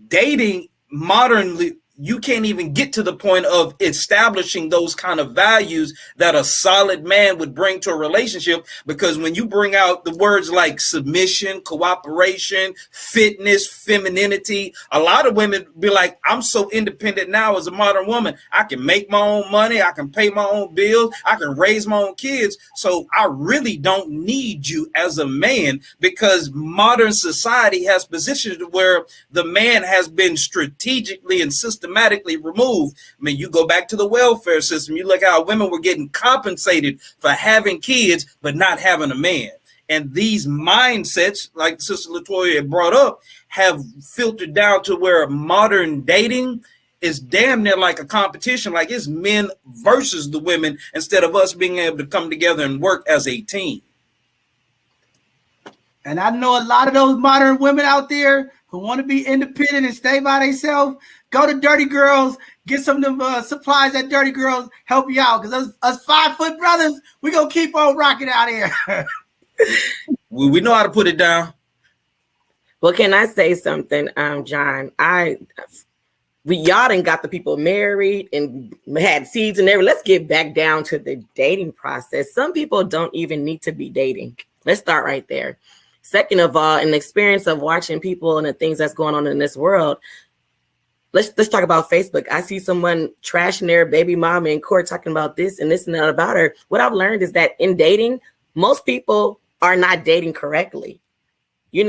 dating modernly, you can't even get to the point of establishing those kind of values that a solid man would bring to a relationship. Because when you bring out the words like submission, cooperation, fitness, femininity, a lot of women be like, I'm so independent now as a modern woman. I can make my own money. I can pay my own bills. I can raise my own kids. So I really don't need you as a man, because modern society has positioned where the man has been strategically and systematically removed. You go back to the welfare system, you look at how women were getting compensated for having kids but not having a man. And these mindsets, like Sister Latoya had brought up, have filtered down to where modern dating is damn near like a competition, like it's men versus the women, instead of us being able to come together and work as a team. And I know a lot of those modern women out there who want to be independent and stay by themselves. Go to Dirty Girls, get some of them supplies at Dirty Girls, help you out. Because us 5-foot brothers, we going to keep on rocking out here. We know how to put it down. Well, can I say something, John? Y'all done got the people married and had seeds and everything. Let's get back down to the dating process. Some people don't even need to be dating. Let's start right there. Second of all, in the experience of watching people and the things that's going on in this world, let's talk about Facebook. I see someone trashing their baby mama in court, talking about this and that about her. What I've learned is that in dating, most people are not dating correctly. You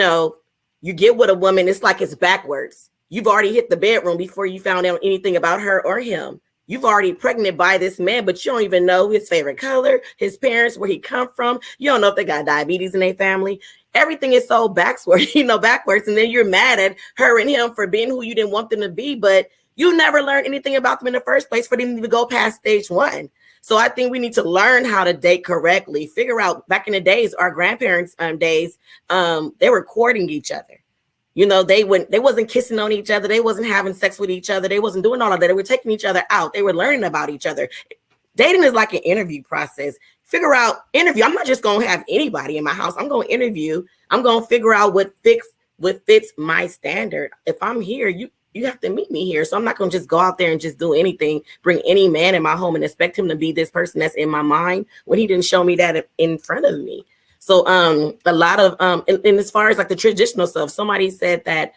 get with a woman, it's like it's backwards. You've already hit the bedroom before you found out anything about her or him. You've already pregnant by this man, but you don't even know his favorite color, his parents, where he come from. You don't know if they got diabetes in their family. Everything is so backwards. And then you're mad at her and him for being who you didn't want them to be, but you never learned anything about them in the first place for them to go past stage 1. So I think we need to learn how to date correctly, figure out back in the days, our grandparents' days, they were courting each other. They wasn't kissing on each other. They wasn't having sex with each other. They wasn't doing all of that. They were taking each other out. They were learning about each other. Dating is like an interview process. Interview. I'm not just going to have anybody in my house. I'm going to interview. I'm going to figure out what fits my standard. If I'm here, you have to meet me here. So I'm not going to just go out there and just do anything, bring any man in my home and expect him to be this person that's in my mind when he didn't show me that in front of me. So a lot of and as far as like the traditional stuff, somebody said that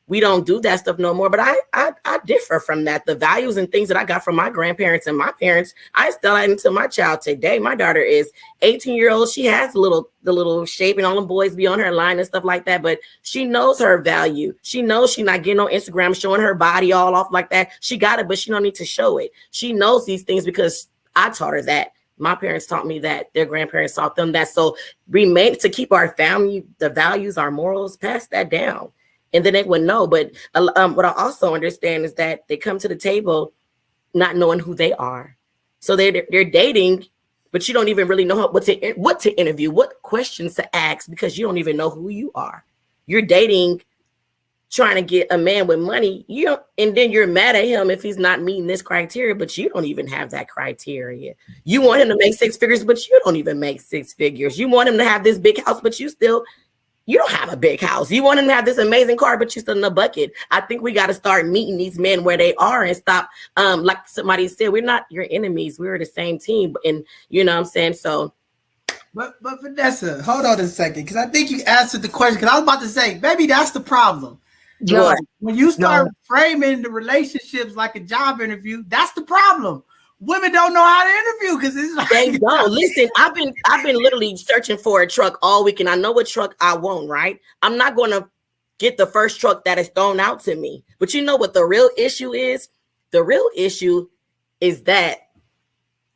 we don't do that stuff no more. But I differ from that. The values and things that I got from my grandparents and my parents, I still add into my child today. My daughter is 18-year-old. She has the little shape, and all the boys be on her line and stuff like that. But she knows her value. She knows she's not getting on Instagram showing her body all off like that. She got it, but she don't need to show it. She knows these things because I taught her that. My parents taught me that. Their grandparents taught them that. So remain to keep our family, the values, our morals, pass that down. And then they would know. But what I also understand is that they come to the table not knowing who they are. So they're dating, but you don't even really know what to interview, what questions to ask, because you don't even know who you are. You're dating, trying to get a man with money, and then you're mad at him if he's not meeting this criteria, but you don't even have that criteria. You want him to make 6 figures, but you don't even make 6 figures. You want him to have this big house, but you don't have a big house. You want him to have this amazing car, but you're still in a bucket. I think we got to start meeting these men where they are and stop. Like somebody said, we're not your enemies. We're the same team. And you know what I'm saying? So. But Vanessa, hold on a second, because I think you answered the question. Because I was about to say, maybe that's the problem. When you start framing the relationships like a job interview, that's the problem. Women don't know how to interview because it's like they don't. Listen, I've been literally searching for a truck all week, and I know what truck I want, right? I'm not going to get the first truck that is thrown out to me. But you know what the real issue is? The real issue is that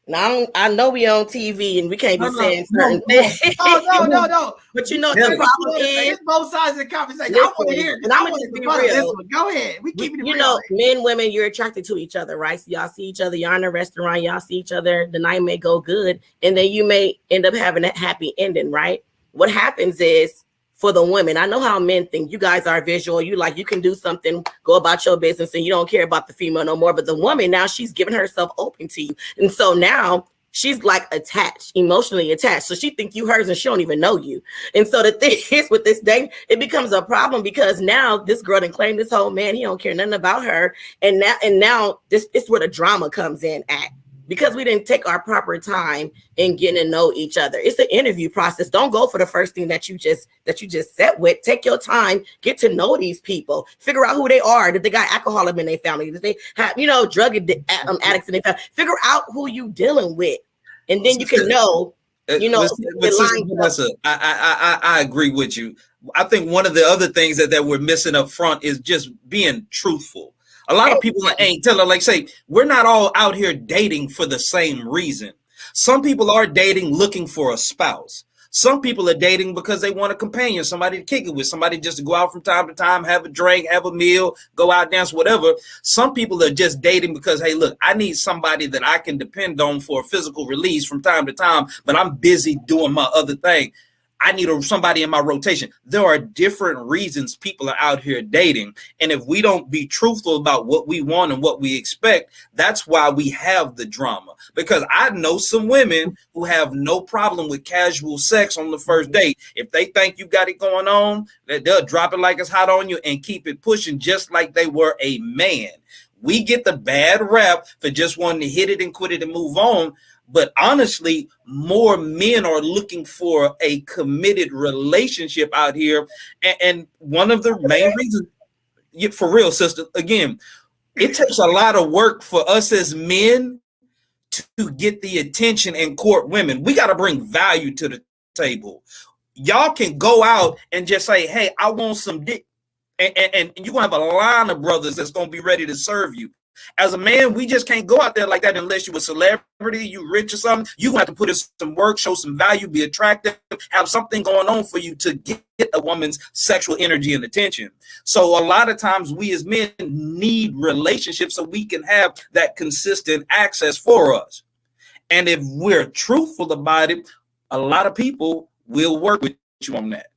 now I know we on TV and we can't be saying certain things. No. But you know the problem is it's both sides of the conversation. I want to hear it. And I'm going to be real. Go ahead. We keep it real. You know, men, women, you're attracted to each other, right? So y'all see each other. You're in a restaurant. Y'all see each other. The night may go good, and then you may end up having a happy ending, right? What happens is, for the women, I know how men think. You guys are visual. You can do something, go about your business, and you don't care about the female no more. But the woman now, she's giving herself open to you, and so now she's like attached, emotionally attached. So she think you hers, and she don't even know you. And so the thing is, with this date, it becomes a problem because now this girl done claimed this whole man. He don't care nothing about her, and now this is where the drama comes in at. Because we didn't take our proper time in getting to know each other. It's an interview process. Don't go for the first thing that you just set with. Take your time, get to know these people, figure out who they are. Did they got alcoholism in their family? Did they have, drug addicts in their family? Figure out who you dealing with. And then you can know, I agree with you. I think one of the other things that we're missing up front is just being truthful. A lot of people ain't telling, like say, we're not all out here dating for the same reason. Some people are dating looking for a spouse. Some people are dating because they want a companion, somebody to kick it with, somebody just to go out from time to time, have a drink, have a meal, go out, dance, whatever. Some people are just dating because, hey, look, I need somebody that I can depend on for a physical release from time to time, but I'm busy doing my other thing. I need somebody in my rotation. There are different reasons people are out here dating. And if we don't be truthful about what we want and what we expect, that's why we have the drama. Because I know some women who have no problem with casual sex on the first date. If they think you got it going on, they'll drop it like it's hot on you and keep it pushing just like they were a man. We get the bad rap for just wanting to hit it and quit it and move on. But honestly, more men are looking for a committed relationship out here. And one of the main reasons, for real, sister, again, it takes a lot of work for us as men to get the attention and court women. We got to bring value to the table. Y'all can go out and just say, hey, I want some dick. And you're going to have a line of brothers that's going to be ready to serve you. As a man, we just can't go out there like that unless you're a celebrity, you rich or something. You have to put in some work, show some value, be attractive, have something going on for you to get a woman's sexual energy and attention. So a lot of times we as men need relationships so we can have that consistent access for us. And if we're truthful about it, a lot of people will work with you on that.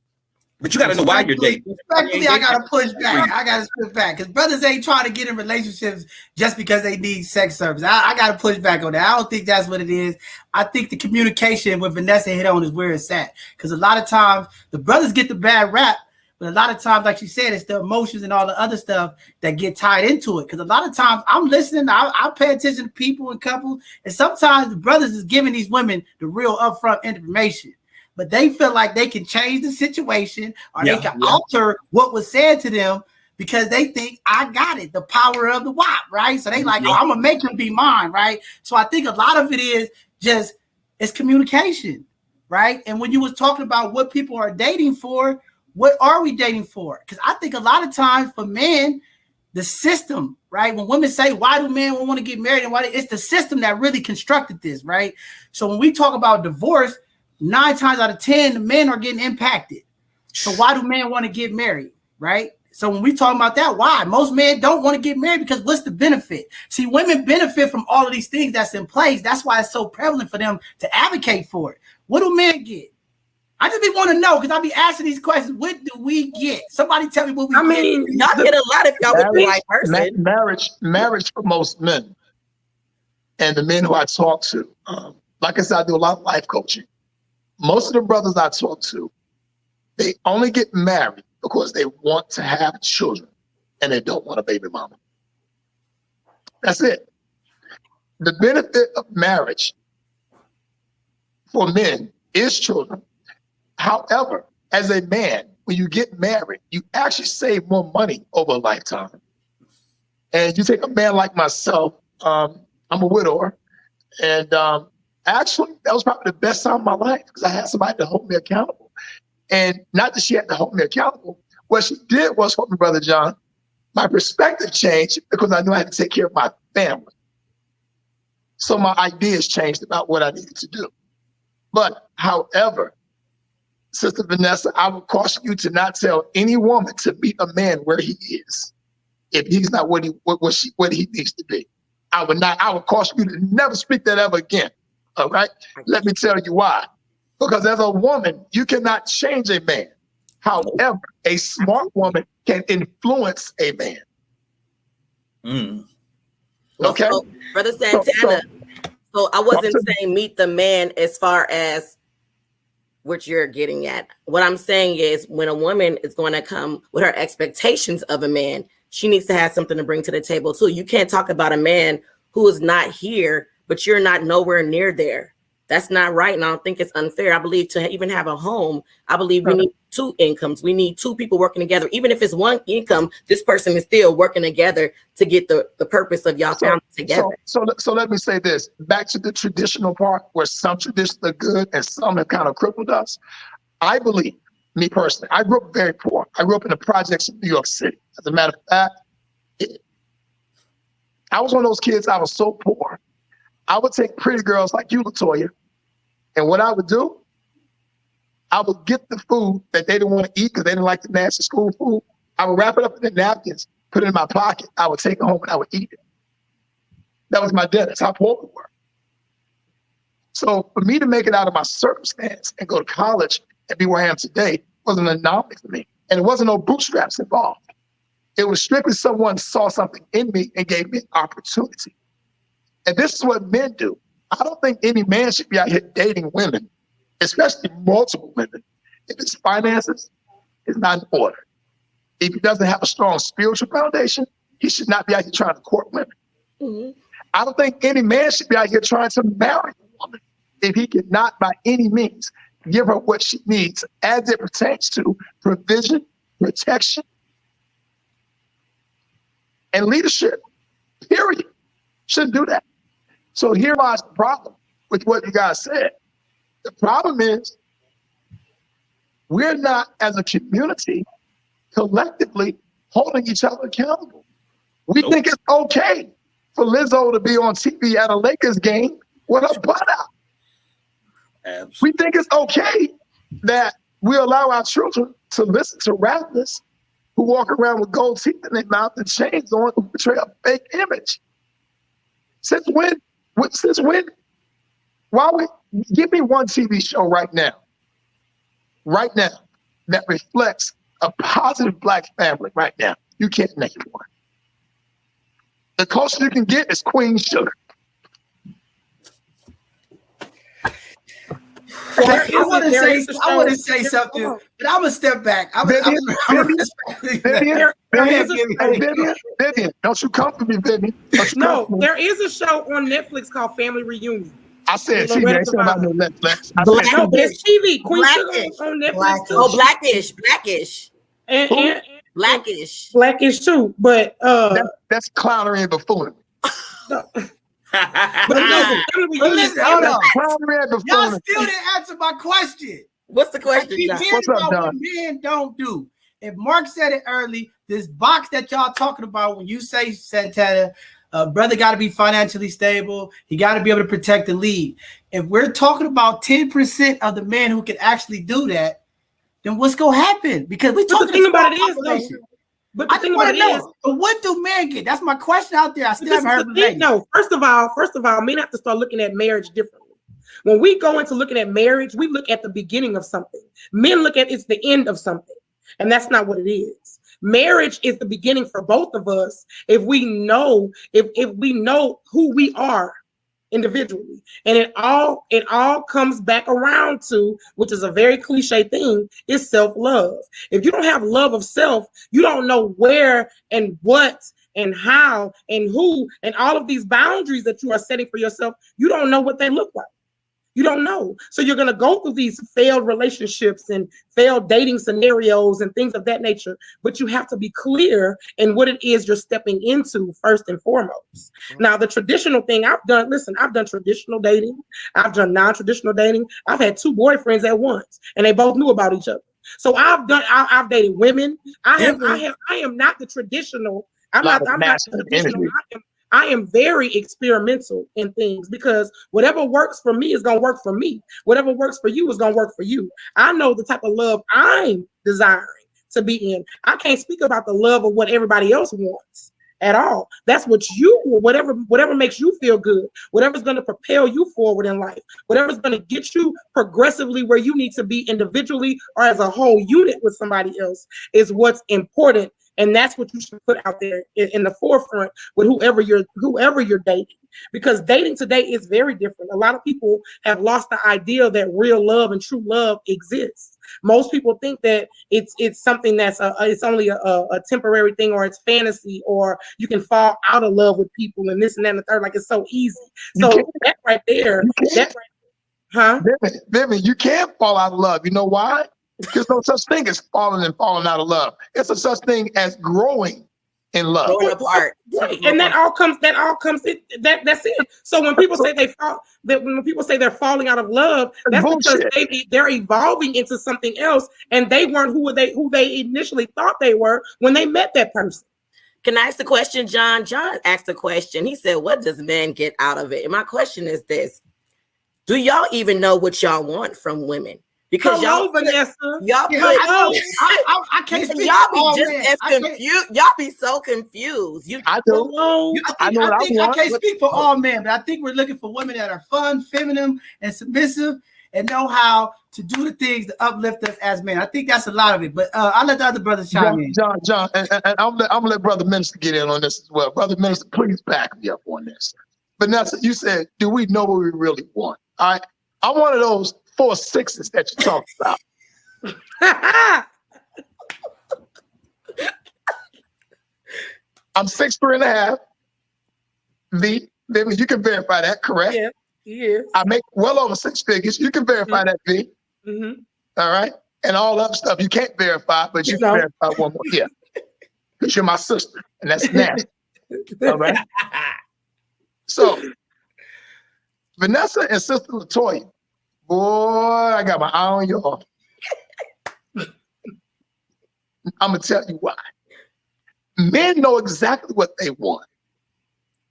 But you got to know why you're dating. Respectfully, I got to push back. I got to spit back because brothers ain't trying to get in relationships just because they need sex service. I got to push back on that. I don't think that's what it is. I think the communication with Vanessa hit on is where it's at. Because a lot of times the brothers get the bad rap, but a lot of times, like you said, it's the emotions and all the other stuff that get tied into it. Because a lot of times I'm listening, I pay attention to people and couples, and sometimes the brothers is giving these women the real upfront information. But they feel like they can change the situation or they can alter what was said to them because they think I got it, the power of the WAP, right? So they like, oh, I'm gonna make him be mine, right? So I think a lot of it is just it's communication, right? And when you was talking about what people are dating for, what are we dating for? Because I think a lot of times for men, the system, right? When women say, why do men want to get married, and why it's the system that really constructed this, right? So when we talk about divorce, 9 times out of 10, the men are getting impacted. So why do men want to get married, right? So when we talk about that, why? Most men don't want to get married because what's the benefit? See, women benefit from all of these things that's in place. That's why it's so prevalent for them to advocate for it. What do men get? I just want to know because I'll be asking these questions. What do we get? Somebody tell me what we get. Mean, y'all get a lot if y'all with the right person. Marriage for most men, and the men who I talk to, like I said, I do a lot of life coaching. Most of the brothers I talk to, they only get married because they want to have children and they don't want a baby mama. That's it. The benefit of marriage for men is children. However, as a man, when you get married, you actually save more money over a lifetime. And you take a man like myself, I'm a widower, and actually, that was probably the best time of my life because I had somebody to hold me accountable. And not that she had to hold me accountable. What she did was, for me, Brother John, my perspective changed because I knew I had to take care of my family. So my ideas changed about what I needed to do. But however, Sister Vanessa, I would caution you to not tell any woman to meet a man where he is, if he's not what he needs to be. I would caution you to never speak that ever again. All right? Let me tell you why. Because as a woman, you cannot change a man. However, a smart woman can influence a man. Okay? So, Brother Santana, so I wasn't saying meet the man as far as what you're getting at. What I'm saying is when a woman is going to come with her expectations of a man, she needs to have something to bring to the table too. You can't talk about a man who is not here, but you're not nowhere near there. That's not right. And I don't think it's unfair. I believe to even have a home, I believe we need 2 incomes. We need 2 people working together. Even if it's 1 income, this person is still working together to get the purpose of y'all family together. So let me say this. Back to the traditional part where some traditions are good and some have kind of crippled us. I believe, me personally, I grew up very poor. I grew up in the projects in New York City. As a matter of fact, I was one of those kids, I was so poor. I would take pretty girls like you, LaToya, and what I would do, I would get the food that they didn't want to eat because they didn't like the nasty school food. I would wrap it up in the napkins, put it in my pocket. I would take it home and I would eat it. That was my dinner. That's how poor we were. So for me to make it out of my circumstance and go to college and be where I am today was an anomaly for me. And it wasn't no bootstraps involved. It was strictly someone saw something in me and gave me an opportunity. And this is what men do. I don't think any man should be out here dating women, especially multiple women, if his finances is not in order. If he doesn't have a strong spiritual foundation, he should not be out here trying to court women. Mm-hmm. I don't think any man should be out here trying to marry a woman if he cannot by any means give her what she needs as it pertains to provision, protection, and leadership, period. Shouldn't do that. So here lies the problem with what you guys said. The problem is we're not, as a community, collectively holding each other accountable. We think it's okay for Lizzo to be on TV at a Lakers game with her butt out. Absolutely. We think it's okay that we allow our children to listen to rappers who walk around with gold teeth in their mouth and chains on who portray a fake image. Since when? Give me one TV show right now, that reflects a positive Black family right now. You can't name one. The closest you can get is Queen Sugar. I want to say something, but I'm gonna step back. Vivian, don't you come for me, Vivian. No, there is a show on Netflix called Family Reunion. I said TV. I said about no Netflix. No, it's TV. Queen Sugar on Netflix too. Oh, Blackish. And Blackish too. But that's clownery and buffoonery. But listen, hold on. Clownery and Y'all buffoonery. still didn't answer my question. What's the question, Keep John? hearing What's up, about John? what men don't do. If Mark said it early, this box that y'all talking about when you say, Santana, brother got to be financially stable. He got to be able to protect the lead. If we're talking about 10% of the men who can actually do that, then what's going to happen? Because we're talking the thing about it is, population. But the I thing just want about to it know, is, but what do men get? That's my question out there. I still haven't heard from ladies. no. First of all, men have to start looking at marriage differently. When we go into looking at marriage, we look at the beginning of something. Men look at it's the end of something, and that's not what it is. Marriage is the beginning for both of us if we know who we are individually, and it all comes back around to, which is a very cliche thing, is self-love. If you don't have love of self, you don't know where and what and how and who and all of these boundaries that you are setting for yourself. You don't know what they look like. You don't know. So you're going to go through these failed relationships and failed dating scenarios and things of that nature. But you have to be clear in what it is you're stepping into first and foremost. Now, the traditional thing I've done traditional dating. I've done non-traditional dating. I've had 2 boyfriends at once, and they both knew about each other. So I've dated women. I am not the traditional. I'm not the traditional. I am very experimental in things because whatever works for me is going to work for me. Whatever works for you is going to work for you. I know the type of love I'm desiring to be in. I can't speak about the love of what everybody else wants at all. That's what whatever makes you feel good, whatever's going to propel you forward in life, whatever's going to get you progressively where you need to be individually or as a whole unit with somebody else is what's important. And that's what you should put out there in the forefront with whoever you're dating, because dating today is very different. A lot of people have lost the idea that real love and true love exists. Most people think that it's something that's it's only a temporary thing, or it's fantasy, or you can fall out of love with people and this and that and the third. Like, it's so easy. So that right there, Vivian, you can't fall out of love. You know why? There's no such thing as falling out of love. It's a such thing as growing in love. Growing apart. Right. And that's it. So when people say when people say they're falling out of love, that's because they're evolving into something else, and they weren't who they initially thought they were when they met that person. Can I ask the question, John? John asked a question. He said, what does men get out of it? And my question is this: do y'all even know what y'all want from women? Because Vanessa. I can't speak. Y'all be just as confused. Y'all be so confused. I do. I can't speak for all men, but I think we're looking for women that are fun, feminine, and submissive, and know how to do the things to uplift us as men. I think that's a lot of it. But I'll let the other brothers chime in. John, and I'm gonna let Brother Minister get in on this as well. Brother Minister, please back me up on this. Vanessa, you said, do we know what we really want? All right. I'm one of those 4 6s that you talked about. I'm 6'3.5". Vivian, you can verify that, correct? Yeah, yes. I make well over 6 figures. You can verify that, V. Mm-hmm. All right, and all other stuff you can't verify, but you can verify one more. Yeah, because you're my sister, and that's nasty. All right. So, Vanessa and Sister Latoya. Boy, I got my eye on y'all. I'm going to tell you why. Men know exactly what they want.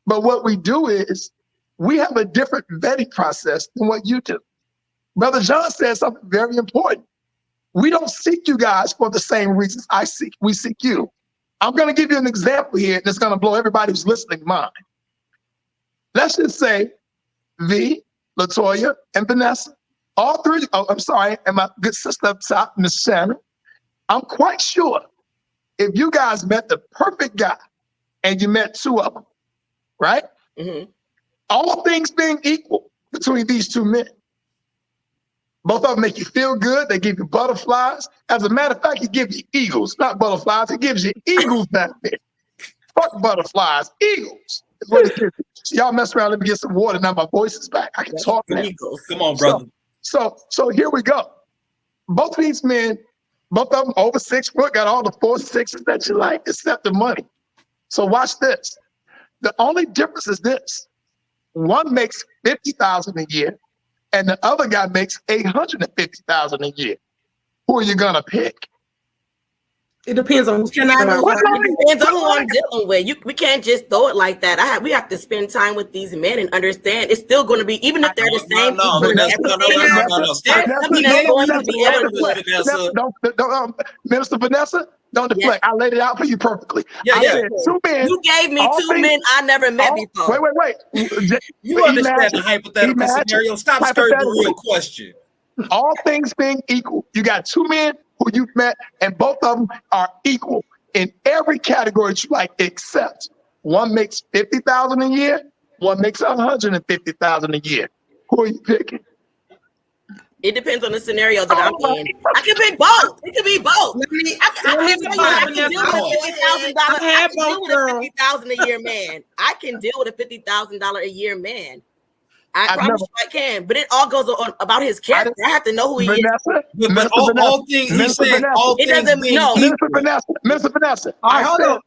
But what we do is we have a different vetting process than what you do. Brother John said something very important. We don't seek you guys for the same reasons we seek you. I'm going to give you an example here that's going to blow everybody who's listening mind. Let's just say V, Latoya, and Vanessa. All 3, and my good sister up top, Miss Shannon. I'm quite sure if you guys met the perfect guy and you met 2 of them, right? Mm-hmm. All things being equal between these 2 men, both of them make you feel good. They give you butterflies. As a matter of fact, he gives you eagles, not butterflies. He gives you eagles back there. Fuck butterflies, eagles. Is what he gives you. So y'all mess around. Let me get some water. Now my voice is back. I can talk now. Eagles. Come on, brother. So here we go. Both of these men Both of them over 6 foot, got all the 4 6s that you like, except the money. So watch this. The only difference is this. One makes $50,000 a year, and the other guy makes $850,000 a year. Who are you gonna pick? It depends on who's It depends on who I'm dealing with. We can't just throw it like that. We have to spend time with these men and understand it's still going to be, even if they're the same people. Minister Vanessa, don't deflect. I laid it out for you perfectly. I said 2 men. You gave me 2 men I never met before. Wait. You understand the hypothetical scenario? Stop skirting the real question. All things being equal, you got 2 men who you've met, and both of them are equal in every category you like, except one makes $50,000 a year, one makes $150,000 a year. Who are you picking? It depends on the scenario that I'm in. I can pick both. It could be both. I can deal with a $50,000 a year man. I can deal with a $50,000 a year man. I promise you I can, but it all goes on about his character. I have to know who he is. But all things he said, all it things doesn't know. Minister Vanessa. All right, hold on.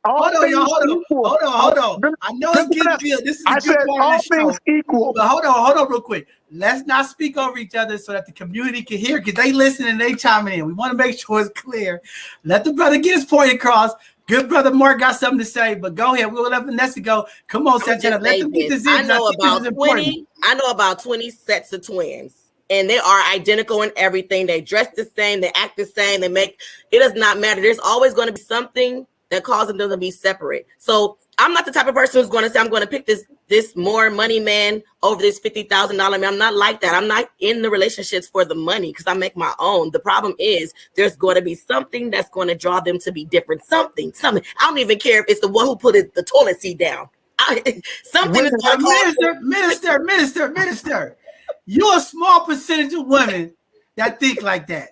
I know it's getting good. This is I said all things equal. But hold on real quick. Let's not speak over each other so that the community can hear, because they listen and they chime in. We want to make sure it's clear. Let the brother get his point across. Good brother Mark got something to say, but go ahead. We'll let Vanessa go. Come on, Santana. Let them get this in. I know about 20 sets of twins, and they are identical in everything. They dress the same, they act the same, it does not matter. There's always going to be something that causes them to be separate. So I'm not the type of person who's going to say I'm going to pick this more money man over this $50,000 man. I'm not like that. I'm not in the relationships for the money because I make my own. The problem is there's going to be something that's going to draw them to be different. Something. I don't even care if it's the one who put the toilet seat down. Something is going to Minister. You're a small percentage of women that think like that.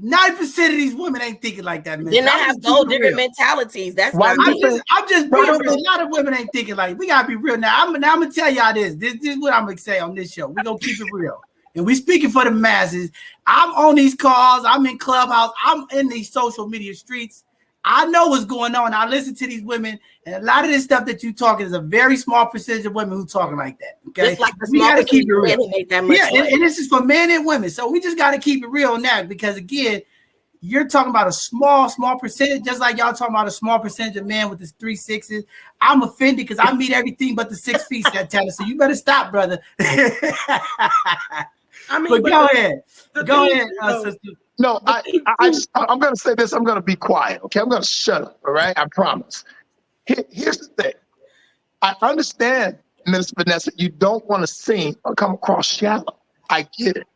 90% of these women ain't thinking like that, man. Then they have those different mentalities. That's why I'm just being real. A lot of women ain't thinking like. We gotta be real now. I'm gonna tell y'all this. This is what I'm gonna say on this show. We're gonna keep it real. And we speaking for the masses. I'm on these calls, I'm in Clubhouse, I'm in these social media streets. I know what's going on. I listen to these women, and a lot of this stuff that you talking is a very small percentage of women who talking like that. Okay, just like the we gotta keep it real. Who make that much and this is for men and women. So we just gotta keep it real on that, because again, you're talking about a small percentage, just like y'all talking about a small percentage of men with his 3 6s. I'm offended because I meet everything but the 6 feet, Santana. So you better stop, brother. But go ahead. Go ahead, sister. No, I'm going to say this. I'm going to be quiet. Okay, I'm going to shut up. All right, I promise. Here's the thing. I understand, Minister Vanessa, you don't want to seem or come across shallow. I get it,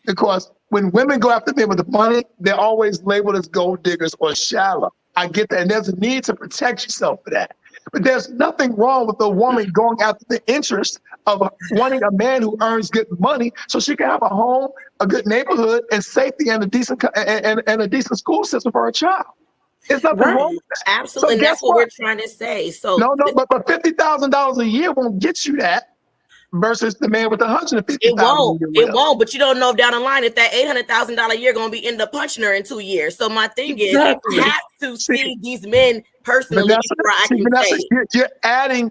because when women go after men with the money, they're always labeled as gold diggers or shallow. I get that, and there's a need to protect yourself for that. But there's nothing wrong with a woman going after the interest of wanting a man who earns good money so she can have a home, a good neighborhood, and safety, and a decent and a decent school system for her child. There's nothing wrong with that. Absolutely, so that's what we're trying to say. So but $50,000 a year won't get you that. Versus the man with $150,000. It won't. But you don't know down the line if that $800,000 a year going to be in the punching her in 2 years. So my thing is, I have to see these men personally before I can say. You're adding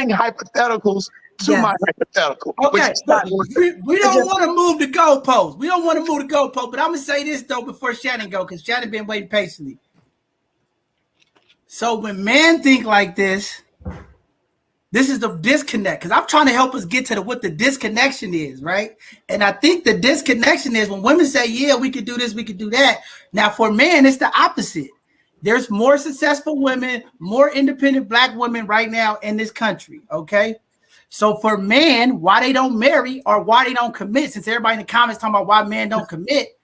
hypotheticals to my hypothetical. Okay, we don't want to move the goalpost. But I'm gonna say this though before Shannon go, because Shannon been waiting patiently. So when men think like this is the disconnect, because I'm trying to help us get to what the disconnection is, right? And I think the disconnection is when women say, yeah, we could do this, we could do that. Now, for men, it's the opposite. There's more successful women, more independent Black women right now in this country, okay? So for men, why they don't marry or why they don't commit, since everybody in the comments talking about why men don't commit,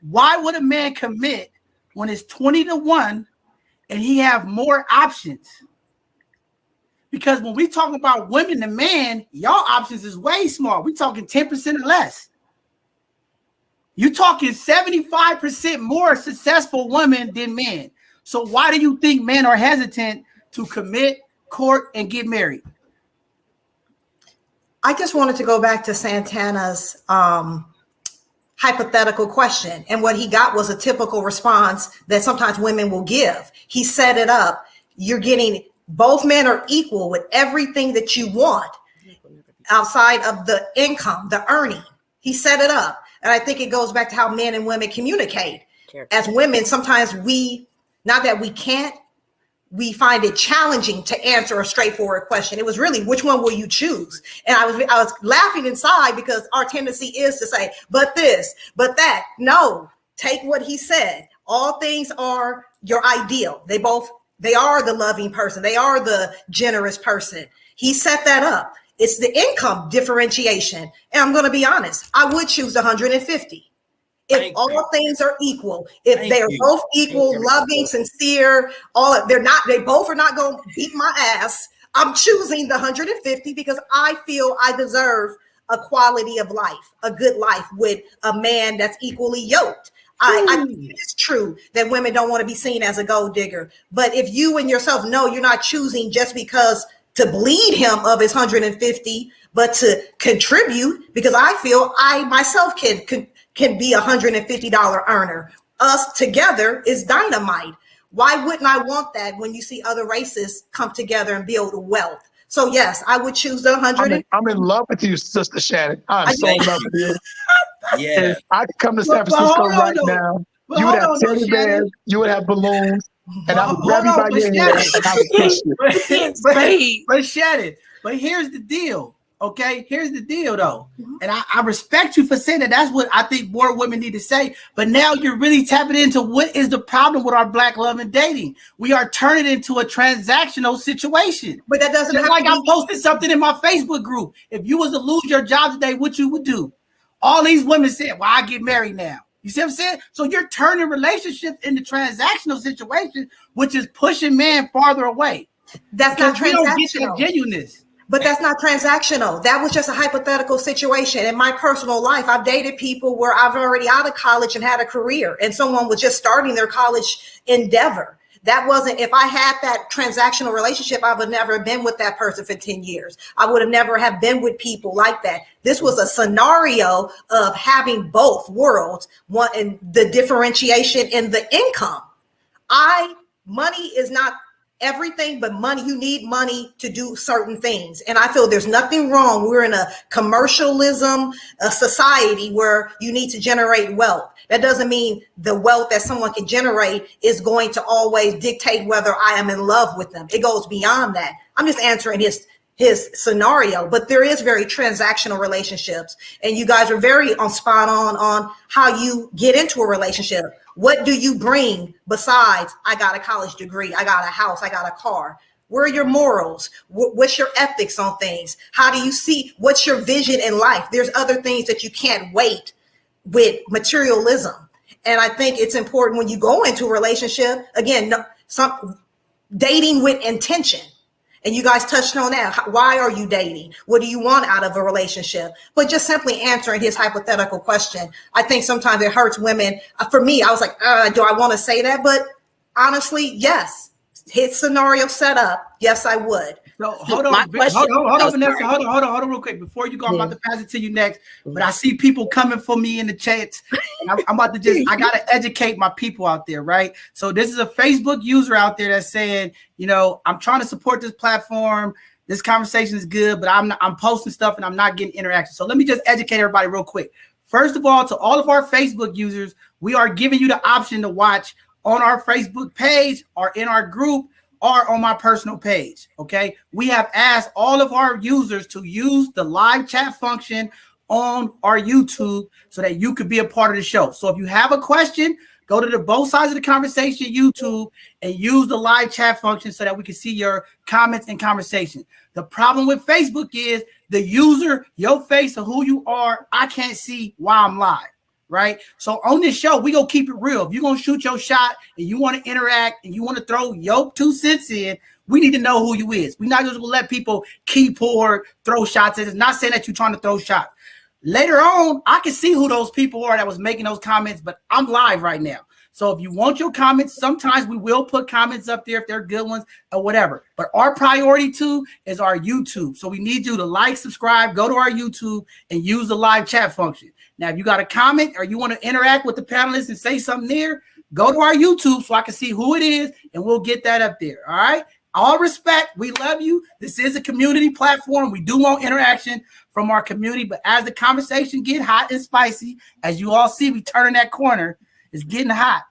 why would a man commit when it's 20-1 and he have more options? Because when we talk about women to man, y'all options is way small. We talking 10% or less. You talking 75% more successful women than men. So why do you think men are hesitant to commit, court, and get married? I just wanted to go back to Santana's hypothetical question. And what he got was a typical response that sometimes women will give. He set it up. You're getting, both men are equal with everything that you want outside of the income, the earning. He set it up. And I think it goes back to how men and women communicate. As women, sometimes not that we can't, we find it challenging to answer a straightforward question. It was really, which one will you choose? And I was laughing inside because our tendency is to say, but this, but that. No, take what he said. All things are your ideal. They are the loving person. They are the generous person. He set that up. It's the income differentiation. And I'm going to be honest, I would choose 150. If all things are equal, if they're both equal, loving, sincere, they both are not going to beat my ass. I'm choosing the 150 because I feel I deserve a quality of life, a good life with a man that's equally yoked. I think it's true that women don't want to be seen as a gold digger. But if you and yourself know you're not choosing just because to bleed him of his 150, but to contribute, because I feel I myself can be $150 earner. Us together is dynamite. Why wouldn't I want that when you see other races come together and build wealth? So yes, I would choose the 100. I'm in love with you, Sister Shannon. I'm so in love with you. Yeah. If I could come to San Francisco right now, you would have teddy bears, you would have balloons, and I would grab you by your hair and I would kiss you. But Shannon, but here's the deal. Okay, here's the deal though. And I respect you for saying that. That's what I think more women need to say. But now you're really tapping into what is the problem with our Black love and dating. We are turning into a transactional situation. But that doesn't have like I posted something in my Facebook group. If you was to lose your job today, what you would do? All these women said, well, I get married now. You see what I'm saying? So you're turning relationships into transactional situations, which is pushing men farther away. That's not transactional. We don't get that genuineness. But that's not transactional. That was just a hypothetical situation. In my personal life, I've dated people where I've already out of college and had a career, and someone was just starting their college endeavor. That wasn't, if I had that transactional relationship, I would never have been with that person for 10 years. I would have never have been with people like that. This was a scenario of having both worlds, one and the differentiation in the income. Money is not everything, but money, you need money to do certain things. And I feel there's nothing wrong. We're in a commercialism, a society where you need to generate wealth. That doesn't mean the wealth that someone can generate is going to always dictate whether I am in love with them. It goes beyond that. I'm just answering his scenario, but there is very transactional relationships. And you guys are very spot on how you get into a relationship. What do you bring besides, I got a college degree, I got a house, I got a car? Where are your morals? What's your ethics on things? How do you see, what's your vision in life? There's other things that you can't wait with materialism. And I think it's important when you go into a relationship, again, dating with intention. And you guys touched on that. Why are you dating? What do you want out of a relationship? But just simply answering his hypothetical question. I think sometimes it hurts women. For me, I was like, do I want to say that? But honestly, yes. His scenario set up. Yes, I would. So hold on, Vanessa. Hold on, real quick. Before you go, I'm about to pass it to you next. But I see people coming for me in the chats. And I'm about to I gotta educate my people out there, right? So this is a Facebook user out there that's saying, I'm trying to support this platform. This conversation is good, but I'm posting stuff and I'm not getting interaction. So let me just educate everybody real quick. First of all, to all of our Facebook users, we are giving you the option to watch on our Facebook page or in our group or on my personal page, okay? We have asked all of our users to use the live chat function on our YouTube so that you could be a part of the show. So if you have a question, go to the Both Sides of the Conversation YouTube and use the live chat function so that we can see your comments and conversation. The problem with Facebook is the user, your face or who you are, I can't see while I'm live. Right. So on this show, we gonna keep it real. If you're gonna shoot your shot and you want to interact and you want to throw your 2 cents in, we need to know who you is. We're not just gonna let people keyboard throw shots. It's not saying that you're trying to throw shots. Later on, I can see who those people are that was making those comments, but I'm live right now. So if you want your comments, sometimes we will put comments up there if they're good ones or whatever. But our priority too is our YouTube. So we need you to like, subscribe, go to our YouTube and use the live chat function. Now, if you got a comment or you want to interact with the panelists and say something there, go to our YouTube so I can see who it is and we'll get that up there. All right. All respect. We love you. This is a community platform. We do want interaction from our community. But as the conversation get hot and spicy, as you all see, we turning that corner. It's getting hot.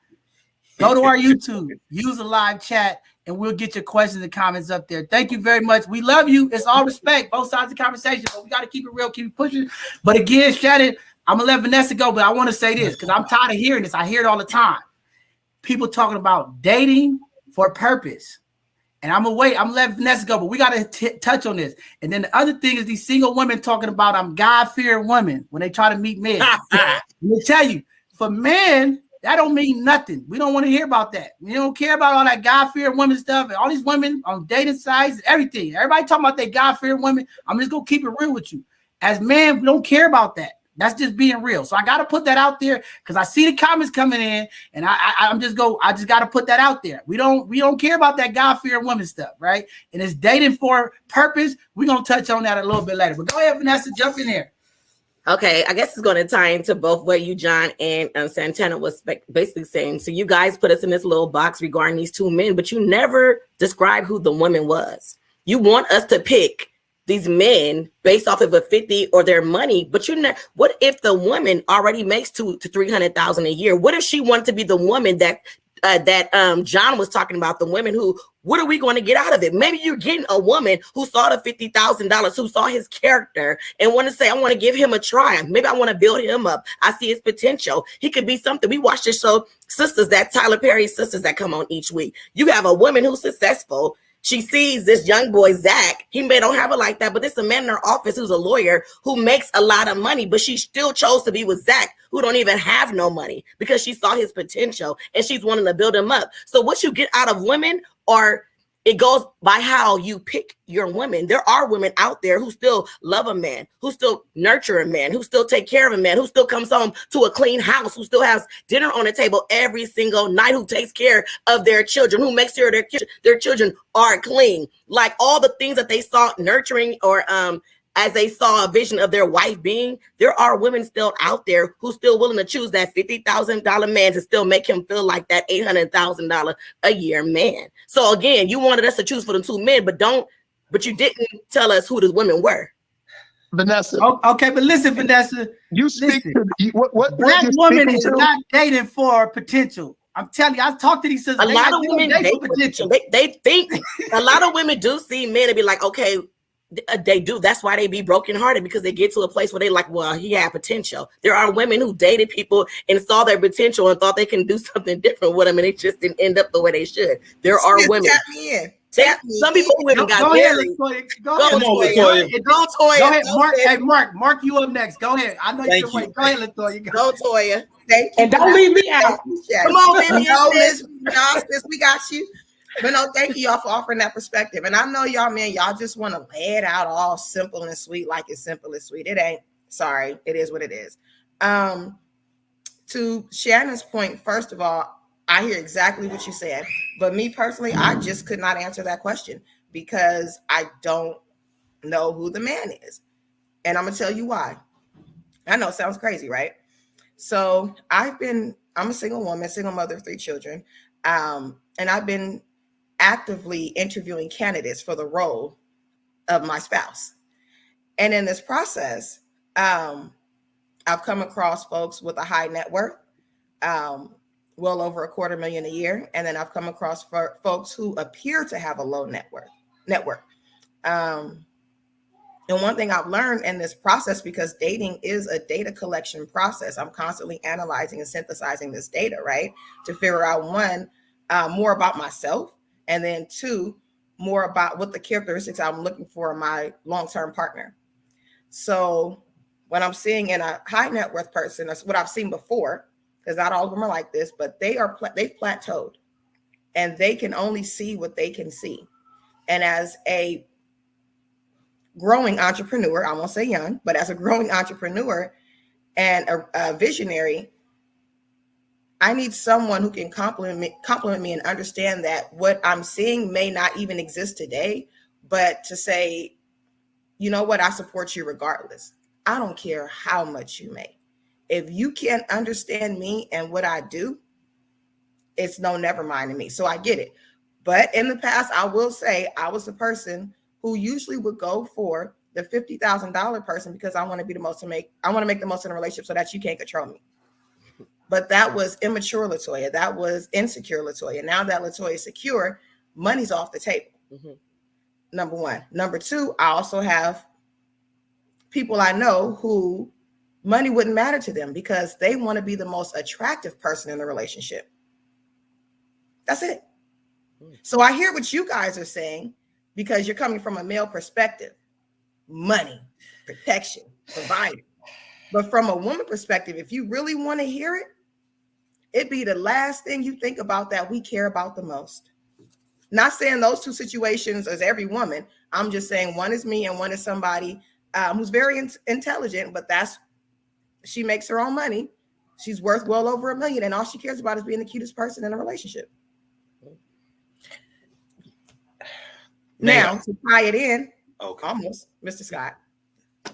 Go to our YouTube, use the live chat, and we'll get your questions and comments up there. Thank you very much. We love you. It's all respect, both sides of the conversation, but we got to keep it real, keep it pushing. But again, Shannon, I'm going to let Vanessa go, but I want to say this because I'm tired of hearing this. I hear it all the time. People talking about dating for purpose. And I'm going to let Vanessa go, but we got to touch on this. And then the other thing is these single women talking about I'm God-fearing women when they try to meet men. Let me tell you, for men, that don't mean nothing. We don't want to hear about that. We don't care about all that God-fearing women stuff and all these women on dating sites and everything. Everybody talking about they God-fearing women. I'm just going to keep it real with you. As men, we don't care about that. That's just being real. So I got to put that out there because I see the comments coming in and I just got to put that out there. We don't care about that God-fearing women stuff, right? And it's dating for purpose. We're going to touch on that a little bit later. But go ahead, Vanessa, jump in there. Okay, I guess it's going to tie into both what you, John, and Santana was basically saying. So you guys put us in this little box regarding these two men, but you never describe who the woman was. You want us to pick these men based off of a 50 or their money, but what if the woman already makes $200,000 to $300,000 a year? What if she wanted to be the woman that John was talking about, the women who, what are we going to get out of it? Maybe you're getting a woman who saw the $50,000, who saw his character and want to say, I want to give him a try. Maybe I want to build him up. I see his potential. He could be something. We watch this show, Sisters, that Tyler Perry Sisters that come on each week. You have a woman who's successful. She sees this young boy, Zach. He may don't have it like that, but there's a man in her office who's a lawyer who makes a lot of money, but she still chose to be with Zach, who don't even have no money because she saw his potential and she's wanting to build him up. So what you get out of women are, it goes by how you pick your women. There are women out there who still love a man, who still nurture a man, who still take care of a man, who still comes home to a clean house, who still has dinner on the table every single night, who takes care of their children, who makes sure their children are clean. Like all the things that they saw nurturing or as they saw a vision of their wife being, there are women still out there who still willing to choose that $50,000 man to still make him feel like that $800,000 a year man. So again, you wanted us to choose for the two men, but you didn't tell us who the women were. Vanessa. Okay, but listen, Vanessa. You speak to what black woman is to? not dating for potential. I'm telling you, I talked to these sisters. A lot of women date for potential. They think a lot of women do see men and be like, okay, they do. That's why they be brokenhearted, because they get to a place where they like, well, he had potential. There are women who dated people and saw their potential and thought they can do something different with them, and it just didn't end up the way they should. There are women. Tap me in. Some people who even got married. Go ahead, Toya. Mark, you up next. Go ahead. I know you're waiting. Go ahead, Latoya. Go, Toya. Thank you. And don't leave me out. Come on, baby. Sis, we got you. But no, thank you y'all for offering that perspective. And I know y'all, man, y'all just want to lay it out all simple and sweet, like it's simple and sweet. It ain't. Sorry, it is what it is. To Shannon's point, first of all, I hear exactly what you said. But me personally, I just could not answer that question because I don't know who the man is. And I'm going to tell you why. I know it sounds crazy, right? So I'm a single woman, single mother of 3 children. And I've been actively interviewing candidates for the role of my spouse. And in this process, I've come across folks with a high net worth, well over $250,000 a year. And then I've come across folks who appear to have a low net worth. And one thing I've learned in this process, because dating is a data collection process, I'm constantly analyzing and synthesizing this data, right? To figure out, one, more about myself, and then 2, more about what the characteristics I'm looking for in my long-term partner. So when I'm seeing in a high net worth person, that's what I've seen before, because not all of them are like this, but they've plateaued and they can only see what they can see. And as a growing entrepreneur, I won't say young, but as a growing entrepreneur and a visionary, I need someone who can compliment me and understand that what I'm seeing may not even exist today, but to say, you know what, I support you regardless. I don't care how much you make. If you can't understand me and what I do, it's no never mind to me. So I get it. But in the past, I will say I was the person who usually would go for the $50,000 person because I want to be the most to make. I want to make the most in a relationship so that you can't control me. But that was immature Latoya. That was insecure Latoya. Now that Latoya is secure, money's off the table. Mm-hmm. Number one. Number two, I also have people I know who money wouldn't matter to them because they want to be the most attractive person in the relationship. That's it. So I hear what you guys are saying because you're coming from a male perspective. Money, protection, providing. But from a woman perspective, if you really want to hear it, it'd be the last thing you think about that we care about the most. Not saying those two situations as every woman. I'm just saying one is me and one is somebody who's very intelligent, but she makes her own money. She's worth well over $1 million, and all she cares about is being the cutest person in a relationship. Now, to tie it in, almost, Mr. Scott,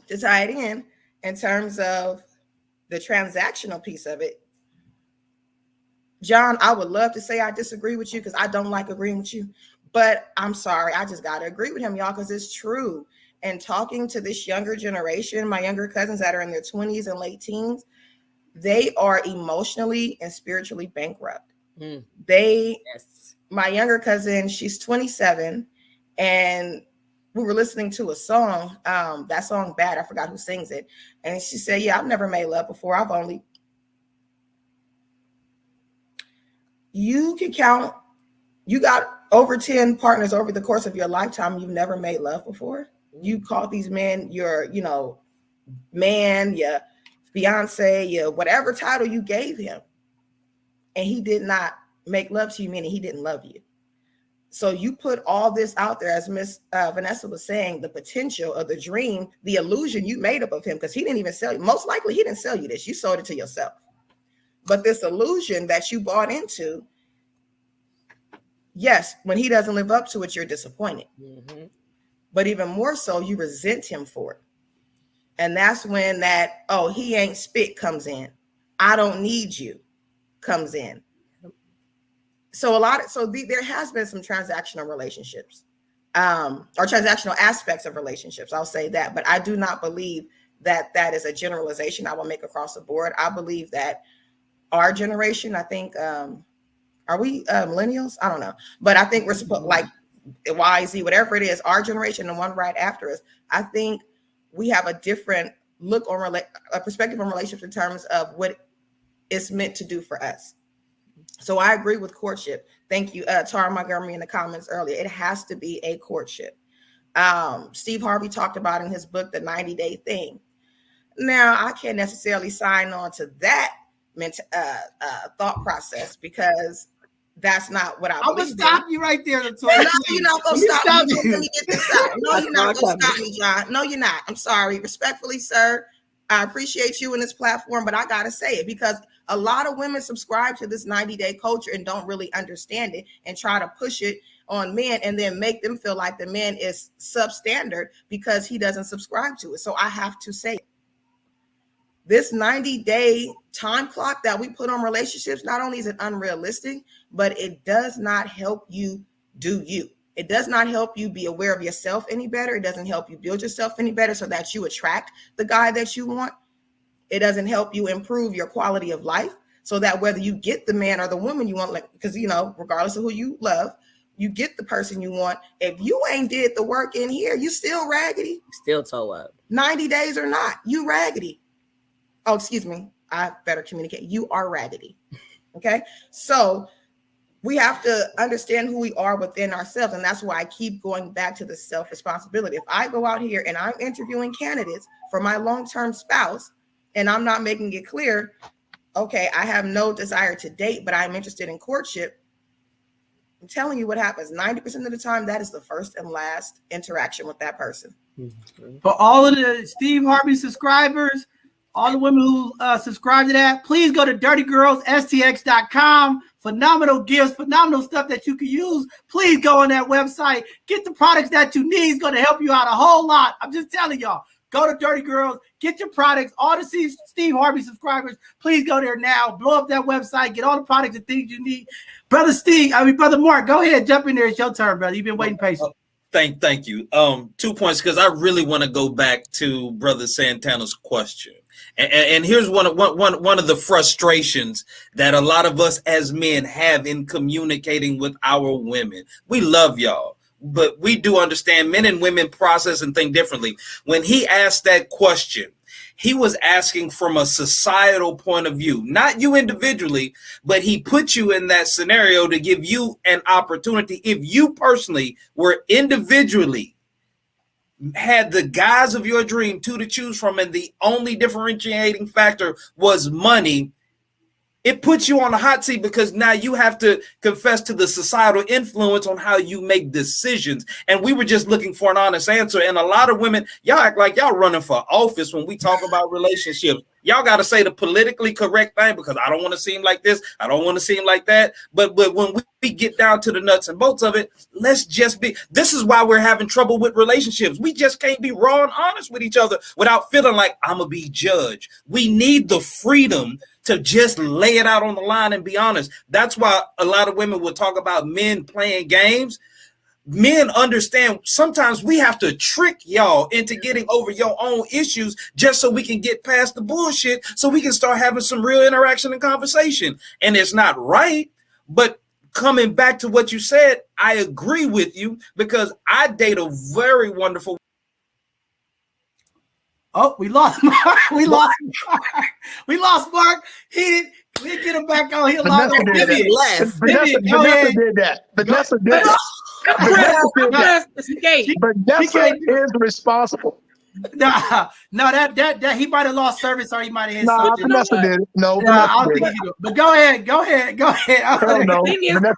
to tie it in terms of the transactional piece of it, John, I would love to say I disagree with you because I don't like agreeing with you, but I'm sorry. I just got to agree with him, y'all, because it's true. And talking to this younger generation, my younger cousins that are in their 20s and late teens, they are emotionally and spiritually bankrupt. My younger cousin, she's 27, and we were listening to a song, that song Bad, I forgot who sings it. And she said, yeah, I've never made love before. You can count, you got over 10 partners over the course of your lifetime. You've never made love before. You call these men your, man, your fiance, your whatever title you gave him. And he did not make love to you, meaning he didn't love you. So you put all this out there, as Miss Vanessa was saying, the potential of the dream, the illusion you made up of him, because he didn't even sell you. Most likely he didn't sell you this. You sold it to yourself. But this illusion that you bought into, yes, when he doesn't live up to it, you're disappointed. Mm-hmm. But even more so, you resent him for it. And that's when that, oh, he ain't spit comes in. I don't need you comes in. So there has been some transactional relationships or transactional aspects of relationships. I'll say that, but I do not believe that that is a generalization I will make across the board. I believe that our generation, I think, are we millennials? I don't know, but I think we're supposed like Y, Z, whatever it is, our generation, the one right after us, I think we have a different look on a perspective on relationships in terms of what it's meant to do for us. So I agree with courtship. Thank you, Tara Montgomery in the comments earlier. It has to be a courtship. Steve Harvey talked about in his book, The 90-Day Thing. Now, I can't necessarily sign on to that thought process because that's not what I believe. I'm going to stop you right there. No, you're not going to stop me. Let me get this out. No, you're not going to stop me, John. No, you're not. I'm sorry. Respectfully, sir, I appreciate you in this platform, but I got to say it because a lot of women subscribe to this 90-day culture and don't really understand it and try to push it on men and then make them feel like the man is substandard because he doesn't subscribe to it. So I have to say, this 90-day time clock that we put on relationships, not only is it unrealistic, but it does not help you do you. It does not help you be aware of yourself any better. It doesn't help you build yourself any better so that you attract the guy that you want. It doesn't help you improve your quality of life so that whether you get the man or the woman you want, like, because, regardless of who you love, you get the person you want. If you ain't did the work in here, you still raggedy. Still toe up. 90 days or not, you raggedy. Oh, excuse me. I better communicate. You are raggedy. Okay. So we have to understand who we are within ourselves. And that's why I keep going back to the self-responsibility. If I go out here and I'm interviewing candidates for my long-term spouse, and I'm not making it clear, okay, I have no desire to date, but I'm interested in courtship. I'm telling you what happens. 90% of the time, that is the first and last interaction with that person. For all of the Steve Harvey subscribers, all the women who subscribe to that, please go to dirtygirlsstx.com. Phenomenal gifts, phenomenal stuff that you can use. Please go on that website. Get the products that you need. It's going to help you out a whole lot. I'm just telling y'all. Go to Dirty Girls. Get your products. All the Steve Harvey subscribers, please go there now. Blow up that website. Get all the products and things you need. Brother Mark, go ahead. Jump in there. It's your turn, brother. You've been waiting patiently. Thank you. 2 points, because I really want to go back to Brother Santana's question. And here's one of the frustrations that a lot of us as men have in communicating with our women. We love y'all, but we do understand men and women process and think differently. When he asked that question, he was asking from a societal point of view, not you individually, but he put you in that scenario to give you an opportunity. If you personally were individually had the guys of your dream, two to choose from, and the only differentiating factor was money, it puts you on the hot seat, because now you have to confess to the societal influence on how you make decisions. And we were just looking for an honest answer. And a lot of women, y'all act like y'all running for office when we talk about relationships. Y'all got to say the politically correct thing, because I don't want to seem like this. I don't want to seem like that. But when we get down to the nuts and bolts of it, let's just be. This is why we're having trouble with relationships. We just can't be raw and honest with each other without feeling like I'm going to be judged. We need the freedom to just lay it out on the line and be honest. That's why a lot of women will talk about men playing games. Men understand sometimes we have to trick y'all into getting over your own issues just so we can get past the bullshit, so we can start having some real interaction and conversation. And it's not right, but coming back to what you said, I agree with you, because I date a very wonderful. Oh, we lost Mark. We lost Mark. We didn't get him back on. He lost. Vanessa did that. Vanessa did that. Vanessa is responsible. No, that he might have lost service, or he might have hit something. Vanessa did it. No, I don't think he did. But go ahead.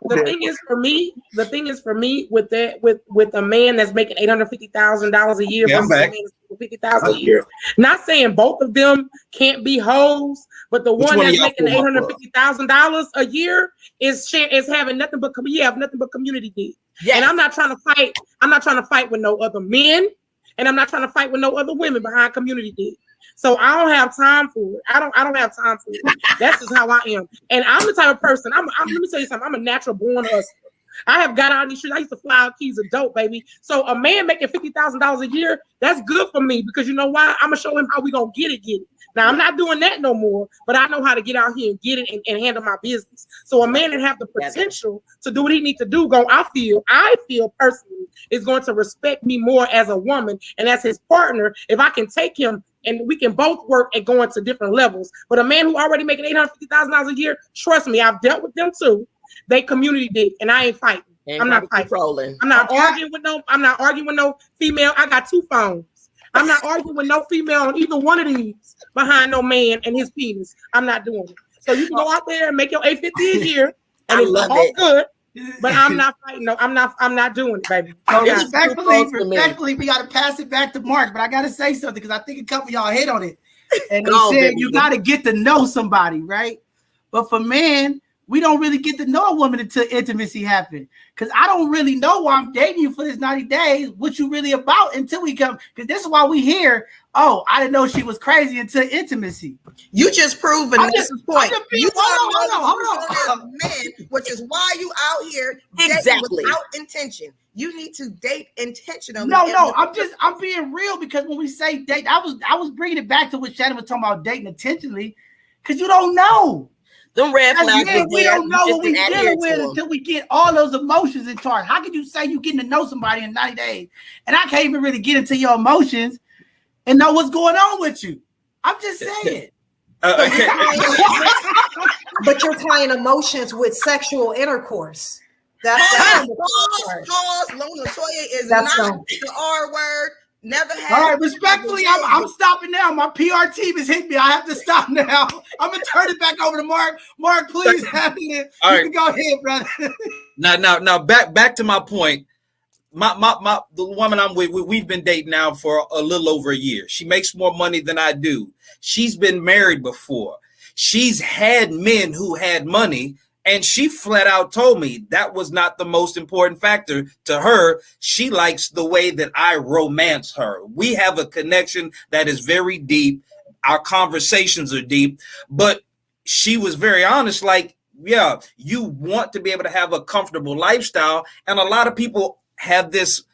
The thing is for me with a man that's making $850,000 a year, $50,000 a year. Not saying both of them can't be hoes, but the one that's making $850,000 a year is having nothing but community deeds. Yes. And I'm not trying to fight. I'm not trying to fight with no other men, and I'm not trying to fight with no other women behind community deeds. So I don't have time for it. I don't have time for it. That's just how I am. And I'm the type of person. Let me tell you something. I'm a natural born hustler. I have got out these streets. I used to fly out keys of dope, baby. So a man making $50,000 a year, that's good for me, because you know why? I'm gonna show him how we gonna get it. Now I'm not doing that no more, but I know how to get out here and get it and handle my business. So a man that have the potential to do what he needs to do, I feel personally is going to respect me more as a woman and as his partner if I can take him and we can both work and go into different levels. But a man who already making $850,000 a year, trust me, I've dealt with them too. They community did, and I ain't fighting. I'm not fighting. I'm not arguing with no female. I got 2 phones. I'm not arguing with no female on either one of these behind no man and his penis. I'm not doing it. So you can go out there and make your $850 a year, and it's all good. But I'm not fighting. No, I'm not doing it, baby. Respectfully, we got to pass it back to Mark. But I got to say something, because I think a couple of y'all hit on it. And he said you got to get to know somebody, right? But for men, we don't really get to know a woman until intimacy happens. Because I don't really know why I'm dating you for this 90 days, what you really about until we come. Because this is why we hear, oh, I didn't know she was crazy until intimacy. You just proved Vanessa's point. Hold on. Men, which is why you out here dating without intention. You need to date intentionally. No, I'm being real, because when we say date, I was bringing it back to what Shannon was talking about, dating intentionally, because you don't know. Them red flags. We don't know what we're dealing with until we get all those emotions in charge. How could you say you're getting to know somebody in 90 days and I can't even really get into your emotions and know what's going on with you? I'm just saying. But you're tying emotions with sexual intercourse. That's pause. Lona Toya is not the R word. Never had. All right, respectfully, I'm stopping now. My PR team is hitting me. I have to stop now. I'm gonna turn it back over to Mark. Mark, please have it. You can go ahead, brother. Now, back to my point. the woman I'm with, we've been dating now for a little over a year. She makes more money than I do. She's been married before. She's had men who had money, and she flat out told me that was not the most important factor to her. She likes the way that I romance her. We have a connection that is very deep. Our conversations are deep, but she was very honest. Like, yeah, you want to be able to have a comfortable lifestyle. And a lot of people have this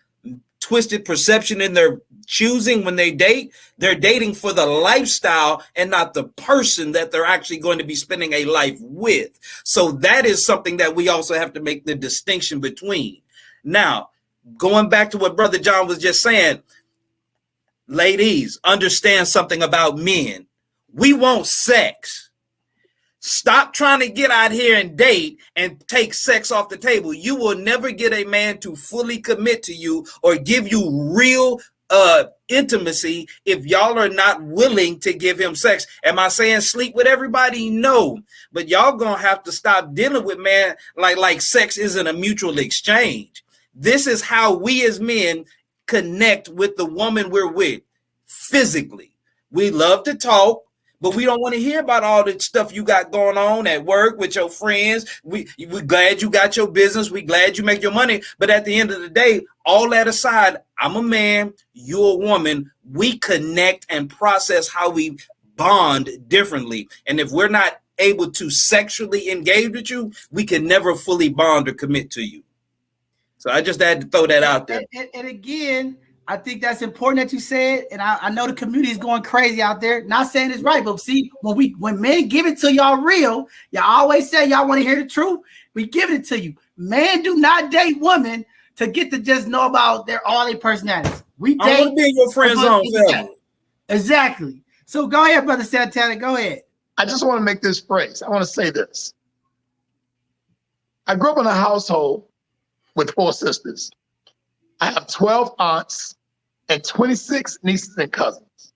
twisted perception in their choosing when they date. They're dating for the lifestyle and not the person that they're actually going to be spending a life with. So that is something that we also have to make the distinction between. Now, going back to what Brother John was just saying, ladies, understand something about men. We want sex. Stop trying to get out here and date and take sex off the table. You will never get a man to fully commit to you or give you real intimacy if y'all are not willing to give him sex. Am I saying sleep with everybody? No, but y'all gonna have to stop dealing with man like sex isn't a mutual exchange. This is how we as men connect with the woman we're with physically. We love to talk, but we don't want to hear about all the stuff you got going on at work with your friends. We're glad you got your business. We're glad you make your money. But at the end of the day, all that aside, I'm a man, you're a woman. We connect and process how we bond differently. And if we're not able to sexually engage with you, we can never fully bond or commit to you. So I just had to throw that out there. And again, I think that's important that you said, and I know the community is going crazy out there. Not saying it's right, but see, when men give it to y'all real, y'all always say y'all want to hear the truth. We give it to you. Men do not date women to get to just know about all their personalities. We date. I want to be in your friend zone, family. Exactly. So go ahead, Brother Santana. Go ahead. I just want to make this phrase. I want to say this. I grew up in a household with 4 sisters. I have 12 aunts and 26 nieces and cousins.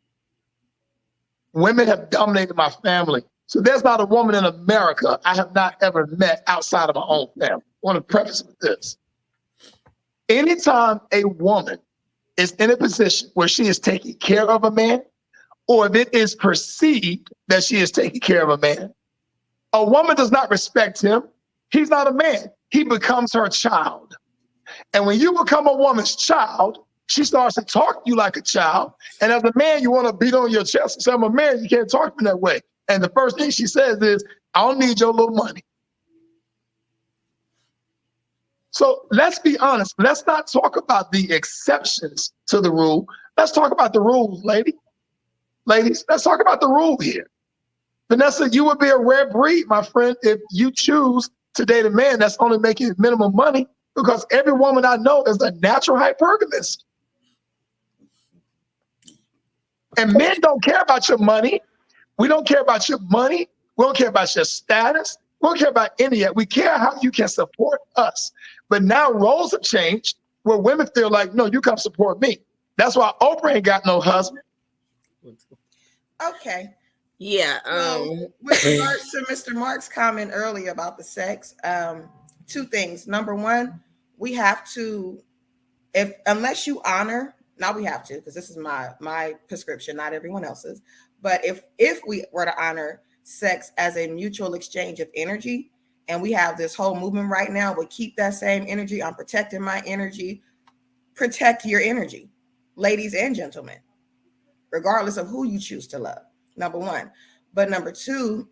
Women have dominated my family. So there's not a woman in America I have not ever met outside of my own family. I want to preface with this. Anytime a woman is in a position where she is taking care of a man, or if it is perceived that she is taking care of a man, a woman does not respect him. He's not a man. He becomes her child. And when you become a woman's child, she starts to talk to you like a child. And as a man, you want to beat on your chest and say, I'm a man, you can't talk to me that way. And the first thing she says is, I don't need your little money. So let's be honest. Let's not talk about the exceptions to the rule. Let's talk about the rules, ladies. Let's talk about the rule here. Vanessa, you would be a rare breed, my friend, if you choose to date a man that's only making minimum money, because every woman I know is a natural hypergamist. And men don't care about your money. We don't care about your money. We don't care about your status. We don't care about any of it. We care how you can support us. But now roles have changed where women feel like, no, you come support me. That's why Oprah ain't got no husband. Okay. Yeah. With regards to Mr. Mark's comment earlier about the sex, 2 things. Number one, we have to, unless you honor, now we have to, because this is my prescription, not everyone else's. But if we were to honor sex as a mutual exchange of energy, and we have this whole movement right now, we keep that same energy. I'm protecting my energy. Protect your energy, ladies and gentlemen, regardless of who you choose to love. Number one. But number 2,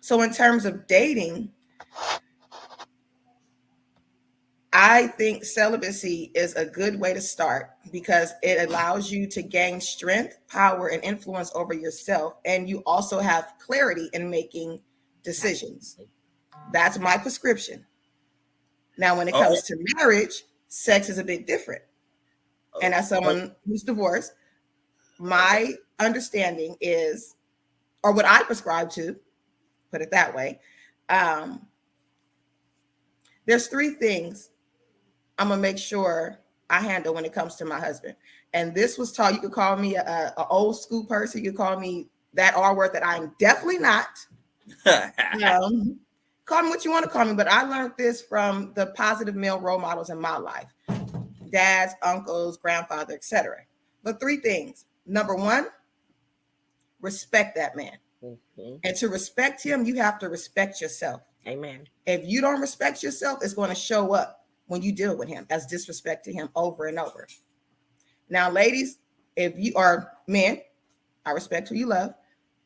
so in terms of dating, I think celibacy is a good way to start because it allows you to gain strength, power, and influence over yourself. And you also have clarity in making decisions. That's my prescription. Now, when it comes to marriage, sex is a bit different. And as someone who's divorced, my understanding is, or what I prescribe to, put it that way, there's 3 things I'm gonna make sure I handle when it comes to my husband. And this was taught, you could call me a old school person, you could call me that R word that I'm definitely not. Call me what you want to call me, but I learned this from the positive male role models in my life. Dads, uncles, grandfather, etc. But 3 things. Number 1, respect that man. Mm-hmm. And to respect him, you have to respect yourself. Amen. If you don't respect yourself, it's going to show up when you deal with him as disrespect to him over and over. Now, ladies, if you are men, I respect who you love.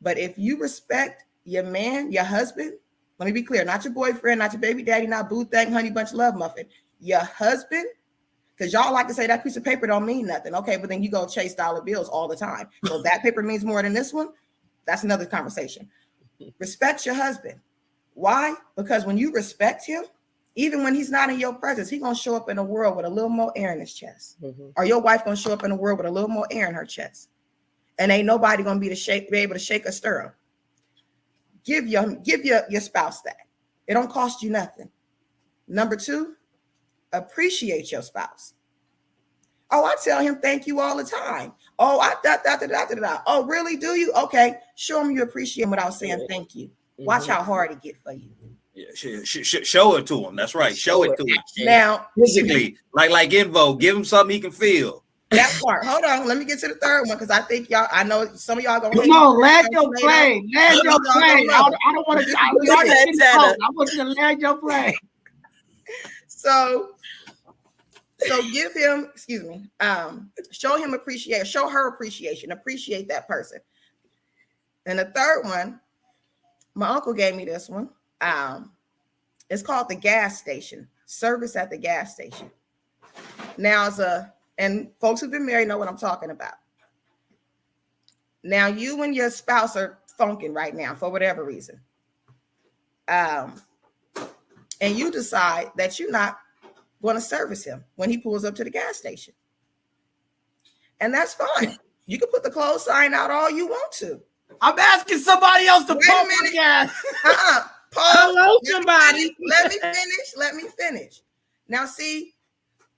But if you respect your man, your husband, let me be clear, not your boyfriend, not your baby daddy, not boo thing, honey bunch of love muffin, your husband, because y'all like to say that piece of paper don't mean nothing. Okay, but then you go chase dollar bills all the time. So that paper means more than this one. That's another conversation. Respect your husband. Why? Because when you respect him, even when he's not in your presence, he's going to show up in the world with a little more air in his chest. Mm-hmm. Or your wife going to show up in the world with a little more air in her chest. And ain't nobody going to be able to shake or stir him. Give your spouse that. It don't cost you nothing. Number 2, appreciate your spouse. Oh, I tell him thank you all the time. Oh, Oh, really? Do you? Okay. Show him you appreciate him without saying thank you. Watch how hard it get for you. Yeah, show it to him. That's right. Show it to him. Now, physically, like Invo, give him something he can feel. That part. Hold on. Let me get to the 3rd one because I think y'all. I know some of y'all gonna. Come on, land your plane. Land your plane. I don't want to. I want you to land your plane. So give him. Excuse me. Show him appreciation. Show her appreciation. Appreciate that person. And the 3rd one, my uncle gave me this one. It's called the gas station. Service at the gas station. Now, and folks who've been married know what I'm talking about. Now, you and your spouse are funking right now for whatever reason. And you decide that you're not going to service him when he pulls up to the gas station. And that's fine. You can put the close sign out all you want to. I'm asking somebody else to pump the gas. Pause. Hello, somebody. Let me finish. Now, see,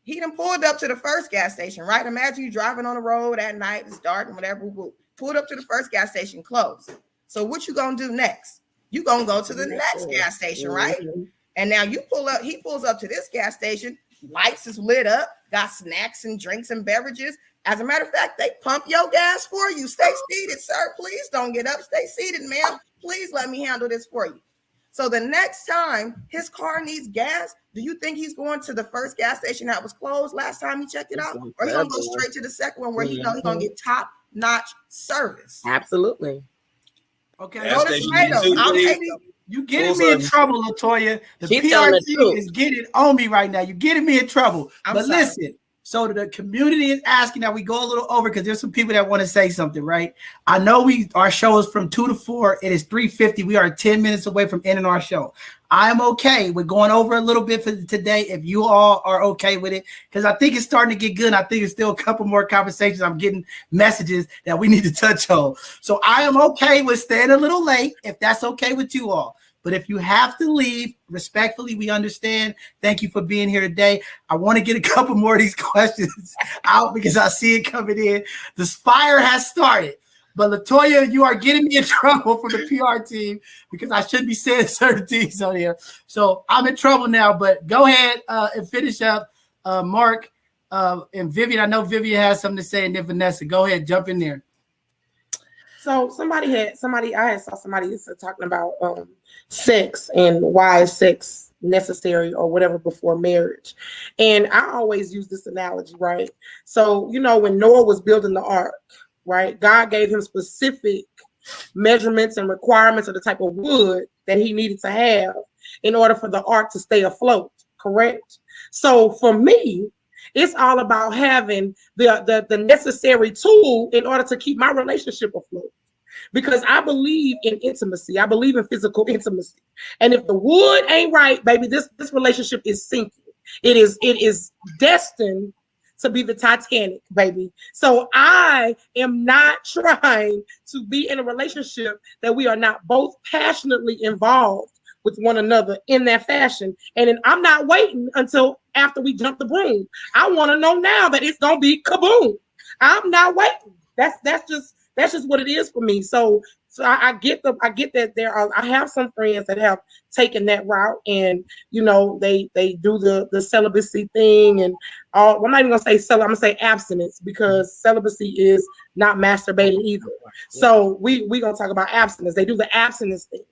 he done pulled up to the first gas station, right? Imagine you driving on the road at night, it's dark and whatever. Pulled up to the first gas station, closed. So what you gonna do next? You gonna go to the next gas station, right? And now you pull up, he pulls up to this gas station, lights is lit up, got snacks and drinks and beverages. As a matter of fact, they pump your gas for you. Stay seated, sir. Please don't get up. Stay seated, ma'am. Please let me handle this for you. So the next time his car needs gas, do you think he's going to the first gas station that was closed last time he checked it out? Or he's going to go straight to the second one where he knows he's going to get top-notch service? Absolutely. Okay. You getting me in trouble, Latoya. The PRT is getting on me right now. You're getting me in trouble. But listen, so the community is asking that we go a little over because there's some people that want to say something, right? I know our show is from 2 to 4. It is 3:50. We are 10 minutes away from ending our show. I am okay with going over a little bit for today if you all are okay with it, because I think it's starting to get good. I think it's still a couple more conversations. I'm getting messages that we need to touch on. So I am okay with staying a little late if that's okay with you all. But if you have to leave, respectfully, we understand. Thank you for being here today. I want to get a couple more of these questions out because I see it coming in. The fire has started. But Latoya, you are getting me in trouble for the PR team because I shouldn't be saying certain things on here. So I'm in trouble now, but go ahead and finish up. Mark and Vivian, I know Vivian has something to say, and then Vanessa, go ahead, jump in there. So I had saw somebody talking about sex and why is sex necessary or whatever before marriage. And I always use this analogy, right? So, when Noah was building the ark, right? God gave him specific measurements and requirements of the type of wood that he needed to have in order for the ark to stay afloat, correct? So for me, it's all about having the necessary tool in order to keep my relationship afloat. Because I believe in intimacy. I believe in physical intimacy. And if the wood ain't right, baby, this relationship is sinking. It is destined to be the Titanic, baby. So I am not trying to be in a relationship that we are not both passionately involved with one another in that fashion. And then I'm not waiting until after we jump the broom. I want to know now that it's gonna be kaboom. I'm not waiting. That's just That's just what it is for me. So I get that I have some friends that have taken that route, and they do the celibacy thing and all. Well, I'm not even gonna say I'm gonna say abstinence, because celibacy is not masturbating either. So we gonna talk about abstinence. They do the abstinence thing.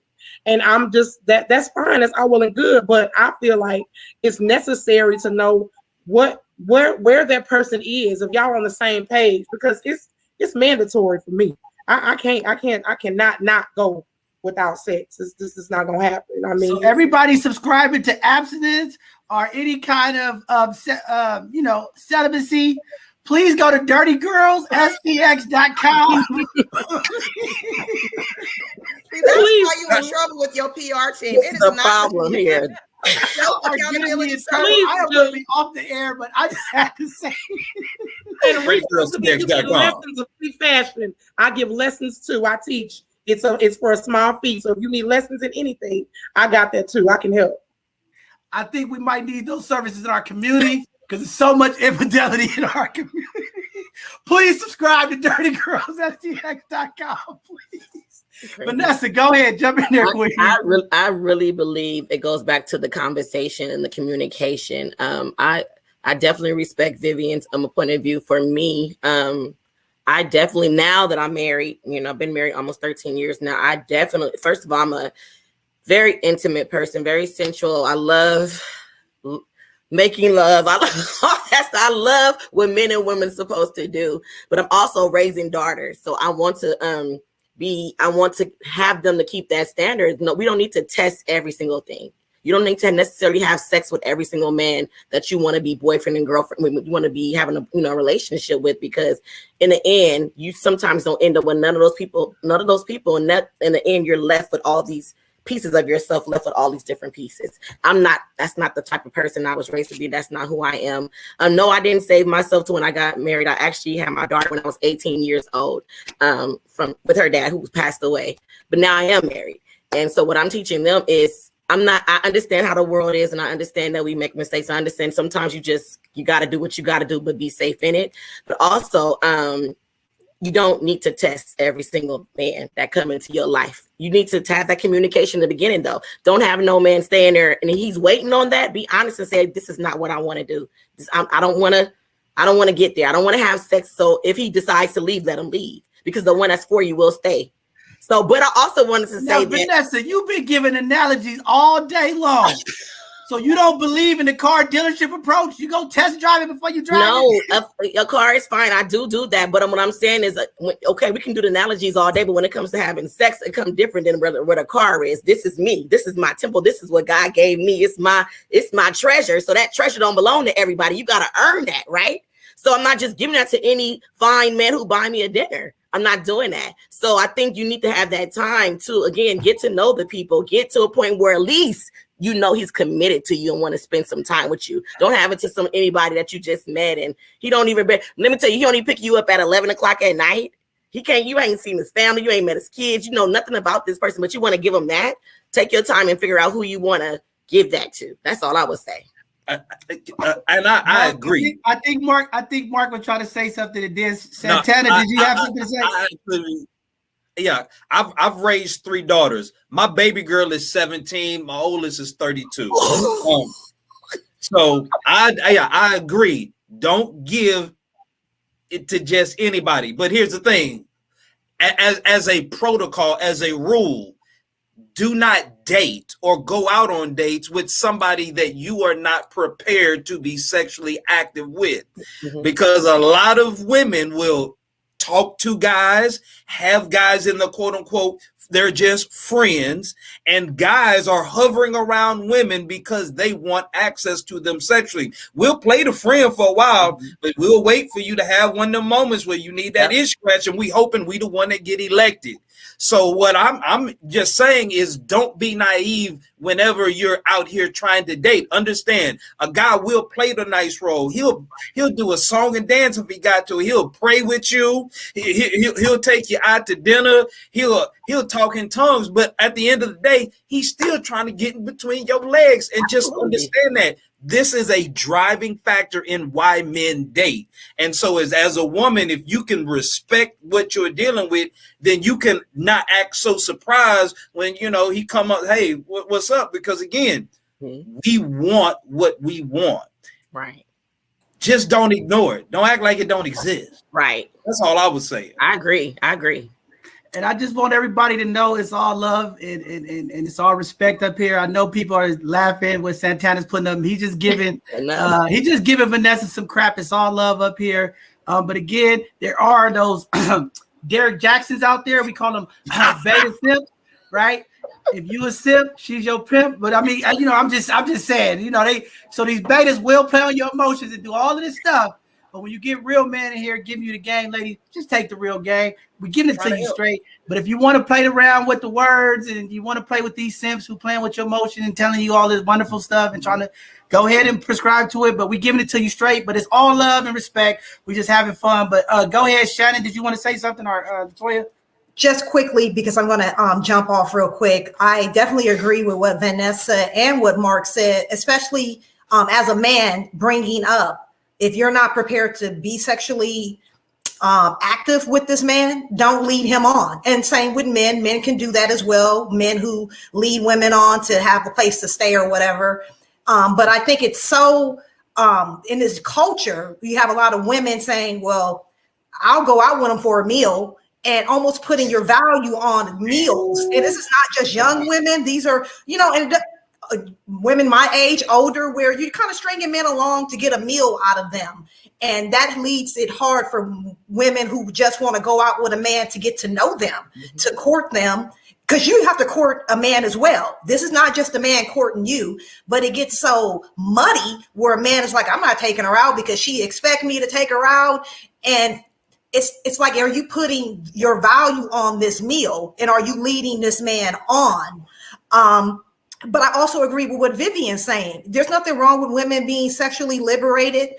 And I'm just that's fine, that's all well and good, but I feel like it's necessary to know where that person is, if y'all are on the same page, because it's mandatory for me. I cannot not go without sex. This is not gonna happen. I mean, so everybody subscribing to abstinence or any kind of celibacy, please go to dirtygirlsstx.com. See, that's why you in trouble with your PR team. It is the not problem here. Are giving me in trouble. I don't want to be off the air, but I just have to say. And lessons of free fashion. I give lessons too. I teach. It's for a small fee. So if you need lessons in anything, I got that too. I can help. I think we might need those services in our community, because there's so much infidelity in our community. Please subscribe to dirtygirlsstx.com, please. Vanessa, go ahead, jump in there, quick. I really believe it goes back to the conversation and the communication. I definitely respect Vivian's point of view. For me, I definitely, now that I'm married, I've been married almost 13 years now. I definitely, first of all, I'm a very intimate person, very sensual. I love making love. I love what men and women are supposed to do. But I'm also raising daughters, so I want to have them to keep that standard. No, we don't need to test every single thing. You don't need to necessarily have sex with every single man that you want to be boyfriend and girlfriend, you want to be having a relationship with, because in the end, you sometimes don't end up with none of those people, and that in the end, you're left with all these pieces of yourself, left with all these different pieces. That's not the type of person I was raised to be. That's not who I am. No, I didn't save myself to when I got married. I actually had my daughter when I was 18 years old, with her dad, who passed away. But now I am married. And so what I'm teaching them is, I understand how the world is, and I understand that we make mistakes. I understand sometimes you got to do what you got to do, but be safe in it. But also, you don't need to test every single man that come into your life. You need to have that communication in the beginning, though. Don't have no man staying there and he's waiting on that. Be honest and say, this is not what I want to do. I don't want to get there. I don't want to have sex. So if he decides to leave, let him leave, because the one that's for you will stay. So, but I also wanted to say that, Vanessa, you've been giving analogies all day long. So you don't believe in the car dealership approach? You go test drive it before you drive it? No, a car is fine. I do that. But what I'm saying is, okay, we can do the analogies all day, but when it comes to having sex, it comes different than what a car is. This is me. This is my temple. This is what God gave me. It's my treasure. So that treasure don't belong to everybody. You got to earn that, right? So I'm not just giving that to any fine man who buy me a dinner. I'm not doing that. So I think you need to have that time to, again, get to know the people, get to a point where at least he's committed to you and want to spend some time with you. Don't have it to anybody that you just met and he don't even, let me tell you, he only pick you up at 11 o'clock at night. You ain't seen his family, you ain't met his kids, you know nothing about this person, but you want to give him that. Take your time and figure out who you want to give that to. That's all I would say. I agree. I think Mark was trying to say something to this. Santana, did you have something to say? Yeah, I've raised 3 daughters. My baby girl is 17. My oldest is 32. So I agree. Don't give it to just anybody. But here's the thing: as a protocol, as a rule, do not date or go out on dates with somebody that you are not prepared to be sexually active with, because a lot of women will talk to guys, have guys in the quote unquote, they're just friends, and guys are hovering around women because they want access to them sexually. We'll play the friend for a while, but we'll wait for you to have one of them moments where you need that itch scratch, and we hoping we the one that get elected. So what I'm just saying is, don't be naive whenever you're out here trying to date. Understand, a guy will play the nice role. He'll do a song and dance if he got to. He'll pray with you. He'll take you out to dinner. He'll talk in tongues, but at the end of the day, he's still trying to get in between your legs. And just understand that this is a driving factor in why men date. And so as a woman, if you can respect what you're dealing with, then you can not act so surprised when, he come up, hey, what's up? Because again, we want what we want. Right. Just don't ignore it. Don't act like it don't exist. Right. That's all I was saying. I agree. And I just want everybody to know it's all love and it's all respect up here. I know people are laughing what Santana's putting up. He's just giving Vanessa some crap. It's all love up here. But again, there are those Derek Jacksons out there. We call them beta simps, right? If you a simp, she's your pimp. But I mean, I'm just saying, so these betas will play on your emotions and do all of this stuff. But when you get real men in here giving you the game, ladies, just take the real game. We're giving it to you straight. But if you want to play around with the words and you want to play with these simps who playing with your emotion and telling you all this wonderful stuff and trying to go ahead and prescribe to it, but we're giving it to you straight. But it's all love and respect. We're just having fun. But go ahead, Shannon. Did you want to say something, or Latoya? Just quickly, because I'm going to jump off real quick. I definitely agree with what Vanessa and what Mark said, especially as a man bringing up, if you're not prepared to be sexually active with this man, don't lead him on. And same with men can do that as well. Men who lead women on to have a place to stay or whatever. But I think it's so in this culture, you have a lot of women saying, well, I'll go out with him for a meal, and almost putting your value on meals. And this is not just young women. These are, women my age, older, where you're kind of stringing men along to get a meal out of them. And that leaves it hard for women who just want to go out with a man to get to know them, to court them, because you have to court a man as well. This is not just a man courting you, but it gets so muddy where a man is like, I'm not taking her out because she expect me to take her out. And it's like, are you putting your value on this meal, and are you leading this man on? But I also agree with what Vivian's saying. There's nothing wrong with women being sexually liberated,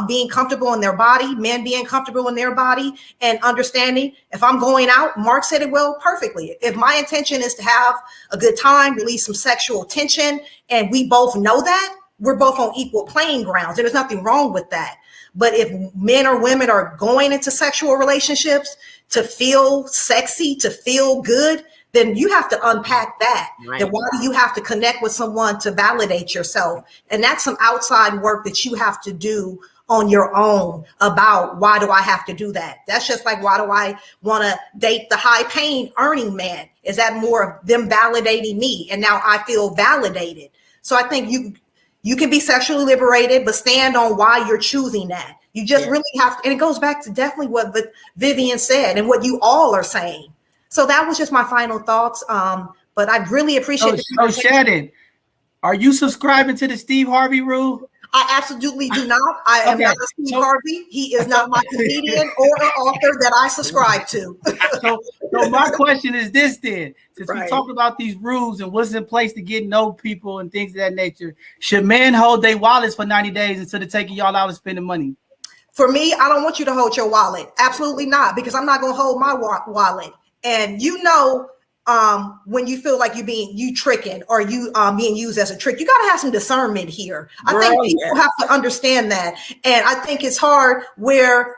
being comfortable in their body, men being comfortable in their body, and understanding if I'm going out, Mark said it well perfectly. If my intention is to have a good time, release some sexual tension, and we both know that, we're both on equal playing grounds. There's nothing wrong with that. But if men or women are going into sexual relationships to feel sexy, to feel good, then you have to unpack that. Right. Then why do you have to connect with someone to validate yourself? And that's some outside work that you have to do on your own about why do I have to do that? That's just like, why do I want to date the high paying earning man? Is that more of them validating me? And now I feel validated. So I think you can be sexually liberated, but stand on why you're choosing that. You just really have to, and it goes back to definitely what Vivian said and what you all are saying. So that was just my final thoughts. But I really appreciate Shannon, are you subscribing to the Steve Harvey rule? I absolutely do not. I am not a Steve Harvey. He is not my comedian or an author that I subscribe to. So my question is this then. Since we talk about these rules and what's in place to get to know people and things of that nature, should men hold their wallets for 90 days instead of taking y'all out and spending money? For me, I don't want you to hold your wallet. Absolutely not, because I'm not going to hold my wallet. And when you feel like you tricking or you being used as a trick, you got to have some discernment here. I think people have to understand that. And I think it's hard where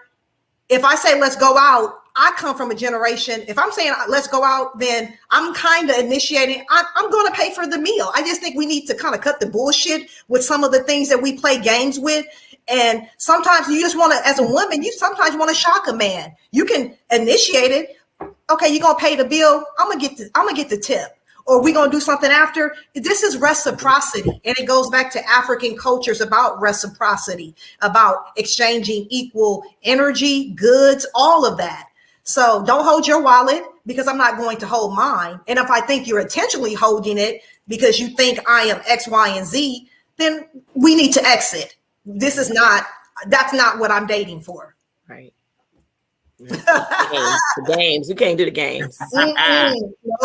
if I say, let's go out, I come from a generation. If I'm saying let's go out, then I'm kind of initiating. I'm going to pay for the meal. I just think we need to kind of cut the bullshit with some of the things that we play games with. And sometimes you just want to, as a woman, you sometimes want to shock a man. You can initiate it. Okay, you're gonna pay the bill. I'm gonna get the tip, or we're gonna do something after. This is reciprocity, and it goes back to African cultures about reciprocity, about exchanging equal energy, goods, all of that. So don't hold your wallet, because I'm not going to hold mine. And if I think you're intentionally holding it because you think I am X, Y, and Z, then we need to exit. That's not what I'm dating for. Right. The games. You can't do the games. I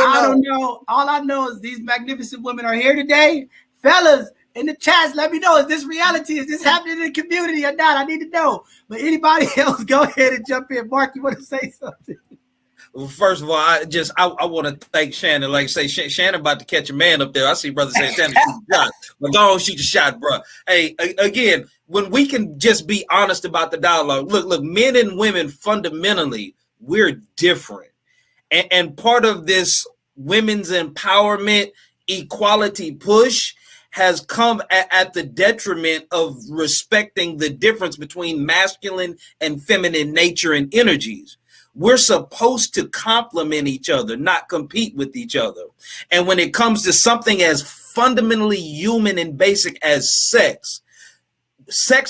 don't know. All I know is these magnificent women are here today. Fellas, in the chats, let me know, is this reality? Is this happening in the community or not? I need to know. But anybody else, go ahead and jump in. Mark, you want to say something? Well, first of all, I want to thank Shannon. Like I say, Shannon about to catch a man up there. I see brother saying Shannon shoot a shot. But go on, shoot a shot, bro. Hey, again, when we can just be honest about the dialogue. Look, men and women fundamentally, we're different. And part of this women's empowerment, equality push has come at the detriment of respecting the difference between masculine and feminine nature and energies. We're supposed to complement each other, not compete with each other. And when it comes to something as fundamentally human and basic as sex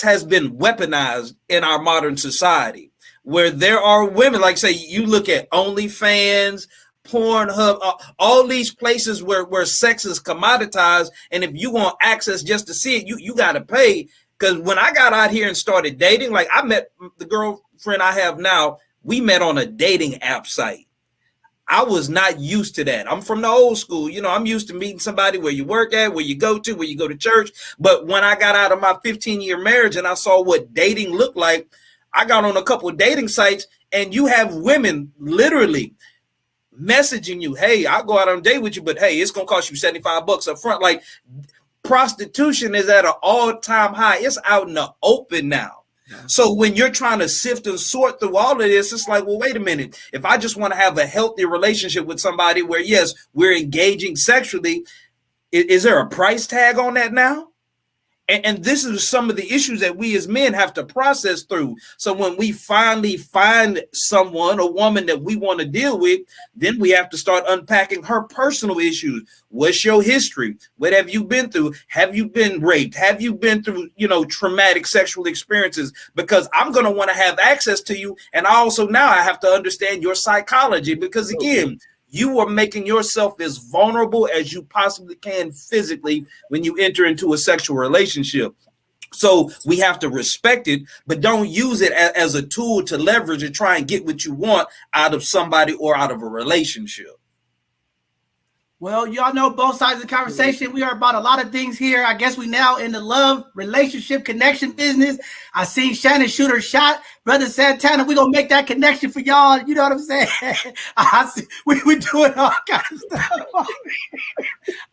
has been weaponized in our modern society, where there are women, like say, you look at OnlyFans, Pornhub, all these places where sex is commoditized. And if you want access just to see it, you got to pay. Because when I got out here and started dating, like I met the girlfriend I have now, we met on a dating app site. I was not used to that. I'm from the old school. You know, I'm used to meeting somebody where you work at, where you go to church. But when I got out of my 15-year marriage and I saw what dating looked like, I got on a couple of dating sites and you have women literally messaging you, hey, I'll go out on a date with you, but hey, it's going to cost you $75 up front. Like prostitution is at an all-time high. It's out in the open now. So when you're trying to sift and sort through all of this, it's like, well, wait a minute. If I just want to have a healthy relationship with somebody where, yes, we're engaging sexually, is there a price tag on that now? And this is some of the issues that we as men have to process through. So when we finally find someone, a woman that we want to deal with, then we have to start unpacking her personal issues. What's your history? What have you been through? Have you been raped? Have you been through, traumatic sexual experiences? Because I'm going to want to have access to you. And also now I have to understand your psychology, because again, you are making yourself as vulnerable as you possibly can physically when you enter into a sexual relationship. So we have to respect it, but don't use it as a tool to leverage and try and get what you want out of somebody or out of a relationship. Well, y'all know both sides of the conversation. We are about a lot of things here. I guess we now in the love, relationship, connection business. I seen Shannon shoot her shot. Brother Santana, we're going to make that connection for y'all. You know what I'm saying? We're doing all kinds of stuff.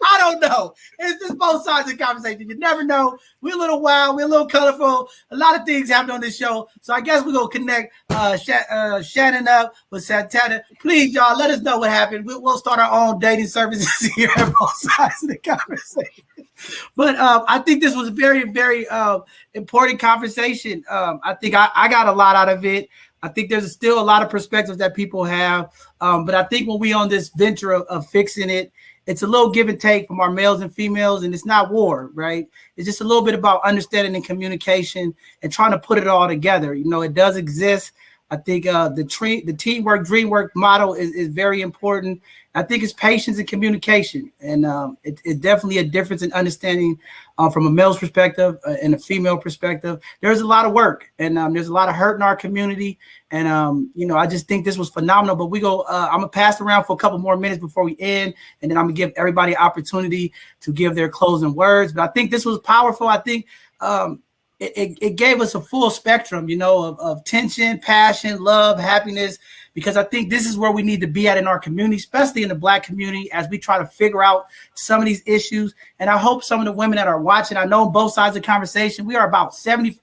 I don't know. It's just both sides of the conversation. You never know. We're a little wild. We're a little colorful. A lot of things happen on this show. So I guess we're going to connect Shannon up with Santana. Please, y'all, let us know what happened. We'll start our own dating services here at both sides of the conversation. But I think this was a very, very important conversation. I think I got a lot out of it. I think there's still a lot of perspectives that people have. But I think when we on this venture of fixing it, it's a little give and take from our males and females, and it's not war, right? It's just a little bit about understanding and communication and trying to put it all together. It does exist. I think the teamwork, dream work model is very important. I think it's patience and communication, and it's definitely a difference in understanding from a male's perspective and a female perspective. There's a lot of work, and there's a lot of hurt in our community, and I just think this was phenomenal. But I'm gonna pass around for a couple more minutes before we end, and then I'm gonna give everybody an opportunity to give their closing words. But I think this was powerful. I think it gave us a full spectrum, of tension, passion, love, happiness, because I think this is where we need to be at in our community, especially in the Black community, as we try to figure out some of these issues. And I hope some of the women that are watching, I know both sides of the conversation, we are about 70%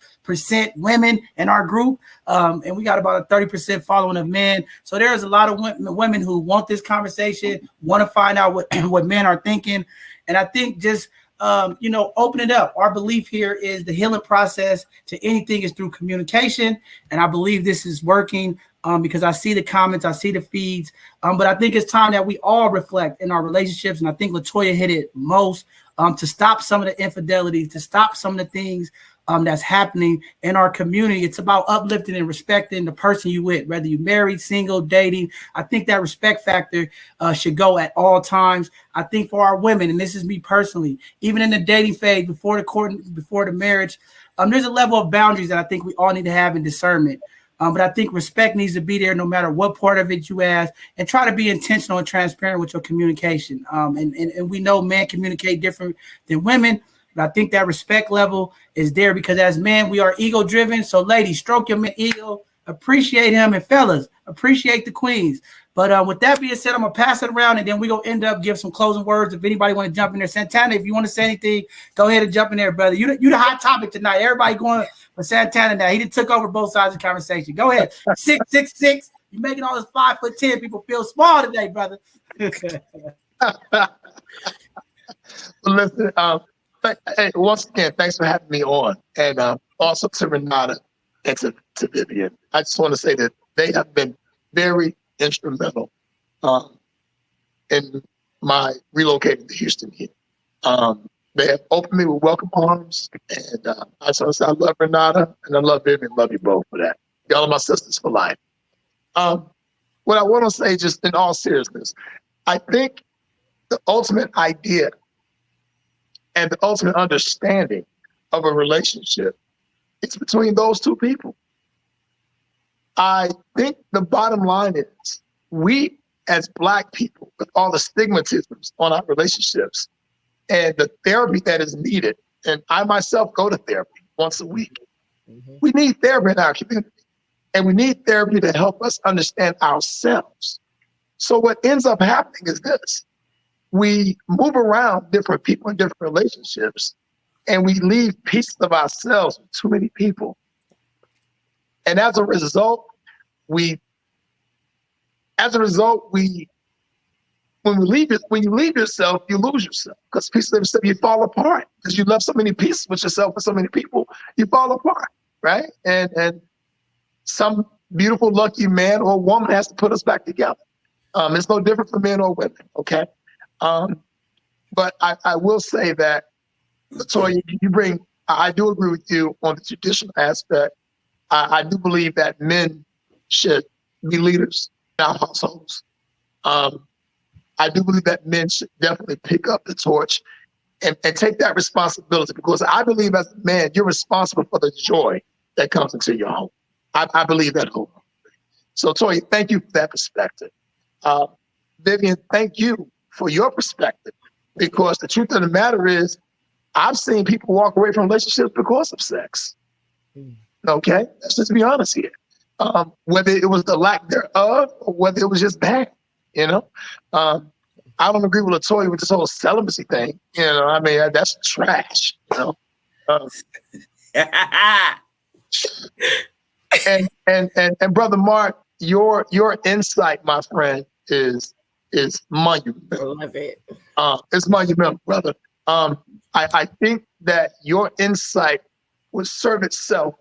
women in our group, and we got about a 30% following of men. So there's a lot of women who want this conversation, want to find out what men are thinking. And I think just open it up. Our belief here is the healing process to anything is through communication. And I believe this is working because I see the comments, I see the feeds. But I think it's time that we all reflect in our relationships. And I think LaToya hit it most to stop some of the infidelity, to stop some of the things that's happening in our community. It's about uplifting and respecting the person you with, whether you're married, single, dating. I think that respect factor should go at all times. I think for our women, and this is me personally, even in the dating phase, before the court, before the marriage, there's a level of boundaries that I think we all need to have in discernment. But I think respect needs to be there no matter what part of it you ask, and try to be intentional and transparent with your communication. And we know men communicate different than women. But I think that respect level is there because as men, we are ego driven. So ladies, stroke your ego. Appreciate him. And fellas, appreciate the queens. But with that being said, I'm going to pass it around, and then we're going to end up give some closing words. If anybody want to jump in there. Santana, if you want to say anything, go ahead and jump in there, brother. You the hot topic tonight. Everybody going for Santana now. He done took over both sides of the conversation. Go ahead. 6'6". You're making all this 5'10" people feel small today, brother. Listen, hey, once again, thanks for having me on. And also to Renata and to Vivian. I just want to say that they have been very instrumental in my relocating to Houston here. They have opened me with welcome arms, and I just want to say I love Renata and I love Vivian. Love you both for that. Y'all are my sisters for life. What I want to say, just in all seriousness, I think the ultimate idea and the ultimate understanding of a relationship is between those two people. I think the bottom line is we as Black people, with all the stigmatisms on our relationships and the therapy that is needed, and I myself go to therapy once a week. We need therapy in our community, and we need therapy to help us understand ourselves. So what ends up happening is this: we move around different people in different relationships, and we leave pieces of ourselves with too many people. And as a result, when you leave yourself, you lose yourself, because pieces of yourself, you fall apart because you left so many pieces with yourself with so many people, you fall apart, right? And some beautiful, lucky man or woman has to put us back together. It's no different for men or women, okay? But I will say that, Latoya, I do agree with you on the traditional aspect. I do believe that men should be leaders in our households. I do believe that men should definitely pick up the torch and take that responsibility, because I believe as a man, you're responsible for the joy that comes into your home. I believe that wholeheartedly. So, Toya, thank you for that perspective. Vivian, thank you for your perspective, because the truth of the matter is, I've seen people walk away from relationships because of sex. Okay, let's just be honest here. Whether it was the lack thereof or whether it was just bad, you know. I don't agree with Latoya with this whole celibacy thing. You know, I mean, that's trash. You know. And Brother Mark, your insight, my friend, is monumental. I love it. It's monumental, brother. I think that your insight would serve itself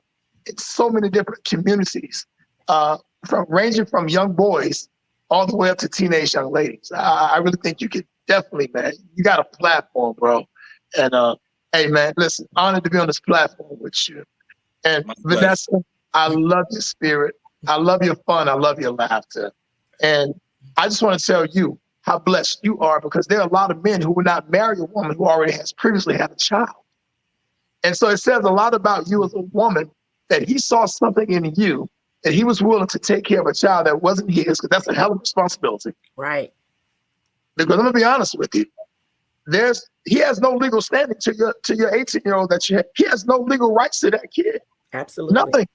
in so many different communities, ranging from young boys all the way up to teenage young ladies. I really think you could definitely, man. You got a platform, bro. And hey, man, listen, honored to be on this platform with you. And Vanessa, I love your spirit. I love your fun. I love your laughter. And I just want to tell you how blessed you are, because there are a lot of men who would not marry a woman who already has previously had a child. And so it says a lot about you as a woman, that he saw something in you, that he was willing to take care of a child that wasn't his, because that's a hell of a responsibility. Right. Because I'm gonna be honest with you, he has no legal standing to your 18-year-old that you have. He has no legal rights to that kid. Absolutely. Nothing.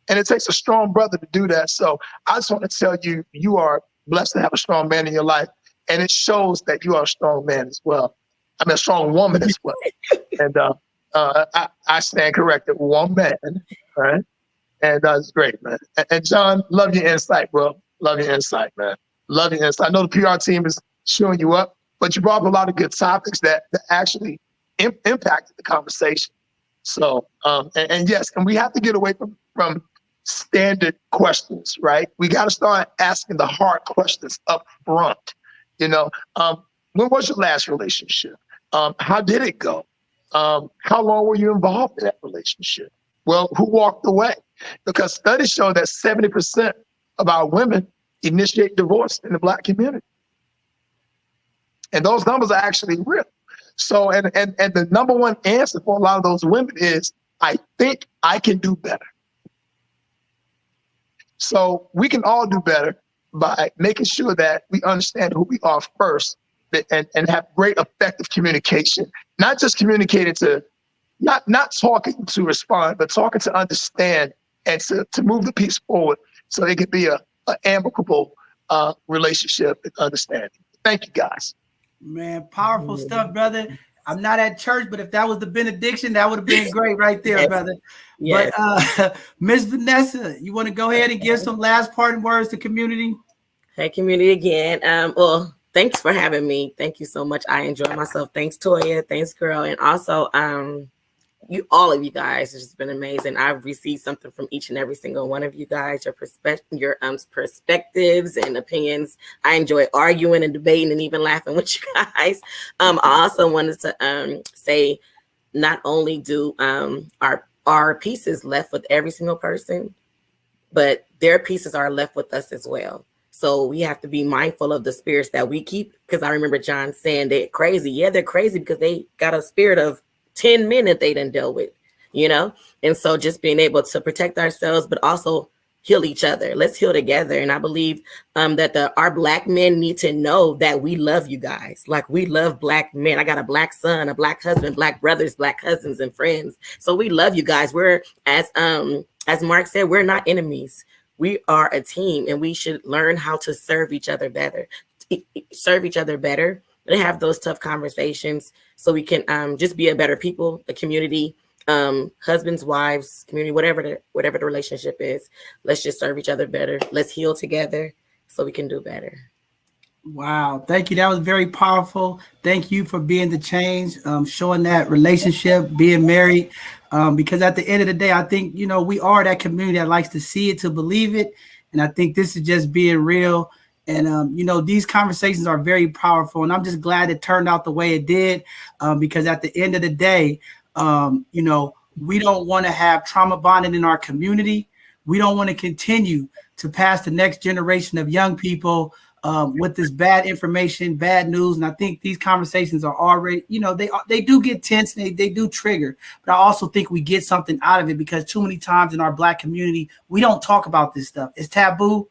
And it takes a strong brother to do that. So I just want to tell you, you are blessed to have a strong man in your life. And it shows that you are a strong man as well. I mean, a strong woman as well. And I stand corrected. One man, right? And it's great, man. And John, love your insight, bro. Love your insight, man. Love your insight. I know the PR team is showing you up, but you brought up a lot of good topics that actually impacted the conversation. So, and yes, and we have to get away from standard questions, right? We got to start asking the hard questions up front. You know, when was your last relationship? How did it go? How long were you involved in that relationship? Well, who walked away? Because studies show that 70% of our women initiate divorce in the Black community. And those numbers are actually real. So, and the number one answer for a lot of those women is, I think I can do better. So we can all do better by making sure that we understand who we are first, and have great effective communication, not just communicating to, not talking to respond, but talking to understand and to move the piece forward so it could be an amicable relationship and understanding. Thank you, guys. Man, powerful stuff, brother. I'm not at church, but if that was the benediction, that would have been great right there, Yes. brother. Yes. But Ms. Vanessa, you want to go ahead and give some last parting words to community? Hey, community again. Well, thanks for having me. Thank you so much. I enjoy myself. Thanks, Toya. Thanks, girl. And also, all of you guys, it's just been amazing. I've received something from each and every single one of you guys, your perspectives and opinions. I enjoy arguing and debating and even laughing with you guys. I also wanted to say, not only do our pieces left with every single person, but their pieces are left with us as well. So we have to be mindful of the spirits that we keep, because I remember John saying they're crazy. Yeah, they're crazy because they got a spirit of 10 men that they done dealt with, you know? And so just being able to protect ourselves, but also heal each other. Let's heal together. And I believe that our Black men need to know that we love you guys. Like, we love Black men. I got a Black son, a Black husband, Black brothers, Black cousins and friends. So we love you guys. We're, as Mark said, we're not enemies. We are a team, and we should learn how to serve each other better, and have those tough conversations so we can just be a better people, a community, husbands, wives, community, whatever the relationship is. Let's just serve each other better. Let's heal together so we can do better. Wow. Thank you. That was very powerful. Thank you for being the change, showing that relationship, being married, because at the end of the day, I think, you know, we are that community that likes to see it, to believe it. And I think this is just being real. And, you know, these conversations are very powerful. And I'm just glad it turned out the way it did, because at the end of the day, you know, we don't want to have trauma bonding in our community. We don't want to continue to pass the next generation of young people with this bad information, bad news. And I think these conversations are already, you know, they do get tense and they do trigger. But I also think we get something out of it, because too many times in our Black community, we don't talk about this stuff. It's taboo.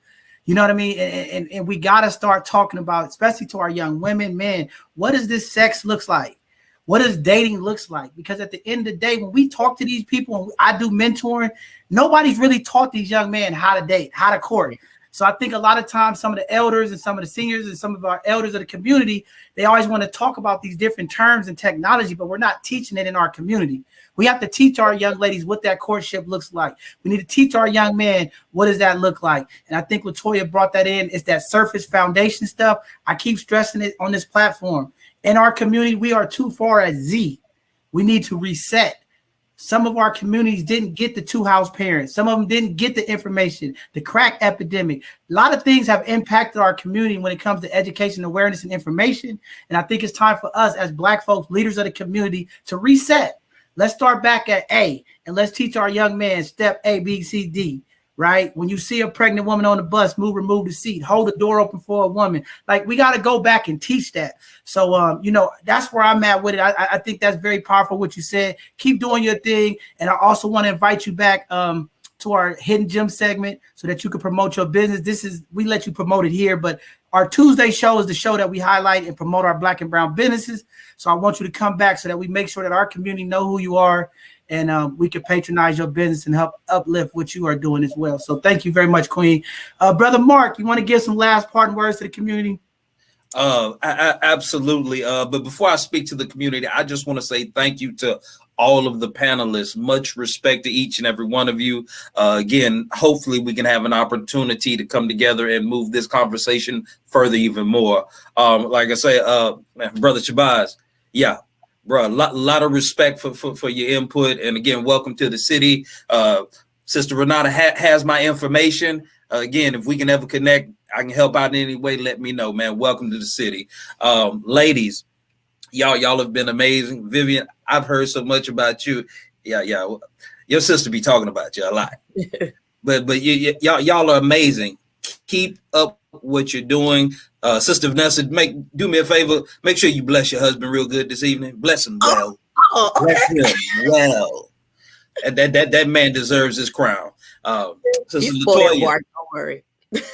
You know what I mean? And we got to start talking about, especially to our young women, man, what does this sex looks like? What does dating looks like? Because at the end of the day, when we talk to these people, and I do mentoring, nobody's really taught these young men how to date, how to court. So I think a lot of times some of the elders and some of the seniors and some of our elders of the community, they always want to talk about these different terms and technology, but we're not teaching it in our community. We have to teach our young ladies what that courtship looks like. We need to teach our young men, what does that look like? And I think Latoya brought that in. It's that surface foundation stuff. I keep stressing it on this platform. In our community, we are too far at Z. We need to reset. Some of our communities didn't get the two-house parents. Some of them didn't get the information, the crack epidemic. A lot of things have impacted our community when it comes to education, awareness, and information. And I think it's time for us as Black folks, leaders of the community, to reset. Let's start back at A, and let's teach our young men step A, B, C, D, right? When you see a pregnant woman on the bus, remove the seat, hold the door open for a woman. Like, we got to go back and teach that. So, you know, that's where I'm at with it. I think that's very powerful what you said. Keep doing your thing. And I also want to invite you back to our Hidden Gem segment so that you can promote your business. We let you promote it here, but our Tuesday show is the show that we highlight and promote our Black and brown businesses. So I want you to come back so that we make sure that our community know who you are, and we can patronize your business and help uplift what you are doing as well. So thank you very much, Queen. Brother Mark, you want to give some last parting words to the community? Absolutely. But before I speak to the community, I just want to say thank you to all of the panelists. Much respect to each and every one of you. Again, hopefully we can have an opportunity to come together and move this conversation further even more. Like I say, Brother Shabazz, yeah, bro, a lot of respect for your input. And again, welcome to the city. Sister Renata has my information. Again, if we can ever connect, I can help out in any way, let me know, man. Welcome to the city. Ladies, y'all have been amazing. Vivian, I've heard so much about you. Yeah. Your sister be talking about you a lot. but y'all are amazing. Keep up what you're doing. Sister Vanessa, do me a favor. Make sure you bless your husband real good this evening. Bless him well. Okay. Bless him well. And that man deserves his crown. Sister Latoya, don't worry.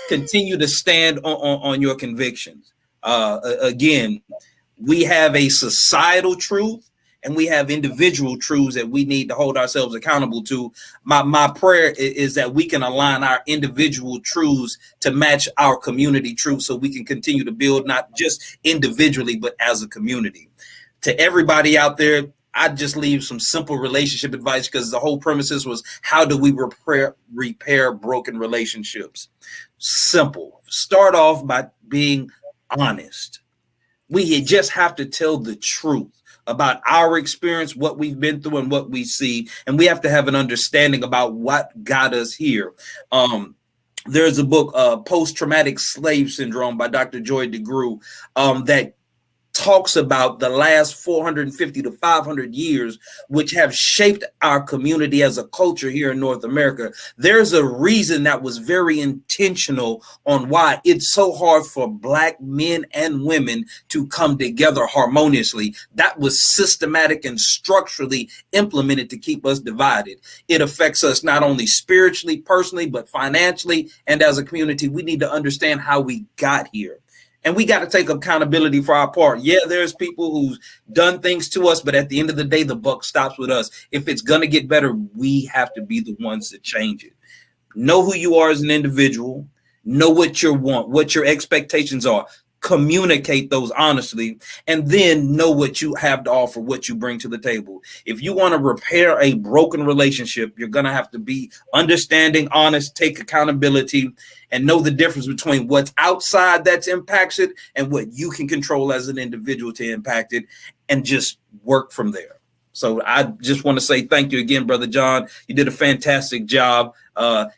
continue to stand on your convictions. Again, we have a societal truth and we have individual truths that we need to hold ourselves accountable to. My prayer is that we can align our individual truths to match our community truths, so we can continue to build not just individually, but as a community. To everybody out there, I just leave some simple relationship advice, because the whole premises was, how do we repair broken relationships? Simple. Start off by being honest. We just have to tell the truth about our experience, what we've been through, and what we see. And we have to have an understanding about what got us here. There's a book, Post-Traumatic Slave Syndrome by Dr. Joy DeGruy, that talks about the last 450 to 500 years, which have shaped our community as a culture here in North America. There's a reason that was very intentional on why it's so hard for Black men and women to come together harmoniously. That was systematic and structurally implemented to keep us divided. It affects us not only spiritually, personally, but financially, and as a community. We need to understand how we got here. And we got to take accountability for our part. Yeah, there's people who's done things to us, but at the end of the day, the buck stops with us. If it's going to get better, we have to be the ones that change it. Know who you are as an individual. Know what you want, what your expectations are. Communicate those honestly, and then know what you have to offer, what you bring to the table. If you want to repair a broken relationship, you're going to have to be understanding, honest, take accountability, and know the difference between what's outside that's impacted and what you can control as an individual to impact it, and just work from there. So I just want to say thank you again, Brother John. You did a fantastic job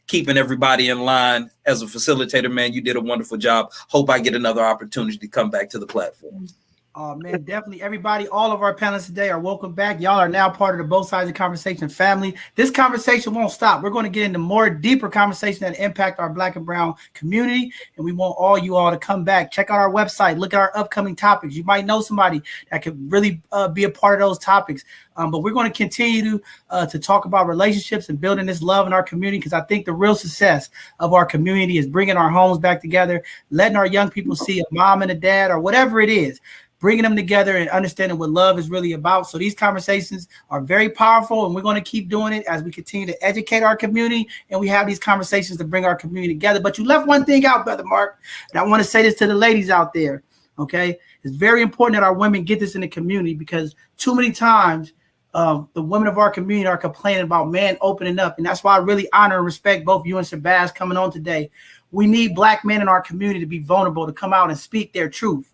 keeping everybody in line. As a facilitator, man, you did a wonderful job. Hope I get another opportunity to come back to the platform. Oh, man, definitely. Everybody, all of our panelists today are welcome back. Y'all are now part of the Both Sides of the Conversation family. This conversation won't stop. We're going to get into more deeper conversation that impact our Black and brown community, and we want all you all to come back. Check out our website. Look at our upcoming topics. You might know somebody that could really be a part of those topics. But we're going to continue to talk about relationships and building this love in our community, because I think the real success of our community is bringing our homes back together, letting our young people see a mom and a dad or whatever it is, bringing them together and understanding what love is really about. So these conversations are very powerful, and we're going to keep doing it as we continue to educate our community, and we have these conversations to bring our community together. But you left one thing out, Brother Mark, and I want to say this to the ladies out there, okay? It's very important that our women get this in the community, because too many times the women of our community are complaining about men opening up, and that's why I really honor and respect both you and Shabazz coming on today. We need Black men in our community to be vulnerable, to come out and speak their truth.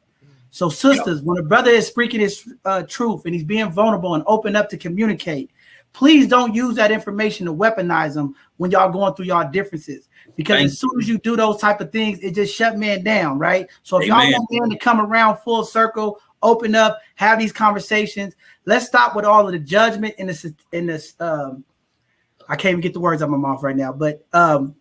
So sisters, when a brother is speaking his truth and he's being vulnerable and open up to communicate, please don't use that information to weaponize them when y'all going through y'all differences. Because as soon as you do those type of things, it just shut men down, right? So if y'all want men to come around full circle, open up, have these conversations, let's stop with all of the judgment in this I can't even get the words out of my mouth right now, but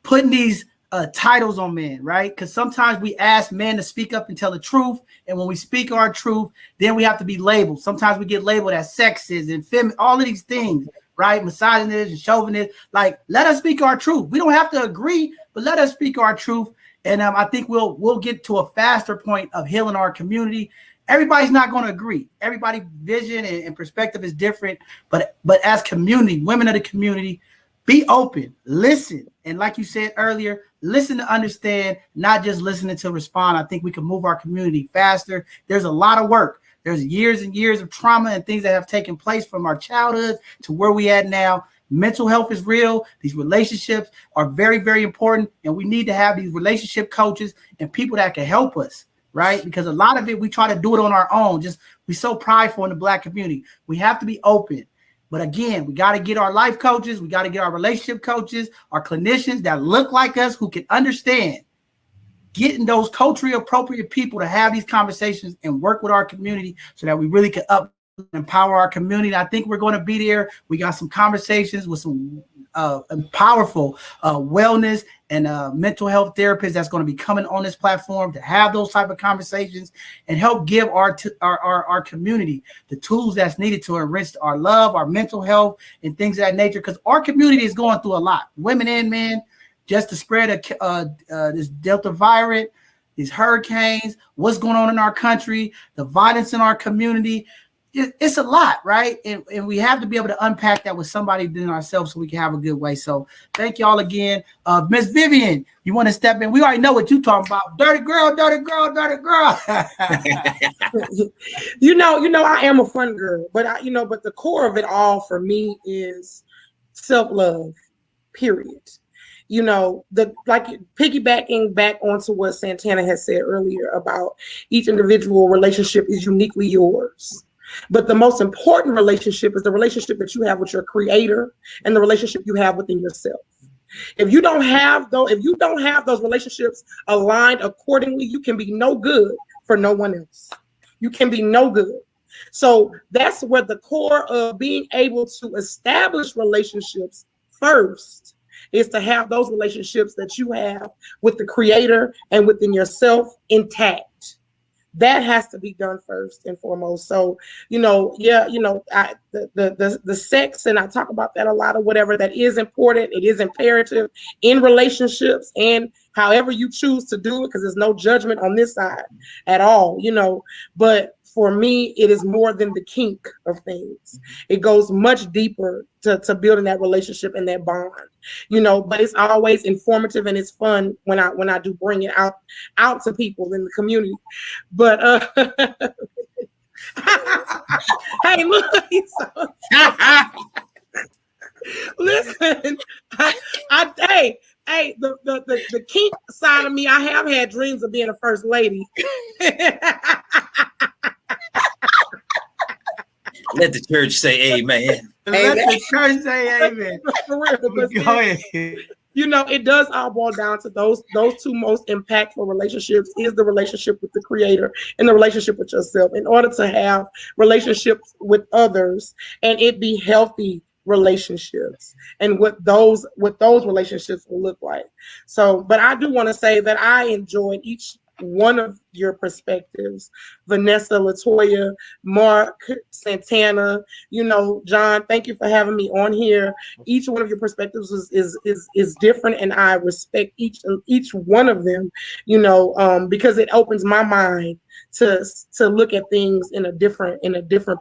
putting these titles on men, right? Because sometimes we ask men to speak up and tell the truth, and when we speak our truth, then we have to be labeled. Sometimes we get labeled as sexist and feminine, all of these things, right? Misogynist and chauvinist. Like, let us speak our truth. We don't have to agree, but let us speak our truth. And I think we'll get to a faster point of healing our community. Everybody's not going to agree. Everybody's vision and perspective is different, but as community, women of the community, be open, listen. And like you said earlier, listen to understand, not just listening to respond. I think we can move our community faster. There's a lot of work. There's years and years of trauma and things that have taken place from our childhood to where we at now. Mental health is real. These relationships are very, very important. And we need to have these relationship coaches and people that can help us, right? Because a lot of it, we try to do it on our own. We're so prideful in the Black community. We have to be open. But again, we got to get our life coaches. We got to get our relationship coaches, our clinicians that look like us, who can understand, getting those culturally appropriate people to have these conversations and work with our community so that we really can empower our community. I think we're going to be there. We got some conversations with some powerful wellness and mental health therapists that's going to be coming on this platform to have those type of conversations and help give our community the tools that's needed to enrich our love, our mental health, and things of that nature. Because our community is going through a lot, women and men, just to spread this Delta variant, these hurricanes, what's going on in our country, the violence in our community. it's a lot, right? And we have to be able to unpack that with somebody than ourselves so we can have a good way. So thank y'all again. Miss Vivian, you want to step in? We already know what you're talking about. Dirty girl, dirty girl, dirty girl. You know, I am a fun girl, but but the core of it all for me is self-love, period. Like piggybacking back onto what Santana has said earlier about each individual relationship is uniquely yours. But the most important relationship is the relationship that you have with your creator and the relationship you have within yourself. If you don't have those relationships aligned accordingly, you can be no good for no one else. You can be no good. So that's where the core of being able to establish relationships first is to have those relationships that you have with the creator and within yourself intact. That has to be done first and foremost. So, the sex, and I talk about that a lot or whatever, that is important. It is imperative in relationships and however you choose to do it, because there's no judgment on this side at all, but for me, it is more than the kink of things. It goes much deeper to building that relationship and that bond, but it's always informative and it's fun when I do bring it out to people in the community. But hey, look, listen, hey, the kink side of me, I have had dreams of being a first lady. Let the church say amen. Let the church say amen. For real, Go ahead. It does all boil down to those two most impactful relationships is the relationship with the creator and the relationship with yourself. In order to have relationships with others and it be healthy relationships and what those relationships will look like. So, but I do want to say that I enjoyed each one of your perspectives, Vanessa, Latoya, Mark, Santana, John, thank you for having me on here. Each one of your perspectives is different, and I respect each one of them, because it opens my mind to look at things in a different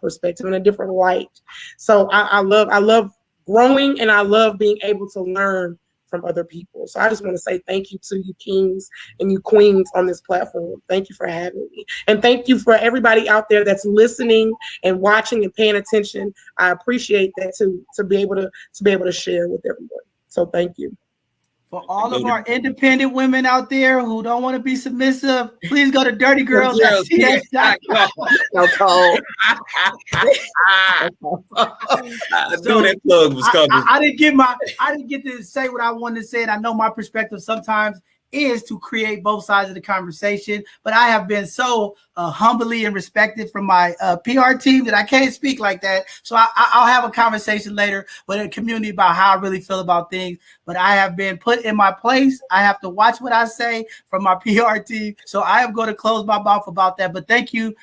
perspective, in a different light. So I love growing, and I love being able to learn from other people. So I just want to say thank you to you kings and you queens on this platform. Thank you for having me. And thank you for everybody out there that's listening and watching and paying attention. I appreciate that to be able to share with everyone. So thank you. For all of our independent women out there who don't want to be submissive, please go to Dirty Girls. I knew that plug was coming. I didn't get to say what I wanted to say, and I know my perspective sometimes is to create both sides of the conversation, but I have been so humbly and respected from my PR team that I can't speak like that. So I'll have a conversation later with a community about how I really feel about things, but I have been put in my place. I have to watch what I say from my PR team. So I am going to close my mouth about that, but thank you,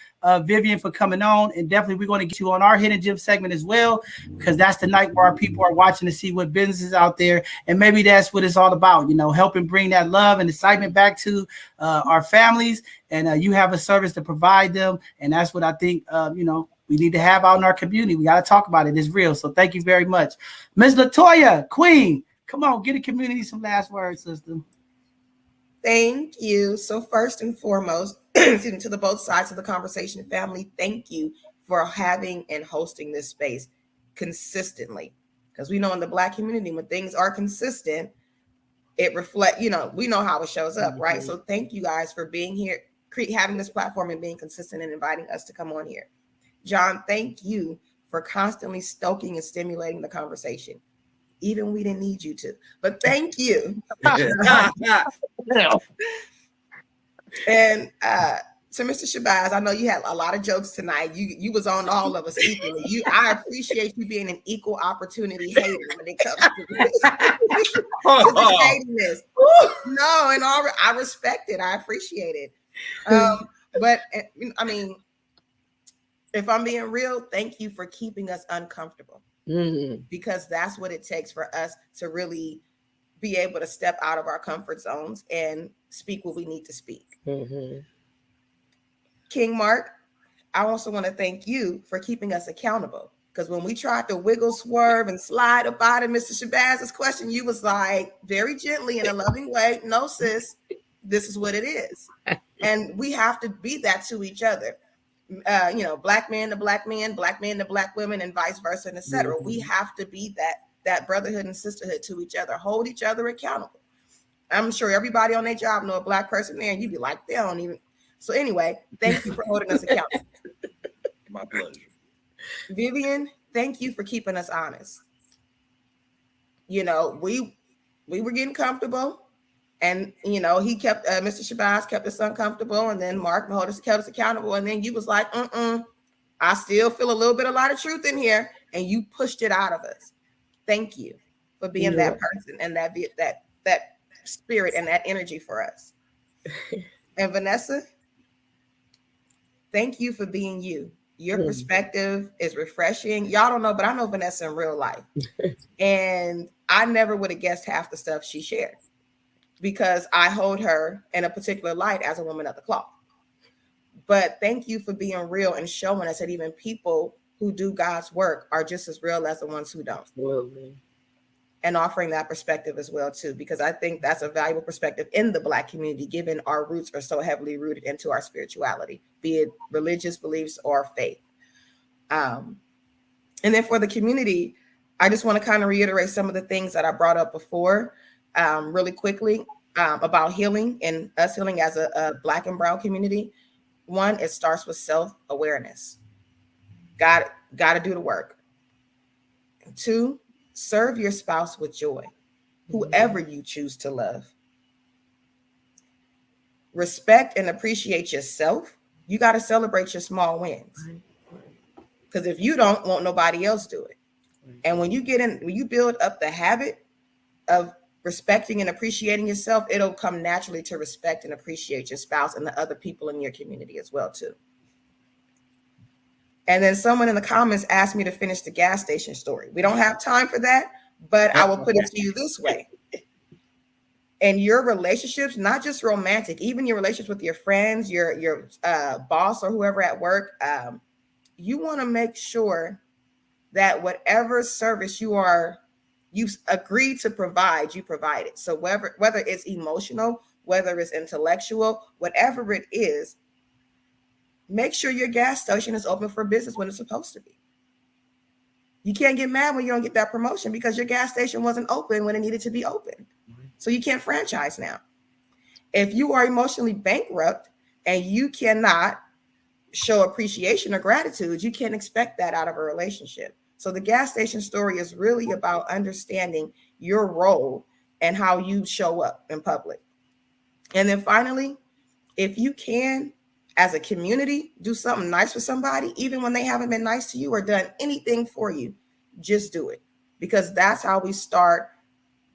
Vivian, for coming on, and definitely we're going to get you on our Hidden Gem segment as well, because that's the night where our people are watching to see what business is out there, and maybe that's what it's all about, helping bring that love and excitement back to our families, and you have a service to provide them, and that's what I think we need to have out in our community. We got to talk about it. It's real. So thank you very much. Ms. Latoya, Queen, come on, get the community some last words, sister. Thank you. So first and foremost, to the both sides of the conversation family, thank you for having and hosting this space consistently. Because we know in the Black community, when things are consistent, it reflects, we know how it shows up, right? So thank you guys for being here, having this platform and being consistent and inviting us to come on here. John, thank you for constantly stoking and stimulating the conversation. Even we didn't need you to, but thank you. And so Mr. Shabazz, I know you had a lot of jokes tonight. You was on all of us equally. I appreciate you being an equal opportunity hater when it comes to this. To no, and all I respect it. I appreciate it. But I mean, if I'm being real, thank you for keeping us uncomfortable. Because that's what it takes for us to really be able to step out of our comfort zones and speak what we need to speak. King Mark, I also want to thank you for keeping us accountable. Because when we tried to wiggle, swerve, and slide up out of Mr. Shabazz's question, you was like, very gently in a loving way, no, sis, this is what it is. And we have to be that to each other. Black men to black men, black men to black women, and vice versa, and etc. We have to be that brotherhood and sisterhood to each other, hold each other accountable. I'm sure everybody on their job know a black person there, and you'd be like, they don't even. So anyway, thank you for holding us accountable. My pleasure. Vivian, thank you for keeping us honest. We were getting comfortable, and he kept Mr. Shabazz kept us uncomfortable, and then Mark Mahodas kept us accountable, and then you was like, I still feel a little bit, a lot of truth in here, and you pushed it out of us. Thank you for being that person and that spirit and that energy for us. And Vanessa, thank you for being you. Your perspective is refreshing. Y'all don't know, but I know Vanessa in real life. And I never would have guessed half the stuff she shared because I hold her in a particular light as a woman of the cloth. But thank you for being real and showing us that even people who do God's work are just as real as the ones who don't. Absolutely. And offering that perspective as well, too, because I think that's a valuable perspective in the Black community, given our roots are so heavily rooted into our spirituality, be it religious beliefs or faith. And then for the community, I just want to kind of reiterate some of the things that I brought up before really quickly about healing and us healing as a Black and Brown community. One, it starts with self-awareness. Got to do the work. Two, serve your spouse with joy, whoever you choose to love. Respect and appreciate yourself. You got to celebrate your small wins. Because if you don't, won't nobody else do it. And when you build up the habit of respecting and appreciating yourself, it'll come naturally to respect and appreciate your spouse and the other people in your community as well, too. And then someone in the comments asked me to finish the gas station story. We don't have time for that, but I will put it to you this way. In your relationships, not just romantic, even your relationships with your friends, your boss or whoever at work, you want to make sure that whatever service you've agreed to provide, you provide it. So whether it's emotional, whether it's intellectual, whatever it is, make sure your gas station is open for business when it's supposed to be. You can't get mad when you don't get that promotion because your gas station wasn't open when it needed to be open. So you can't franchise now. If you are emotionally bankrupt and you cannot show appreciation or gratitude, you can't expect that out of a relationship. So the gas station story is really about understanding your role and how you show up in public. And then finally, if you can, as a community, do something nice for somebody, even when they haven't been nice to you or done anything for you, just do it. Because that's how we start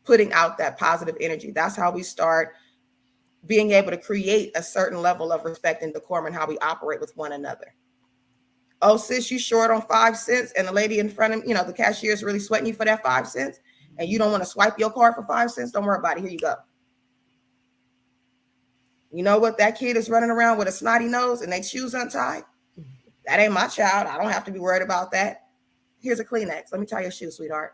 putting out that positive energy. That's how we start being able to create a certain level of respect and decorum in how we operate with one another. Oh, sis, you short on 5 cents and the lady in front of, the cashier is really sweating you for that 5 cents and you don't want to swipe your card for 5 cents. Don't worry about it. Here you go. You know what? That kid is running around with a snotty nose and their shoes untied. That ain't my child. I don't have to be worried about that. Here's a Kleenex. Let me tie your shoes, sweetheart.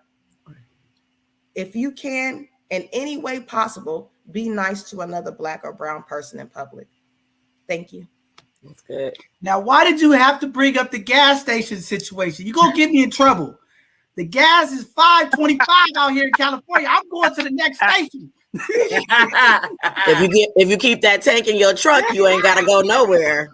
If you can, in any way possible, be nice to another Black or brown person in public. Thank you. That's good. Now, why did you have to bring up the gas station situation? You're going to get me in trouble. The gas is $5.25 out here in California. I'm going to the next station. If you keep that tank in your truck, you ain't gotta go nowhere.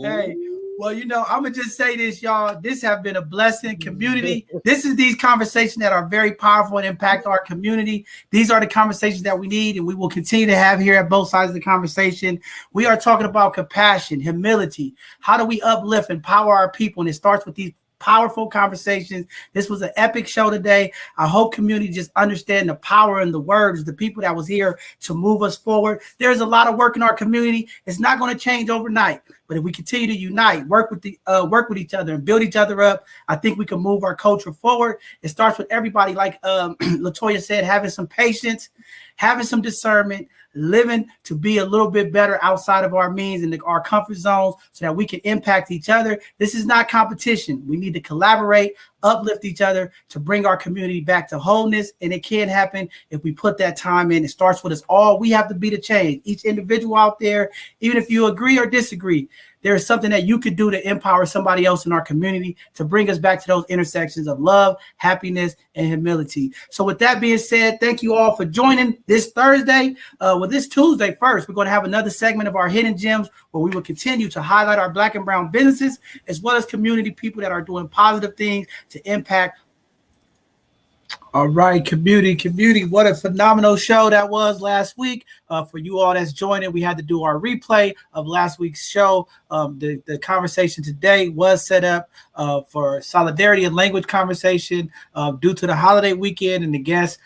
Hey, well, I'm gonna just say this, y'all. This have been a blessing, community. This is these conversations that are very powerful and impact our community. These are the conversations that we need, and we will continue to have here at both sides of the conversation. We are talking about compassion, humility. How do we uplift, empower our people? And it starts with these powerful conversations. This was an epic show today. I hope community just understand the power in the words, the people that was here to move us forward. There's a lot of work in our community. It's not going to change overnight, but if we continue to unite, work with each other and build each other up, I think we can move our culture forward. It starts with everybody, like Latoya said, having some patience, having some discernment, living to be a little bit better outside of our means and our comfort zones so that we can impact each other. This is not competition. We need to collaborate, uplift each other to bring our community back to wholeness. And it can happen if we put that time in. It starts with us all. We have to be the change. Each individual out there, even if you agree or disagree, there is something that you could do to empower somebody else in our community to bring us back to those intersections of love, happiness, and humility. So with that being said, thank you all for joining this Thursday. This Tuesday first, we're going to have another segment of our Hidden Gems where we will continue to highlight our Black and brown businesses as well as community people that are doing positive things to impact. All right, community. What a phenomenal show that was last week. For you all that's joining, we had to do our replay of last week's show. The conversation today was set up for solidarity and language conversation due to the holiday weekend and the guests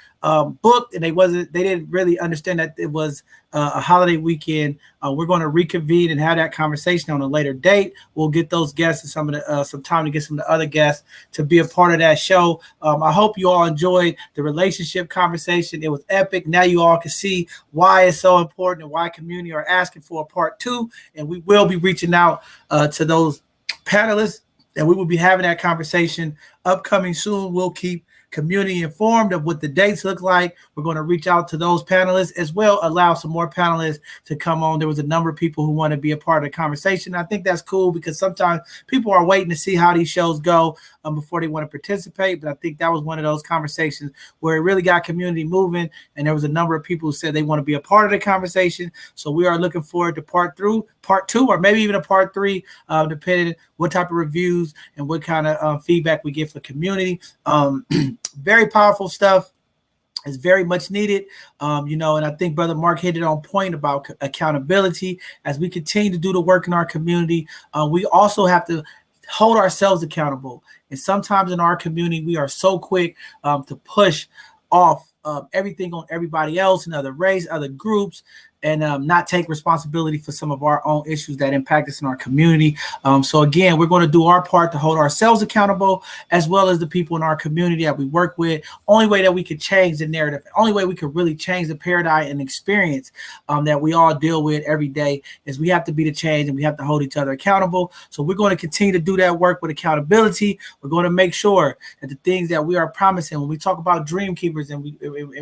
booked, and they didn't really understand that it was a holiday weekend. We're going to reconvene and have that conversation on a later date. We'll get those guests and some time to get some of the other guests to be a part of that show. I hope you all enjoyed the relationship conversation. It was epic. Now you all can see why it's so important and why community are asking for a part 2. And we will be reaching out to those panelists, and we will be having that conversation upcoming soon. We'll keep community informed of what the dates look like. We're going to reach out to those panelists as well, allow some more panelists to come on. There was a number of people who want to be a part of the conversation. I think that's cool because sometimes people are waiting to see how these shows go before they want to participate. But I think that was one of those conversations where it really got community moving. And there was a number of people who said they want to be a part of the conversation. So we are looking forward to part 2, or maybe even a part 3, depending what type of reviews and what kind of feedback we get for community. Very powerful stuff. It's very much needed, and I think Brother Mark hit it on point about accountability. As we continue to do the work in our community, we also have to hold ourselves accountable. And sometimes in our community, we are so quick to push off everything on everybody else and other race, other groups, and not take responsibility for some of our own issues that impact us in our community. So again, we're going to do our part to hold ourselves accountable as well as the people in our community that we work with. Only way that we could change the narrative, only way we could really change the paradigm and experience that we all deal with every day is we have to be the change and we have to hold each other accountable. So we're going to continue to do that work with accountability. We're going to make sure that the things that we are promising, when we talk about dream keepers and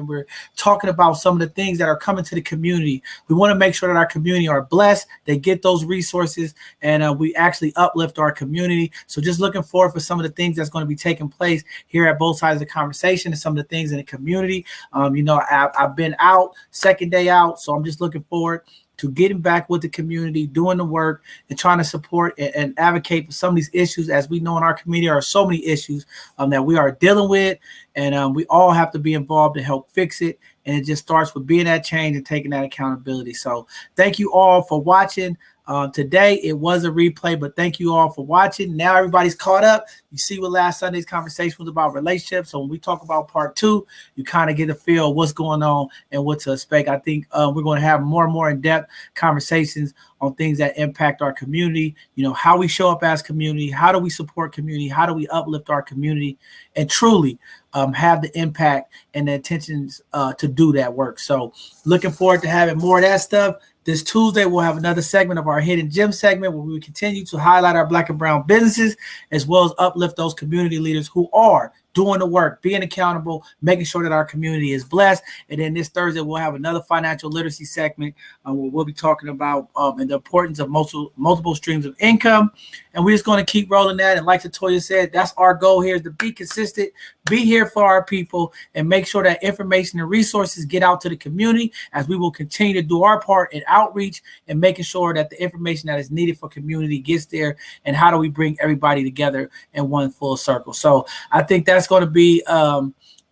we're talking about some of the things that are coming to the community, we want to make sure that our community are blessed, they get those resources, and we actually uplift our community. So just looking forward for some of the things that's going to be taking place here at both sides of the conversation and some of the things in the community. I've been out, second day out, so I'm just looking forward to getting back with the community, doing the work, and trying to support and advocate for some of these issues. As we know in our community, there are so many issues that we are dealing with, and we all have to be involved to help fix it. And it just starts with being that change and taking that accountability. So thank you all for watching. Today, it was a replay, but thank you all for watching. Now everybody's caught up. You see what last Sunday's conversation was about relationships. So when we talk about part 2, you kind of get a feel of what's going on and what to expect. I think we're going to have more and more in-depth conversations on things that impact our community, how we show up as community, how do we support community, how do we uplift our community, and truly have the impact and the intentions to do that work. So looking forward to having more of that stuff. This Tuesday, we'll have another segment of our Hidden Gem segment where we will continue to highlight our Black and brown businesses as well as uplift those community leaders who are doing the work, being accountable, making sure that our community is blessed. And then this Thursday, we'll have another financial literacy segment where we'll be talking about the importance of multiple streams of income. And we're just going to keep rolling that. And like Latoya said, that's our goal here is to be consistent, be here for our people, and make sure that information and resources get out to the community as we will continue to do our part in outreach and making sure that the information that is needed for community gets there. And how do we bring everybody together in one full circle? So I think that's going to be,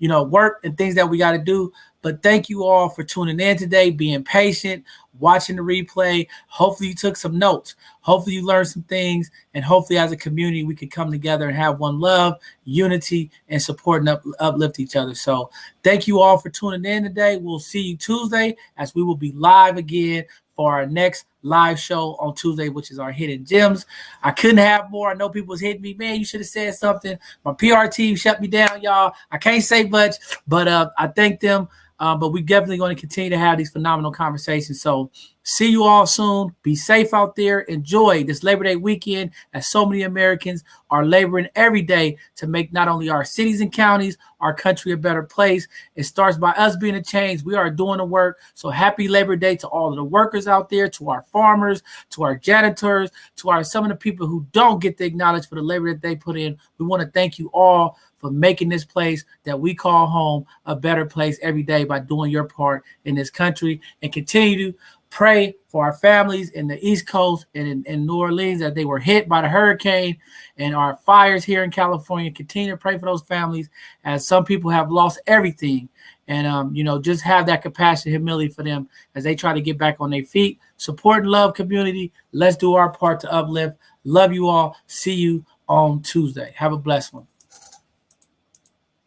work and things that we got to do. But thank you all for tuning in today, being patient. watching the replay. Hopefully you took some notes. Hopefully you learned some things. And hopefully as a community, we can come together and have one love, unity, and support and uplift each other. So thank you all for tuning in today. We'll see you Tuesday as we will be live again for our next live show on Tuesday, which is our Hidden Gems. I couldn't have more. I know people was hitting me, man, you should have said something. My PR team shut me down, y'all. I can't say much, but I thank them. But we definitely going to continue to have these phenomenal conversations. So see you all soon. Be safe out there. Enjoy this Labor Day weekend as so many Americans are laboring every day to make not only our cities and counties, our country a better place. It starts by us being a change. We are doing the work. So happy Labor Day to all of the workers out there, to our farmers, to our janitors, to some of the people who don't get the acknowledgement for the labor that they put in. We want to thank you all for making this place that we call home a better place every day by doing your part in this country, and continue to pray for our families in the East Coast and in New Orleans that they were hit by the hurricane and our fires here in California. Continue to pray for those families as some people have lost everything. And, just have that compassion, humility for them as they try to get back on their feet. Support and love community. Let's do our part to uplift. Love you all. See you on Tuesday. Have a blessed one.